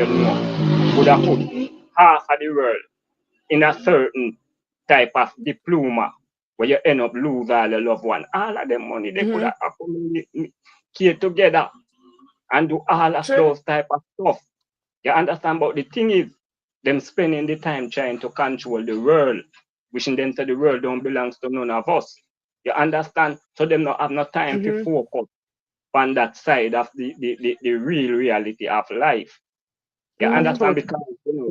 would have put half of the world in a certain type of diploma where you end up lose all your loved one. All of them money they could Mm-hmm. have communicate together and do all of True. those type of stuff. You understand? But the thing is, them spending the time trying to control the world, wishing them to the world don't belongs to none of us. You understand? So them not have no time to Mm-hmm. focus on that side of the real reality of life. You Mm-hmm. understand? Totally. Because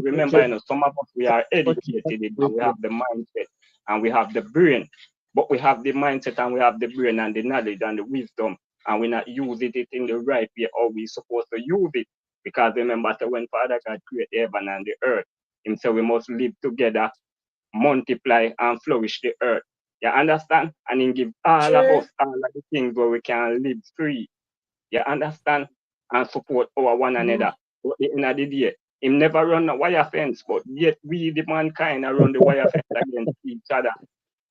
remember, some of us we are educated and With we you. have the mindset and we have the brain, but we have the mindset and we have the brain and the knowledge and the wisdom, and we not use it in the right way or we supposed to use it. Because remember, so when Father God created heaven and the earth, Him said we must live together, multiply and flourish the earth. You understand? And He give all of True. us all of the things where we can live free. You understand? And support our one Mhm. another. But at the end of the day, him never run a wire fence, but yet we, the mankind, are run the wire fence against each other.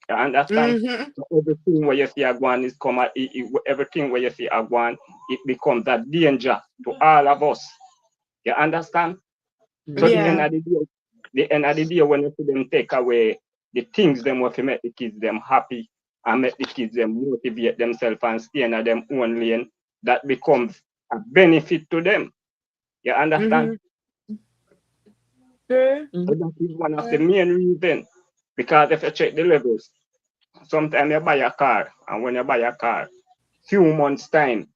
You understand? Mm-hmm. So everything where you see a one is come at everything where you see a one, it becomes a danger to all of us. You understand? So Yeah. the end of the day, when you see them take away the things them want to make the kids them happy and make the kids them motivate themselves and stay in them own lane, that becomes a benefit to them. You Mm-hmm. understand? True. So Mhm. that is one of the True. main reasons. Because if you check the levels, sometimes you buy a car, and when you buy a car, few months time,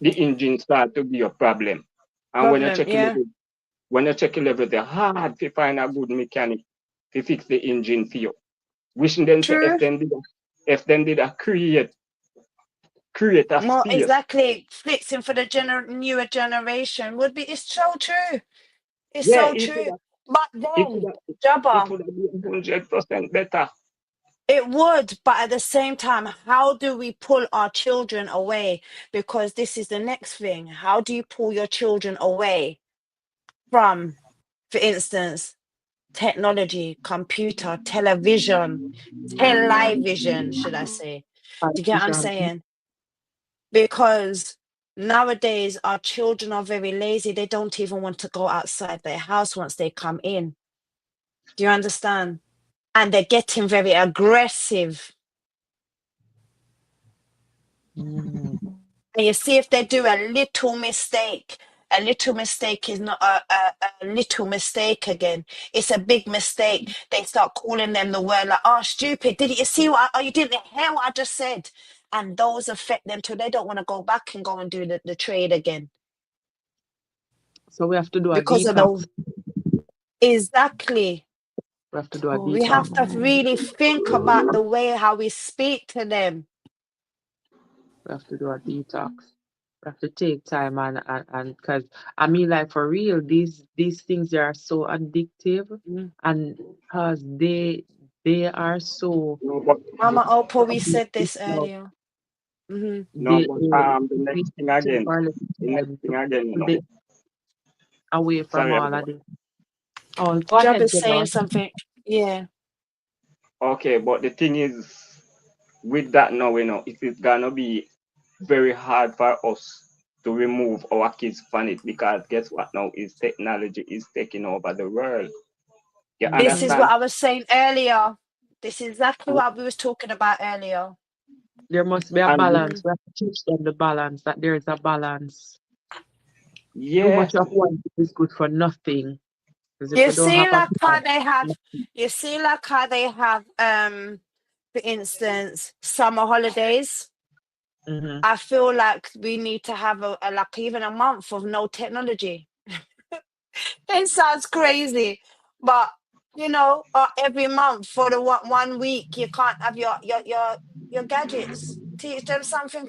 the engine start to be a problem. And Problem. Yeah. when you check the level, it's hard to find a good mechanic to fix the engine for you. Wishing them say True. if them did a create a More space. exactly fixing for the newer generation would be. It's so true. It's Yeah, so it would true. have But it would then, have it Jabba, would have been 100% better. It would, but at the same time, how do we pull our children away? Because this is the next thing. How do you pull your children away from, for instance, technology, computer, television, television, should I say? Do you get what I'm Politician. saying? Because nowadays our children are very lazy. They don't even want to go outside their house once they come in. Do you understand? And they're getting very aggressive. Mm. And you see, if they do a little mistake is not a little mistake again. It's a big mistake. They start calling them the word like, oh, stupid. Did you see what you didn't hear what I just said? And those affect them till they don't want to go back and go and do the trade again. So we have to do a Because of detox. exactly. We have to do a We have detox. to really think about the way how we speak to them. We have to do a detox. We have to take time and because I mean like for real, these things are so addictive and because they are so No, but Mama Opal, we said addictive this now. earlier. Hmm. no, They but the we next thing take again, our little the next time thing to again, pull them away from sorry all of about. this. Oh, go Job ahead, is saying Gemma. something. Yeah. Okay, but the thing is, with that now, it is gonna be very hard for us to remove our kids from it because guess what now is technology is taking over the world. You This is Mm-hmm. what understand? I was saying earlier. This is exactly what we was talking about earlier. There must be a And Hmm. balance. We have to teach them the balance, that there is a balance. Too yeah, much of one thing is good for nothing. Because if You we don't see, have a like how balance, they have. You see, like how they have. For instance, summer holidays. mm-hmm. I feel like we need to have a like even a month of no technology. It sounds crazy, but every month for the one week you can't have your gadgets. Teach them something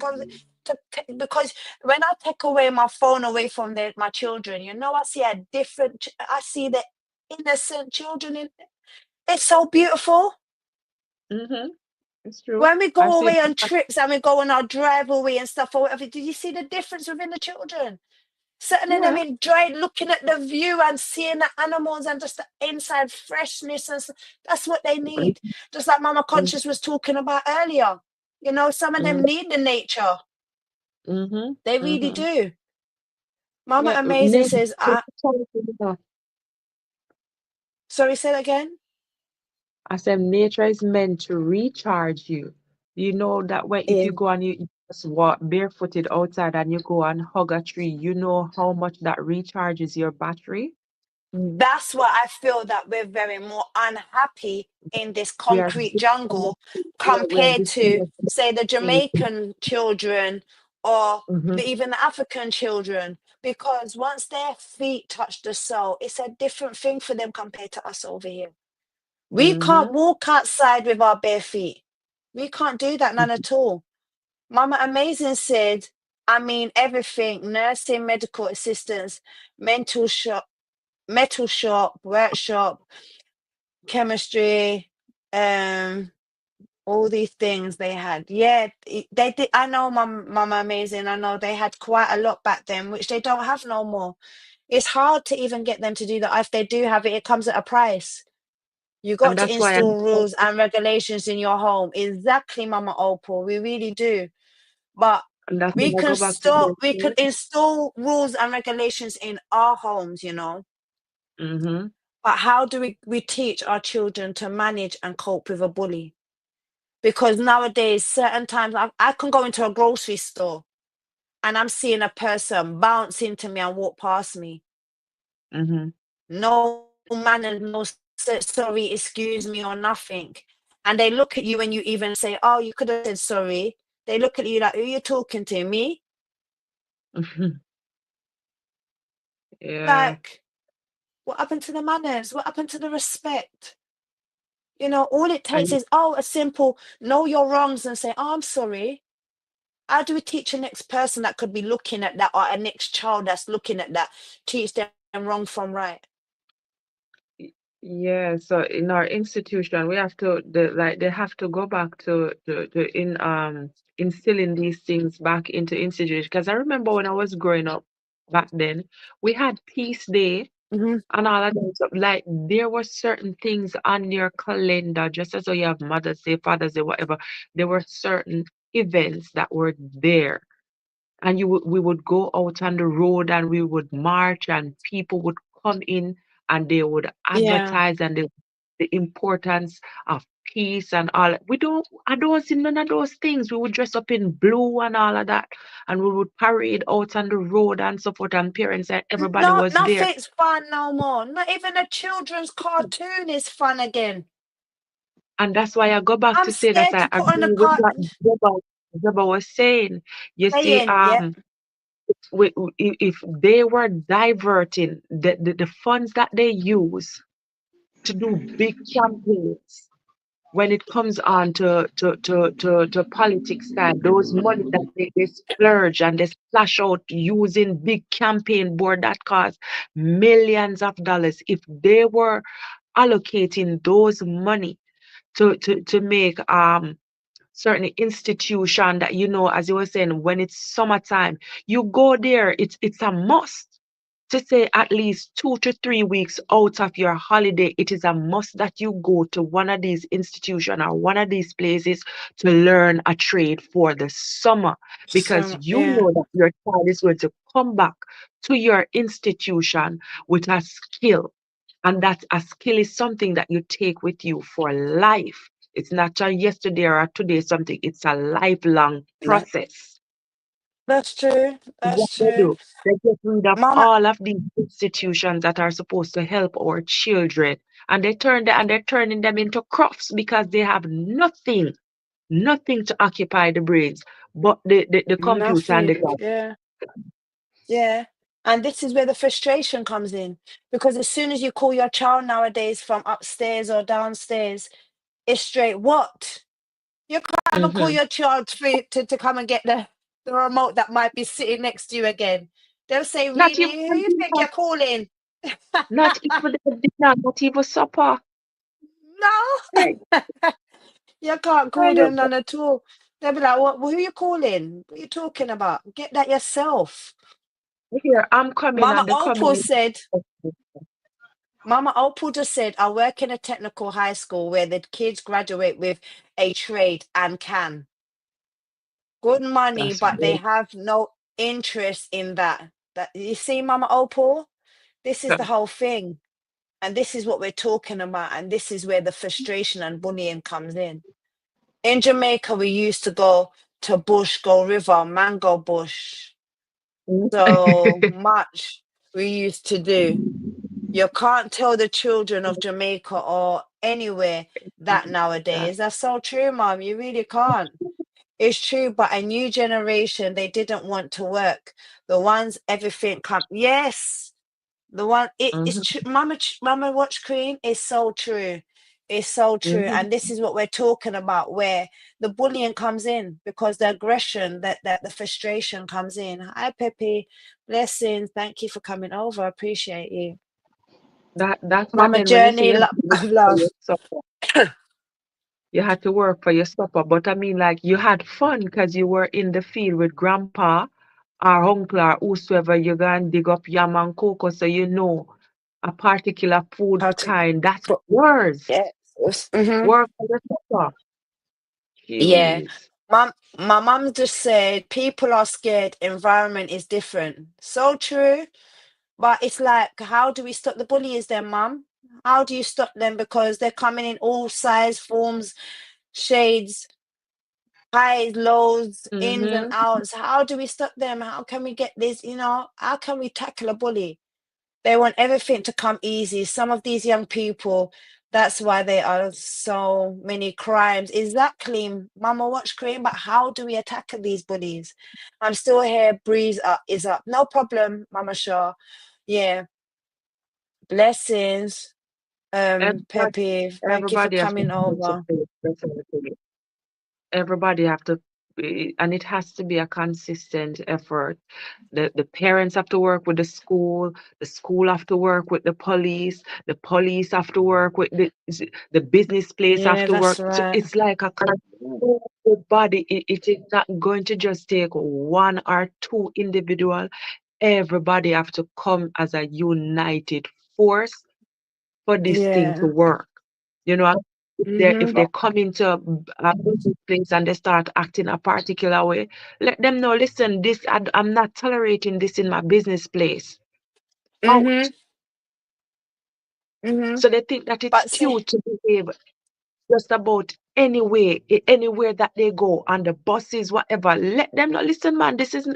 because when I take away my phone away from my children, I see a different. I see the innocent children in. It's so beautiful. Mm-hmm. It's true. When we I go see away on trips and we go on our drive away and stuff or whatever, did you see the difference within the children? Certain of them yeah. enjoyed looking at the view and seeing the animals and just the inside freshness. That's what they need. Just like Mama Conscious was talking about earlier. Some of them need the nature. Mm-hmm. They really Mm-hmm. do. Mama Yeah. Amazing says, sorry, say that again. I said nature is meant to recharge you. You know that way if you Yeah. go and you just walk barefooted outside and you go and hug a tree, you know how much that recharges your battery. That's what I feel that we're very more unhappy in this We are concrete jungle disconnected. Yeah, we are compared to, disconnected. say, the Jamaican children or Mm-hmm. even the African children. Because once their feet touch the soil, it's a different thing for them compared to us over here. We can't Mm-hmm. walk outside with our bare feet. We can't do that, none at all. Mama Amazing said, I mean, everything nursing, medical assistance, mental shop, metal shop, workshop, chemistry, all these things they had. Yeah, they did. I know, Mama Amazing. I know they had quite a lot back then, which they don't have no more. It's hard to even get them to do that. If they do have it, it comes at a price. You And got to that's why I install rules and regulations in your home. Exactly, Mama Opal. We really do. But and that's we when I can go back to stop. the We could install rules and regulations in our homes. mm-hmm. But how do we teach our children to manage and cope with a bully? Because nowadays, certain times I can go into a grocery store and I'm seeing a person bounce into me and walk past me. Mm-hmm. No manner, no sorry, excuse me, or nothing. And they look at you when you even say, oh, you could have said sorry. They look at you like, who are you talking to? Me? Yeah. Like, what happened to the manners? What happened to the respect? All it takes And is, a simple know your wrongs and say, oh, I'm sorry. How do we teach a next person that could be looking at that or a next child that's looking at that, teach them wrong from right? Yeah, so in our institution, we have to they have to go back to in instilling these things back into institution. Because I remember when I was growing up back then, we had Peace Day Hmm. and all of that stuff. Like there were certain things on your calendar, just as though you have Mother's Day, Father's Day, whatever. There were certain events that were there, and we would go out on the road and we would march and people would come in and they would Yeah. advertise and the importance of peace and all. We don't I don't see none of those things. We would dress up in blue and all of that, and we would parade out on the road and so forth, and parents and everybody No, was there. nothing's fun no more. Not even a children's cartoon is fun again. And that's why I go back I'm to say that scared I to put on a agree with what cartoon. Zeba was saying. You see, Saying, yep, if they were diverting the funds that they use to do big campaigns when it comes on to politics time, those money that they splurge and they splash out using big campaign board that cost millions of dollars, if they were allocating those money to make certain institution that, as you were saying, when it's summertime, you go there, it's a must to say at least 2 to 3 weeks out of your holiday. It is a must that you go to one of these institutions or one of these places to learn a trade for the summer, because so you yeah, know that your child is going to come back to your institution with a skill, and that a skill is something that you take with you for life. It's not a yesterday or a today something. It's a lifelong like, process. that's true. What That's they true. do, they get rid of Mama, all of these institutions that are supposed to help our children, and they're turning them into crofts because they have nothing to occupy the brains but the computer and the nothing. glass. Yeah, yeah. And this is where the frustration comes in. Because as soon as you call your child nowadays from upstairs or downstairs, it's straight, what? You can't even call Mm-hmm. your child to come and get the remote that might be sitting next to you again. They'll say, Not even really? Who you think dinner, you're calling? not even the dinner, not even supper. No, Hey, you can't hey, call them none at all. They'll be like, what? Who you calling? What are you talking about? Get that yourself. here, I'm coming Mama and they're Opal coming said, in. Mama Opal just said, I work in a technical high school where the kids graduate with a trade and can. Good money, That's but they good. have no interest in that. That you see, Mama Opal, this is the whole thing. And this is what we're talking about. And this is where the frustration and bullying comes in. In Jamaica, we used to go to bush, go river, mango bush. So much we used to do. You can't tell the children of Jamaica or anywhere that That- nowadays. That's so true, Mom. You really can't. It's true, but a new generation, they didn't want to work. The ones everything come. Yes, the one it's mhm, true. Mama Watch Queen is so true. It's so true, mhm. and this is what we're talking about, where the bullying comes in because the aggression, that the frustration comes in. Hi, Pepe, blessings. Thank you for coming over. I appreciate you, That's what Mama then when you say Journey. you had to work for your Love. supper, you had to work for your supper, but I mean like you had fun because you were in the field with grandpa or uncle or whosoever. You go and dig up yam and cocoa, so you know a particular food How to? kind. That's yours. Yes. Mm-hmm. Work for your supper. Yeah. Jeez. My mum just said people are scared, environment is different. So true. But it's like, how do we stop the bullies then, mum? How do you stop them? Because they're coming in all size, forms, shades, highs, lows, ins and Mm-hmm. outs. How do we stop them? How can we get this? How can we tackle a bully? They want everything to come easy. Some of these young people, that's why there are so many crimes. Exactly, Mama Watch Cream. But how do we attack these bullies? I'm still here. Breeze up is up. No problem, Mama Shaw. Yeah, blessings. Everybody, Pepe, thank you for everybody have to coming over. participate. That's what I think. Everybody have to and it has to be a consistent effort. The parents have to work with the school have to work with the police have to work with the business place have Yeah, to that's work. So right. it's like a body. It is not going to just take one or two individual. Everybody have to come as a united force for this thing to Yeah. work. You know, if Mm-hmm. they No, come into a business place and they start acting a particular way, let them know, listen, I'm not tolerating this in my business place. Out. Mm-hmm. Mm-hmm. So they think that it's But see, cute to behave just about anywhere that they go, on the buses, whatever. Let them know, listen, man, this is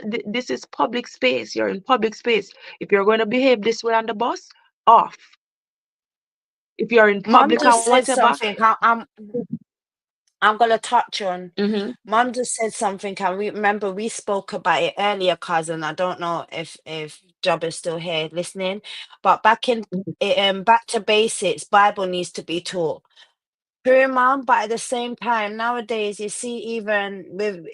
public space. You're in public space. If you're going to behave this way on the bus, off. If you're in Mom public just or said whatever. something. I'm gonna touch on. Mm-hmm. Mom just said something, and we remember we spoke about it earlier, cousin. I don't know if Job is still here listening, but back to basics. Bible needs to be taught. True, mom. But at the same time, nowadays you see, even with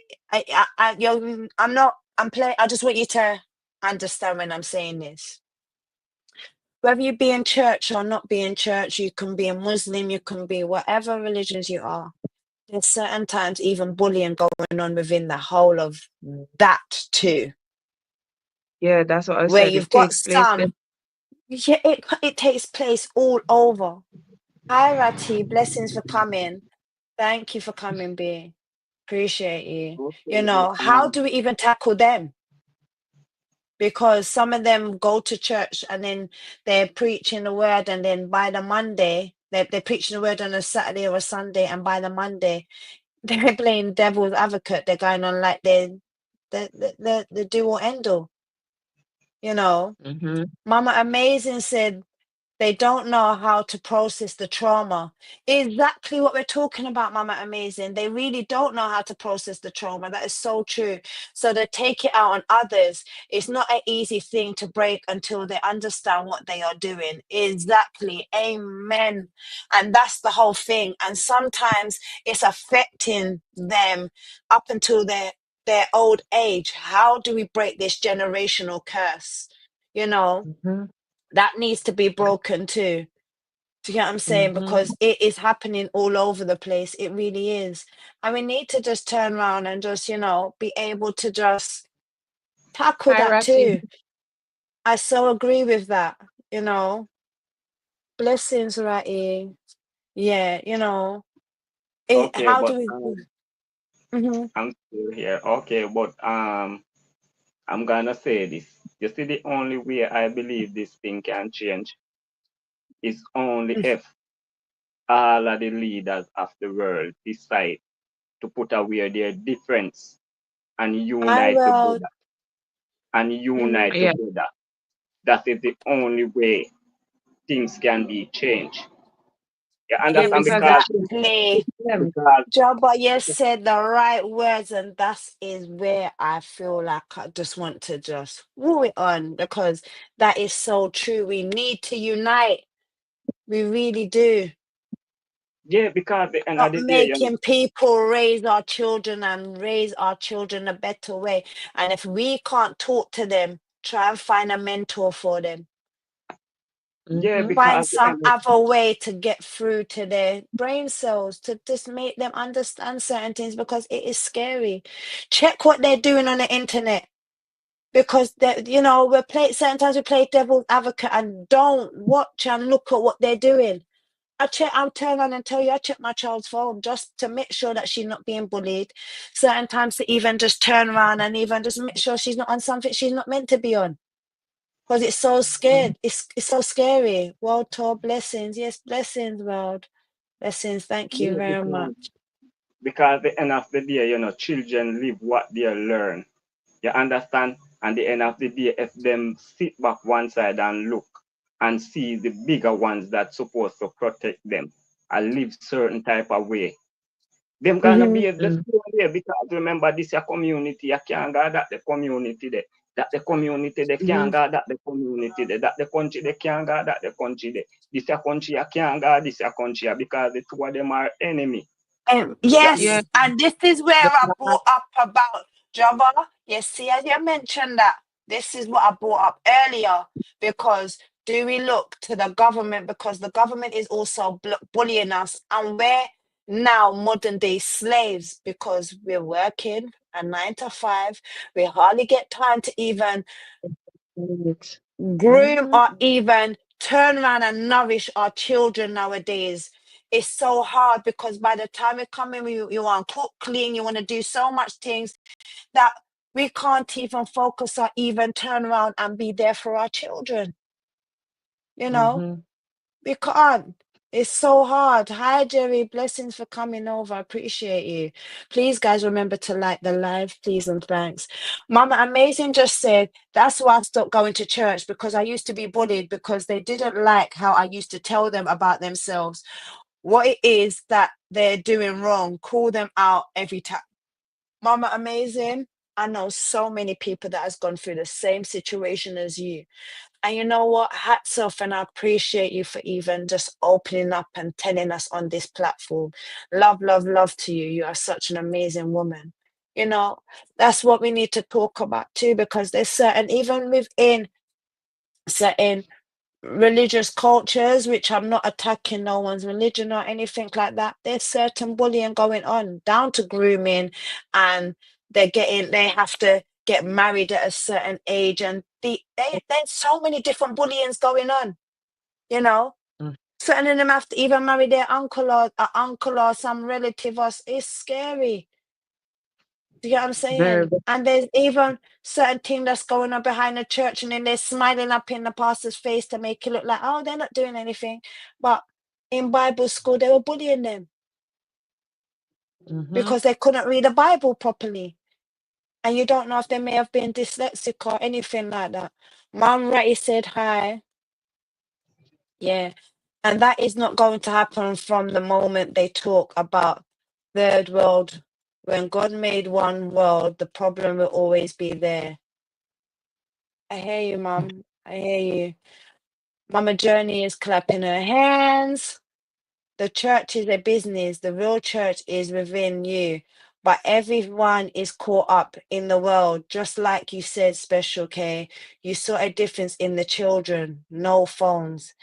I'm not. I'm playing. I just want you to understand when I'm saying this. Whether you be in church or not be in church, you can be a Muslim, you can be whatever religions you are. There's certain times even bullying going on within the whole of that too, Yeah, that's what I where said. It you've got takes place there. some, yeah, it takes place all over. Hi, Rati, blessings for coming. Thank you for coming, B. Appreciate you. okay, You but know, how do we even tackle them? Because some of them go to church and then they're preaching the word, and then by the Monday, they're preaching the word on a Saturday or a Sunday, and by the Monday, they're playing devil's advocate. They're going on like the do or end all, you know. Mm-hmm. Mama Amazing said they don't know how to process the trauma. Exactly what we're talking about, Mama Amazing. They really don't know how to process the trauma. That is so true. So they take it out on others. It's not an easy thing to break until they understand what they are doing. Exactly. Amen. And that's the whole thing. And sometimes it's affecting them up until their old age. How do we break this generational curse? You know, Mm-hmm. that needs to be broken too. Do you get what I'm saying? Mm-hmm. Because it is happening all over the place. It really is. And we need to just turn around and just, be able to just tackle Hi, that Ratty. too. I so agree with that, you know. Blessings, Ratty. Yeah, okay, how but do we Mhm. I'm still here. Okay, but I'm gonna say this. You see, the only way I believe this thing can change is only Mm. if all of the leaders of the world decide to put away their difference and I unite will. together. And Mhm. unite Yeah, together. That is the only way things can be changed. You yeah, understand? because it Because should Exactly. them. because Jabba, you said the right words, and that is where I feel like I just want to just woo it on, because that is so true. We need to unite. We really do. because at the end of Not the day, making people raise our children and raise our children a better way. And if we can't talk to them, try and find a mentor for them. Mm-hmm. Find because at the some end of, other way to get through to their brain cells, to just make them understand certain things, because it is scary. Check what they're doing on the internet, because we're playing, certain times we play devil's advocate and don't watch and look at what they're doing. I'll turn around and tell you, I check my child's phone just to make sure that she's not being bullied. Certain times to even just turn around and even just make sure she's not on something she's not meant to be on. Because it's so scared. It's so scary. World tour, blessings. Yes, blessings, world. Blessings. Thank you yeah, very because, much. because at the end of the day, children live what they learn. You understand? And the end of the day, if them sit back one side and look and see the bigger ones that's supposed to protect them and live certain type of way, them gonna Mm-hmm. be the same way, because remember, this your community, you can't go that the community there. That the community they can't go that the community there. That the country they can't go that the country there. This your country you can't go this your country, because the two of them are enemy. Yeah. Yes, and this is where The I man. brought up about Java. You see, as you mentioned that, this is what I brought up earlier. Because do we look to the government? Because the government is also bullying us, and we're now modern day slaves because we're working a 9 to 5. We hardly get time to even It. groom Mhm. or even turn around and nourish our children nowadays. It's so hard because by the time we come in, you want to cook, clean, you want to do so much things that we can't even focus or even turn around and be there for our children. You know, Mhm. we can't. It's so hard. Hi, Jerry. Blessings for coming over. I appreciate you. Please, guys, remember to like the live, please, and thanks. Mama Amazing just said, that's why I stopped going to church because I used to be bullied because they didn't like how I used to tell them about themselves. What it is that they're doing wrong, call them out every time. Mama Amazing, I know so many people that has gone through the same situation as you. And you know what? Hats off, and I appreciate you for even just opening up and telling us on this platform. Love, love, love to you. You are such an amazing woman. You know, that's what we need to talk about too, because there's certain, even within certain religious cultures, which I'm not attacking no one's religion or anything like that, there's certain bullying going on, down to grooming, and they have to get married at a certain age, and there's so many different bullyings going on, you know. Mm. Certain of them have to even marry their uncle or some relative. It's scary. Do you get what I'm Very, saying? And there's even certain thing that's going on behind the church, and then they're smiling up in the pastor's face to make it look like, oh, they're not doing anything. But in Bible school, they were bullying them mhm. because they couldn't read the Bible properly. And you don't know if they may have been dyslexic or anything like that. Mom Ratty said hi. Yeah. And that is not going to happen from the moment they talk about third world. When God made one world, the problem will always be there. I hear you, Mum. I hear you. Mama Journey is clapping her hands. The church is a business. The real church is within you. But everyone is caught up in the world, just like you said, Special K. You saw a difference in the children. No phones.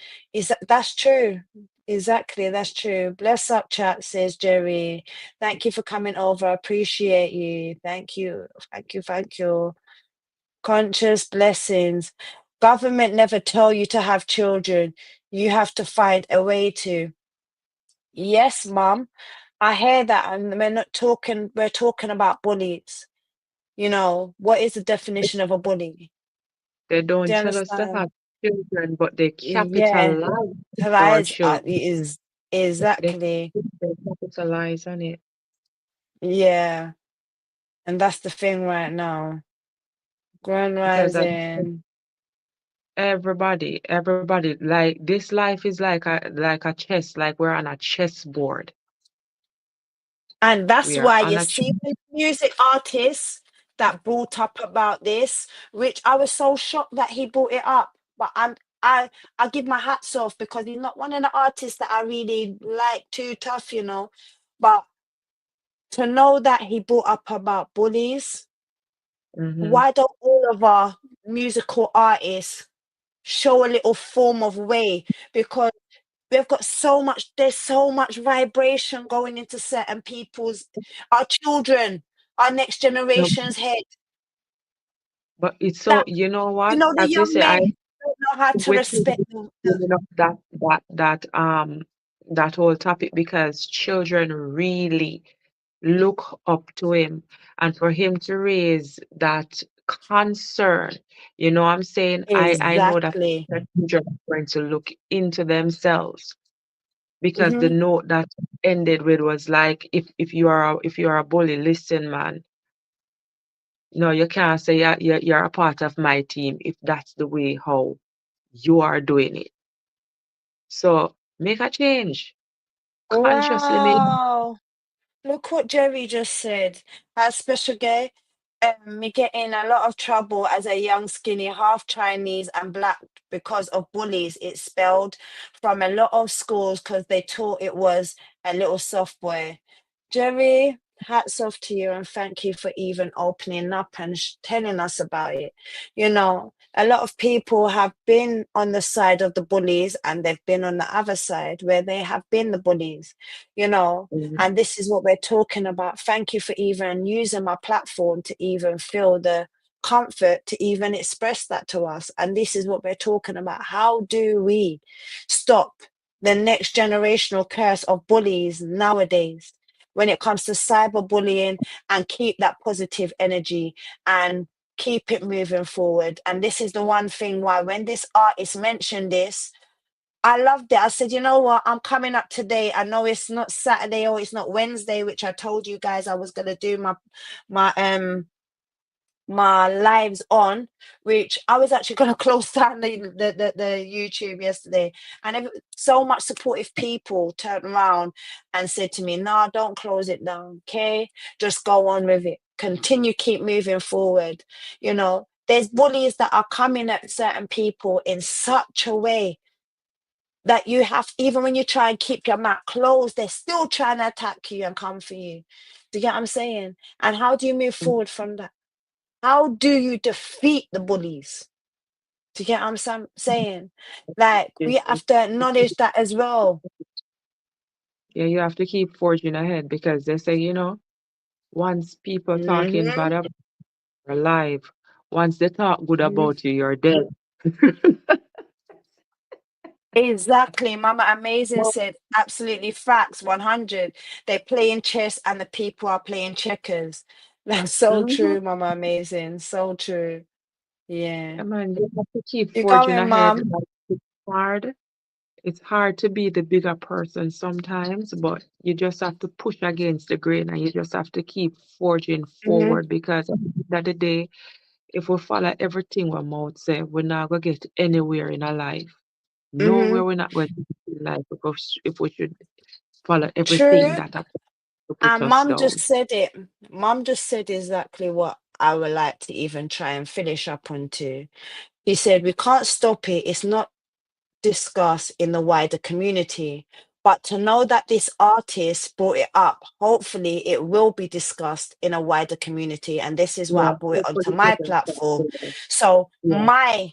That's true? Exactly, that's true. Bless up, chat, says Jerry. Thank you for coming over. I appreciate you. Thank you. Thank you. Thank you. Conscious blessings. Government never tell you to have children. You have to find a way to. Yes, mum. I hear that, and we're talking about bullies. You know, what is the definition of a bully? They Do don't you tell us to understand? have children, but they Yeah, capitalize on our rise children. is They, exactly. they capitalize on it Yeah, and that's the thing right now. Grand because rising. everybody, like this life is like a chess, like we're on a chessboard. And that's We are why on you a chess. see the music artists that brought up about this, which I was so shocked that he brought it up. But I give my hats off because he's not one of the artists that I really like too tough, you know. But to know that he brought up about bullies, Hmm. why don't all of our musical artists show a little form of way? Because there's so much vibration going into certain people's, our children, our next No, generation's head, but it's so, that, you know you what? know, the As we young say, men I don't know how to we're respect the giving up that whole topic because children really look up to him, and for him to raise that concern, you know what I'm saying? I know that exactly. children are going to look into themselves because the Hmm. note that ended with was like, if you are a bully, listen, man. No, you can't say you're a part of my team if that's the way how you are doing it. So make a change. Consciously make. Wow. Look what Jerry just said. As special gay, me get in a lot of trouble as a young, skinny, half Chinese and black because of bullies. It's spelled from a lot of schools because they thought it was a little soft boy. Jerry, hats off to you and thank you for even opening up and telling us about it. You know, a lot of people have been on the side of the bullies and they've been on the other side where they have been the bullies, you know, and this is what we're talking about. Thank you for even using my platform to even feel the comfort to even express that to us. And this is what we're talking about. How do we stop the next generational curse of bullies nowadays when it comes to cyberbullying, and keep that positive energy and keep it moving forward? And this is the one thing why when this artist mentioned this, I loved it. I said, you know what? I'm coming up today. I know it's not Saturday or it's not Wednesday, which I told you guys I was gonna do my my lives on, which I was actually going to close down the YouTube yesterday, and so much supportive people turned around and said to me, "No, don't close it down, okay? Just go on with it. Continue, keep moving forward." You know, there's bullies that are coming at certain people in such a way that you have, even when you try and keep your mouth closed, they're still trying to attack you and come for you. Do you get what I'm saying? And how do you move forward from that? How do you defeat the bullies? Do you get what I'm saying? Like, we have to acknowledge that as well. Yeah, you have to keep forging ahead because they say, once people talking bad about you, you're alive. Once they talk good about you, you're dead. Exactly. Mama Amazing said, absolutely facts, 100. They're playing chess and the people are playing checkers. That's so Mhm. true, Mama Amazing. So true. Yeah. Yeah, man, you have to keep You forging going, ahead. Mom? Like, it's hard. It's hard to be the bigger person sometimes, but you just have to push against the grain and you just have to keep forging Mm-hmm. forward because at the end of the day, if we follow everything we mouth say, we're not gonna get anywhere in our life. Mm-hmm. Nowhere we're not going to get in life if we should follow everything True. that have to put And us Mum just down. said it. Mum just said exactly what I would like to even try and finish up onto. He said, we can't stop it. It's not discussed in the wider community. But to know that this artist brought it up, hopefully it will be discussed in a wider community. And this is why I Yeah, brought it onto hopefully my we can start platform. there. So Yeah. my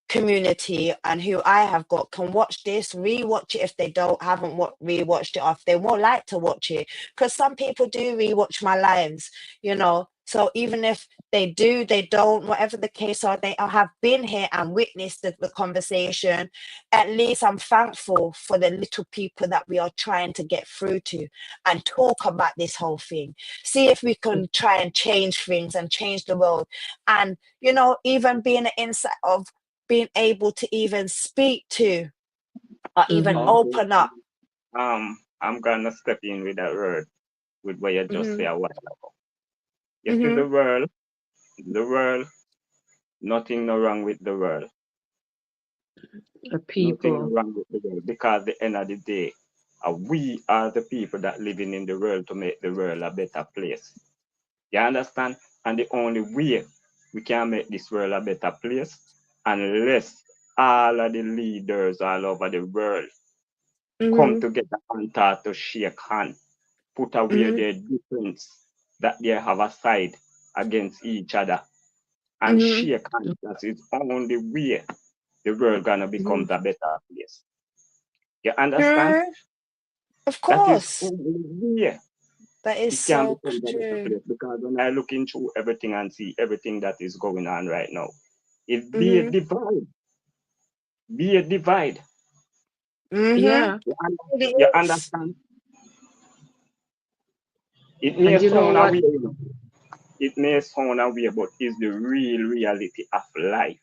community and who I have got can watch this, rewatch it if they haven't rewatched it, or if they won't like to watch it, because some people do rewatch my lives, you know. So even if they do, they don't, whatever the case are, they have been here and witnessed the conversation. At least I'm thankful for the little people that we are trying to get through to and talk about this whole thing. See if we can try and change things and change the world. And you know, even being an insight of being able to even speak to or even Mm-hmm. Okay. open up. I'm gonna step in with that word with what you just Hmm. say a while ago. You see Hmm. the world, nothing no wrong with the world. The Nothing no people. wrong with the world. Because at the end of the day, we are the people that living in the world to make the world a better place. You understand? And the only way we can make this world a better place unless all of the leaders all over the world come Hmm. together and start to shake hands, put away Hmm. their difference that they have aside against each other and Hmm. shake hands. That is only way the world gonna become a better place. You understand? True, of That is course. only way That is it can so become a better true. place. Because when I look into everything and see everything that is going on right now, it Hmm. be a divide. Hmm. Yeah. You It is. understand? It may And you know sound what? away, it may sound away, but it's the real reality of life.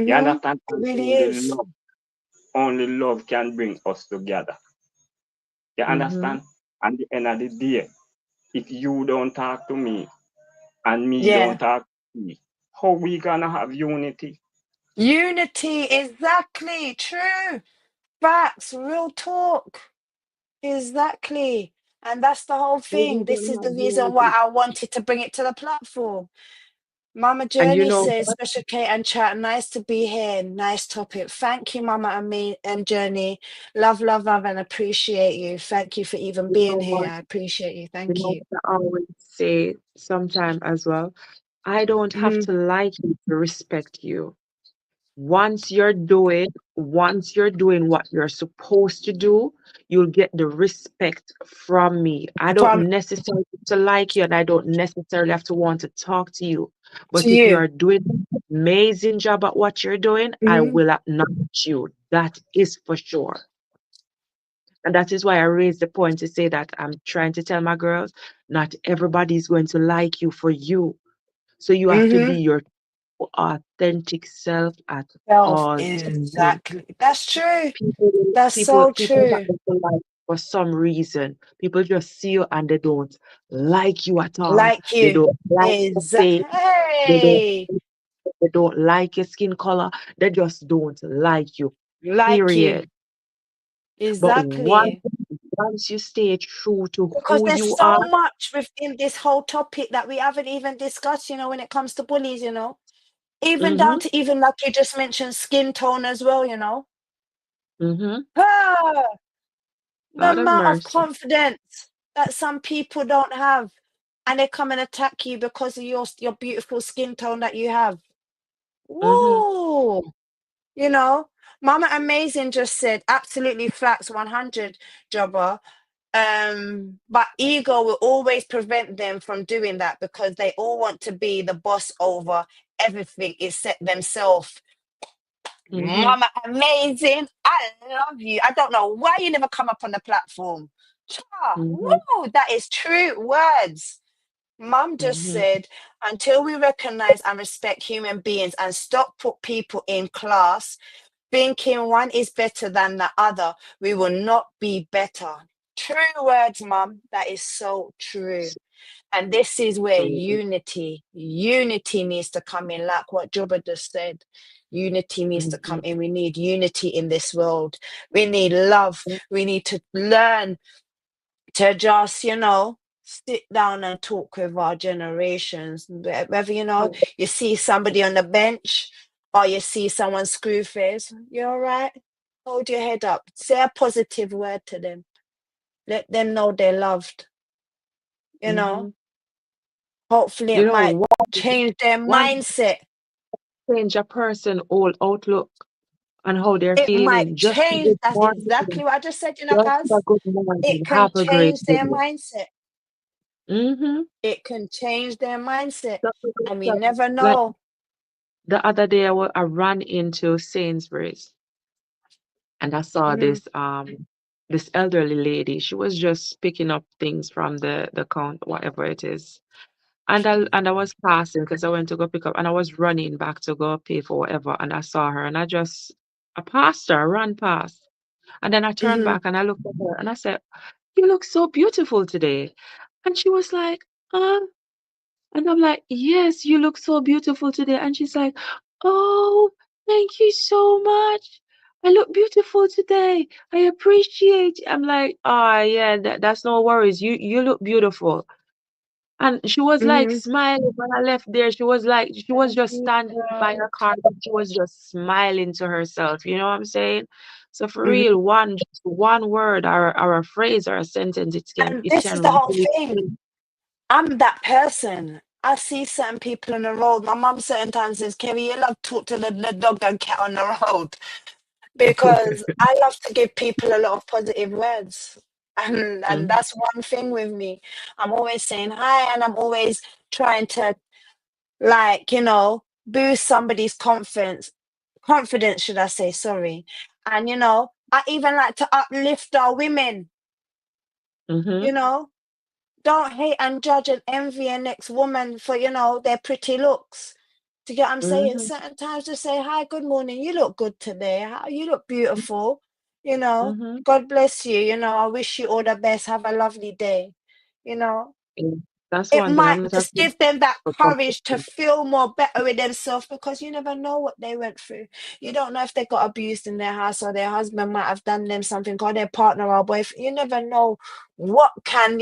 You Hmm. understand? It And really is. only love can bring us together. You Mm-hmm. understand? And the end of the day, if you don't talk to me and me don't Yeah. talk to you, how we gonna have unity? Unity, exactly. True. Facts, real talk. Exactly. And that's the whole How we thing. This is gonna the have reason why unity? I wanted to bring it to the platform. Mama And you Journey know says, what? Special K and chat, nice to be here. Nice topic. Thank you, Mama and me and Journey. Love, love, love, and appreciate you. Thank you for even You being know here. what? I appreciate you. You Thank know you. what I always say sometime as well. I don't have Mm, to like you to respect you. Once you're doing what you're supposed to do, you'll get the respect from me. I don't from necessarily have to like you, and I don't necessarily have to want to talk to you. to But if you you. are doing an amazing job at what you're doing, I Mm, will acknowledge you. That is for sure. And that is why I raised the point to say that I'm trying to tell my girls, not everybody is going to like you for you. So you have to be mm-hmm. your authentic self at Self, all times. exactly. That's true. People, That's people, so people that true. don't like for some reason. People just see you and they don't like you at all. Like They you. don't like your face. Exactly. They don't. Hey, They don't like your skin color. They just don't like you. like you. Period. But Exactly. once you stay true to Because who there's you so are, much within this whole topic that we haven't even discussed, when it comes to bullies, even mm-hmm, down to even like you just mentioned skin tone as well. mm-hmm, Ah, the Lord of amount of mercy. confidence that some people don't have, and they come and attack you because of your beautiful skin tone that you have. Mm-hmm, Whoa, you know, Mama Amazing just said absolutely facts 100 Jobber. But ego will always prevent them from doing that because they all want to be the boss over everything except themselves. mm-hmm, Mama Amazing, I love you. I don't know why you never come up on the platform. mm-hmm, Whoa, that is true words. Mum just mm-hmm, said, until we recognize and respect human beings and stop put people in class, thinking one is better than the other, we will not be better. True words, Mum. That is so true. And this is where so, unity needs to come in, like what Jobber just said. Unity needs to mm-hmm, come in. We need unity in this world. We need love. We need to learn to just, sit down and talk with our generations. Whether, you see somebody on the bench or you see someone screw face, you all right? Hold your head up. Say a positive word to them. Let them know they're loved. You mm-hmm. know, hopefully You it know, might change their one mindset. change a person whole outlook on how they're It might feeling. Just a change. good That's morning. exactly what I just said, Just a Kaz. good morning. It can Have a great change day. their mindset. Mm-hmm. It can change their mindset. And we So, never like know. the other day, I ran into Sainsbury's and I saw Mm-hmm. this elderly lady. She was just picking up things from the count, whatever it is. And I was passing because I went to go pick up, and I was running back to go pay for whatever, and I saw her, and I passed her, ran past, and then I turned Mm-hmm. back and I looked at her and I said, "You look so beautiful today," and she was like, "Uh," and I'm like, "Yes, you look so beautiful today," and she's like, "Oh, thank you so much. I look beautiful today. I appreciate." I'm like, "Oh yeah, that's no worries. You look beautiful." And she was like Mm-hmm. smiling when I left there. She was just standing by her car, but she was just smiling to herself. You know what I'm saying? So for Mm-hmm. real, just one word or a phrase or a sentence, And it this is can the whole really thing. change. I'm that person. I see certain people on the road. My mum certain times says, Kerry, you love talk to the dog and cat on the road. Because I love to give people a lot of positive words. And Mhm, that's one thing with me. I'm always saying hi and I'm always trying to like, boost somebody's confidence, should I say, sorry. And I even like to uplift our women, you mhm, know. Don't hate and judge and envy a next woman for, their pretty looks. Do you get what I'm saying? mhm, Certain times just say, hi, good morning. You look good today. You look beautiful. mhm. God bless you. I wish you all the best. Have a lovely day. You know, Yeah, that's it one thing. might I'm not just afraid give them that of courage to competition. feel more better with themselves because you never know what they went through. You don't know if they got abused in their house or their husband might have done them something or their partner or boyfriend. You never know what can,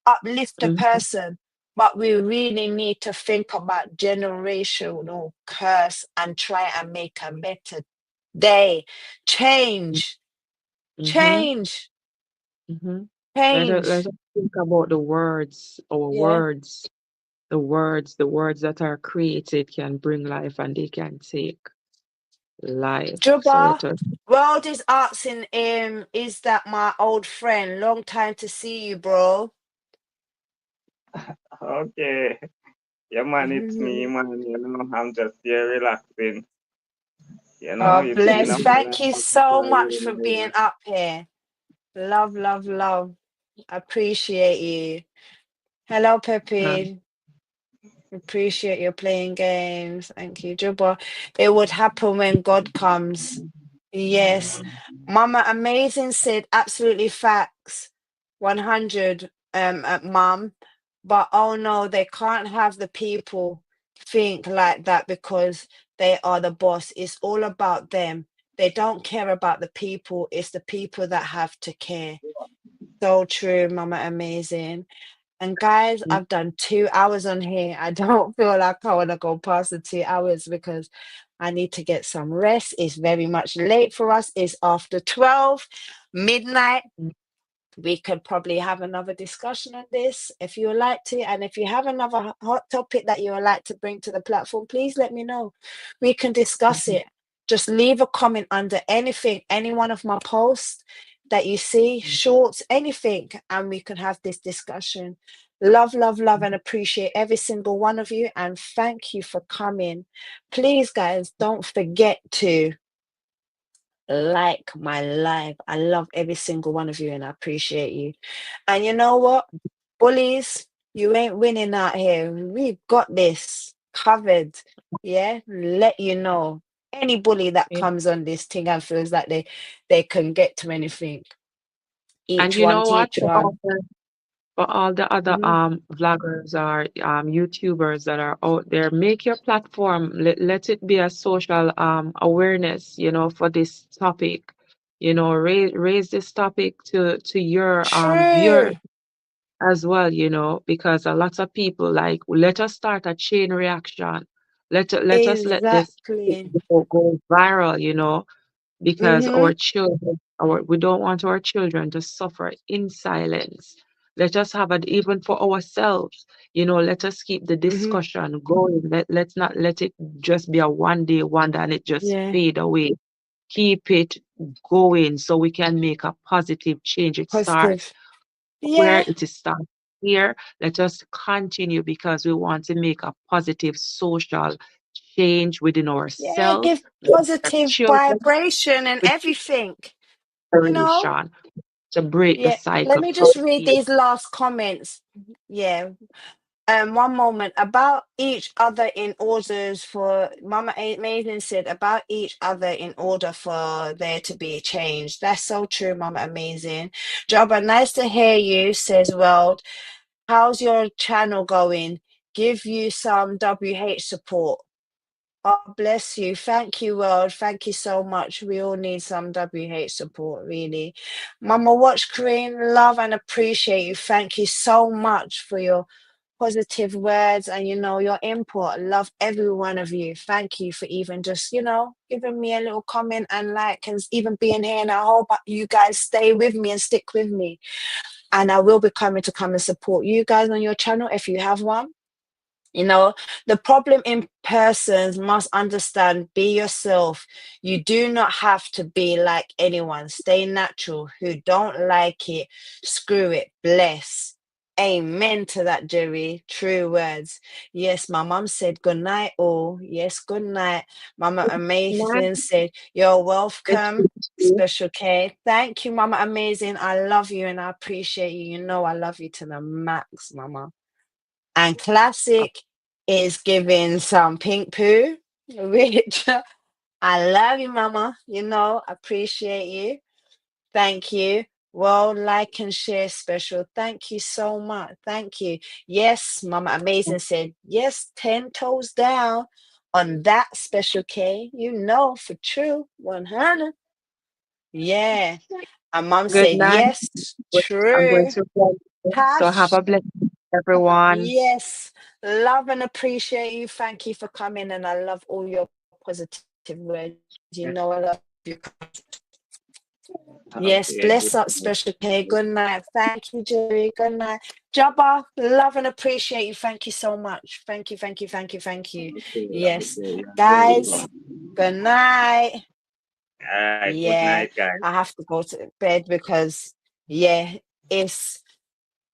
uplift a Mhm, person. But we really need to think about generational curse and try and make a better day. Change, Mm-hmm. change, Mm-hmm. Let change. us think about the words, our Yeah. words, the words that are created can bring life and they can take life. So Juba, let us. World is asking him, is that my old friend? Long time to see you, bro. Okay. Yeah, man, it's me, man. I'm just here relaxing. Oh, It's been bless. a Thank while you since I so much for really being up here. Love, love, love. Appreciate you. Hello, Um, Pepe. Appreciate your playing games. Thank you, Juba. It would happen when God comes. Yes. Mama Amazing said absolutely facts. 100 mum. But oh no, they can't have the people think like that because they are the boss. It's all about them. They don't care about the people. It's the people that have to care. So true, Mama Amazing. And guys, I've done 2 hours on here. I don't feel like I want to go past the 2 hours because I need to get some rest. It's very much late for us. It's after 12 midnight. We could probably have another discussion on this if you would like to. And if you have another hot topic that you would like to bring to the platform, please let me know. We can discuss it. Just leave a comment under anything, any one of my posts that you see, shorts, anything, and we can have this discussion. Love, love, love, and appreciate every single one of you. And thank you for coming. Please, guys, don't forget to like my live. I love every single one of you and I appreciate you. And you know what? Bullies, you ain't winning out here. We've got this covered. Yeah. Let you know. Any bully that yeah. comes on this thing and feels like they can get to anything. And Each you one know what? teach one. For all the other Mhm. vloggers or YouTubers that are out there, make your platform. Let it be a social awareness, for this topic. Raise this topic to your viewers True. as well, because a lot of people like let us start a chain reaction. Let this Exactly. go viral, because Mm-hmm. we don't want our children to suffer in silence. Let us have it even for ourselves. Let us keep the Mm-hmm. discussion going. Let's not let it just be a one day wonder and it just Yeah. fade away. Keep it going so we can make a positive change. It starts Positive. where Yeah. it is started here. Let us continue because we want to make a positive social change within Yeah. ourselves, Give our positive children, vibration and with everything. You know? generation to break the Yeah, let cycle me from just read here. these last comments. Yeah. One moment about each other in orders for Mama Amazing said about each other in order for there to be change. That's so true, Mama Amazing. Jobba, nice to hear you, says World. How's your channel going? Give you some WH support. Oh, bless you. Thank you, World. Thank you so much. We all need some WH support, really. Mama Watch Korean, love and appreciate you. Thank you so much for your positive words and, your input. Love every one of you. Thank you for even just, giving me a little comment and like and even being here. And I hope you guys stay with me and stick with me. And I will be coming to come and support you guys on your channel if you have one. The problem in persons must understand, be yourself. You do not have to be like anyone. Stay natural. Who don't like it, screw it. Bless. Amen to that, Jerry. True words. Yes, my mum said good night, all. Yes, good night. Mama Man, Amazing said, you're it's welcome. Special K. Thank you, Mama Amazing. I love you and I appreciate you. You know I love you to the max, Mama. And Classic is giving some pink poo, which I love you, Mama. Appreciate you. Thank you. Well, like and share special. Thank you so much. Thank you. Yes, Mama Amazing said, yes, 10 toes down on that Special K. For true. 100. Yeah. And Mom good said, night. yes, I'm going true. to bed. So have Hash. a blessed everyone. Yes, love and appreciate you. Thank you for coming, and I love all your positive words. You know, I love you. Yes, Okay, bless good. up, Special K. Good night. Thank you, Jerry. Good night. Jabba, love and appreciate you. Thank you so much. Thank you, thank you, thank you, thank you. Okay, Yes, okay, you're guys, welcome. good night. All right, good Yeah, night, guys. I have to go to bed because, yeah, it's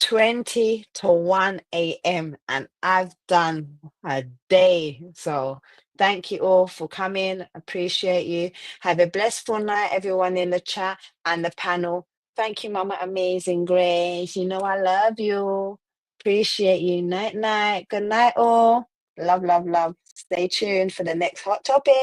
20 to 1 a.m. and I've done a day. So thank you all for coming. Appreciate you. Have a blissful night, everyone in the chat and the panel. Thank you, Mama Amazing Grace. You know I love you. Appreciate you. Night, night. Good night, all. Love, love, love. Stay tuned for the next hot topic.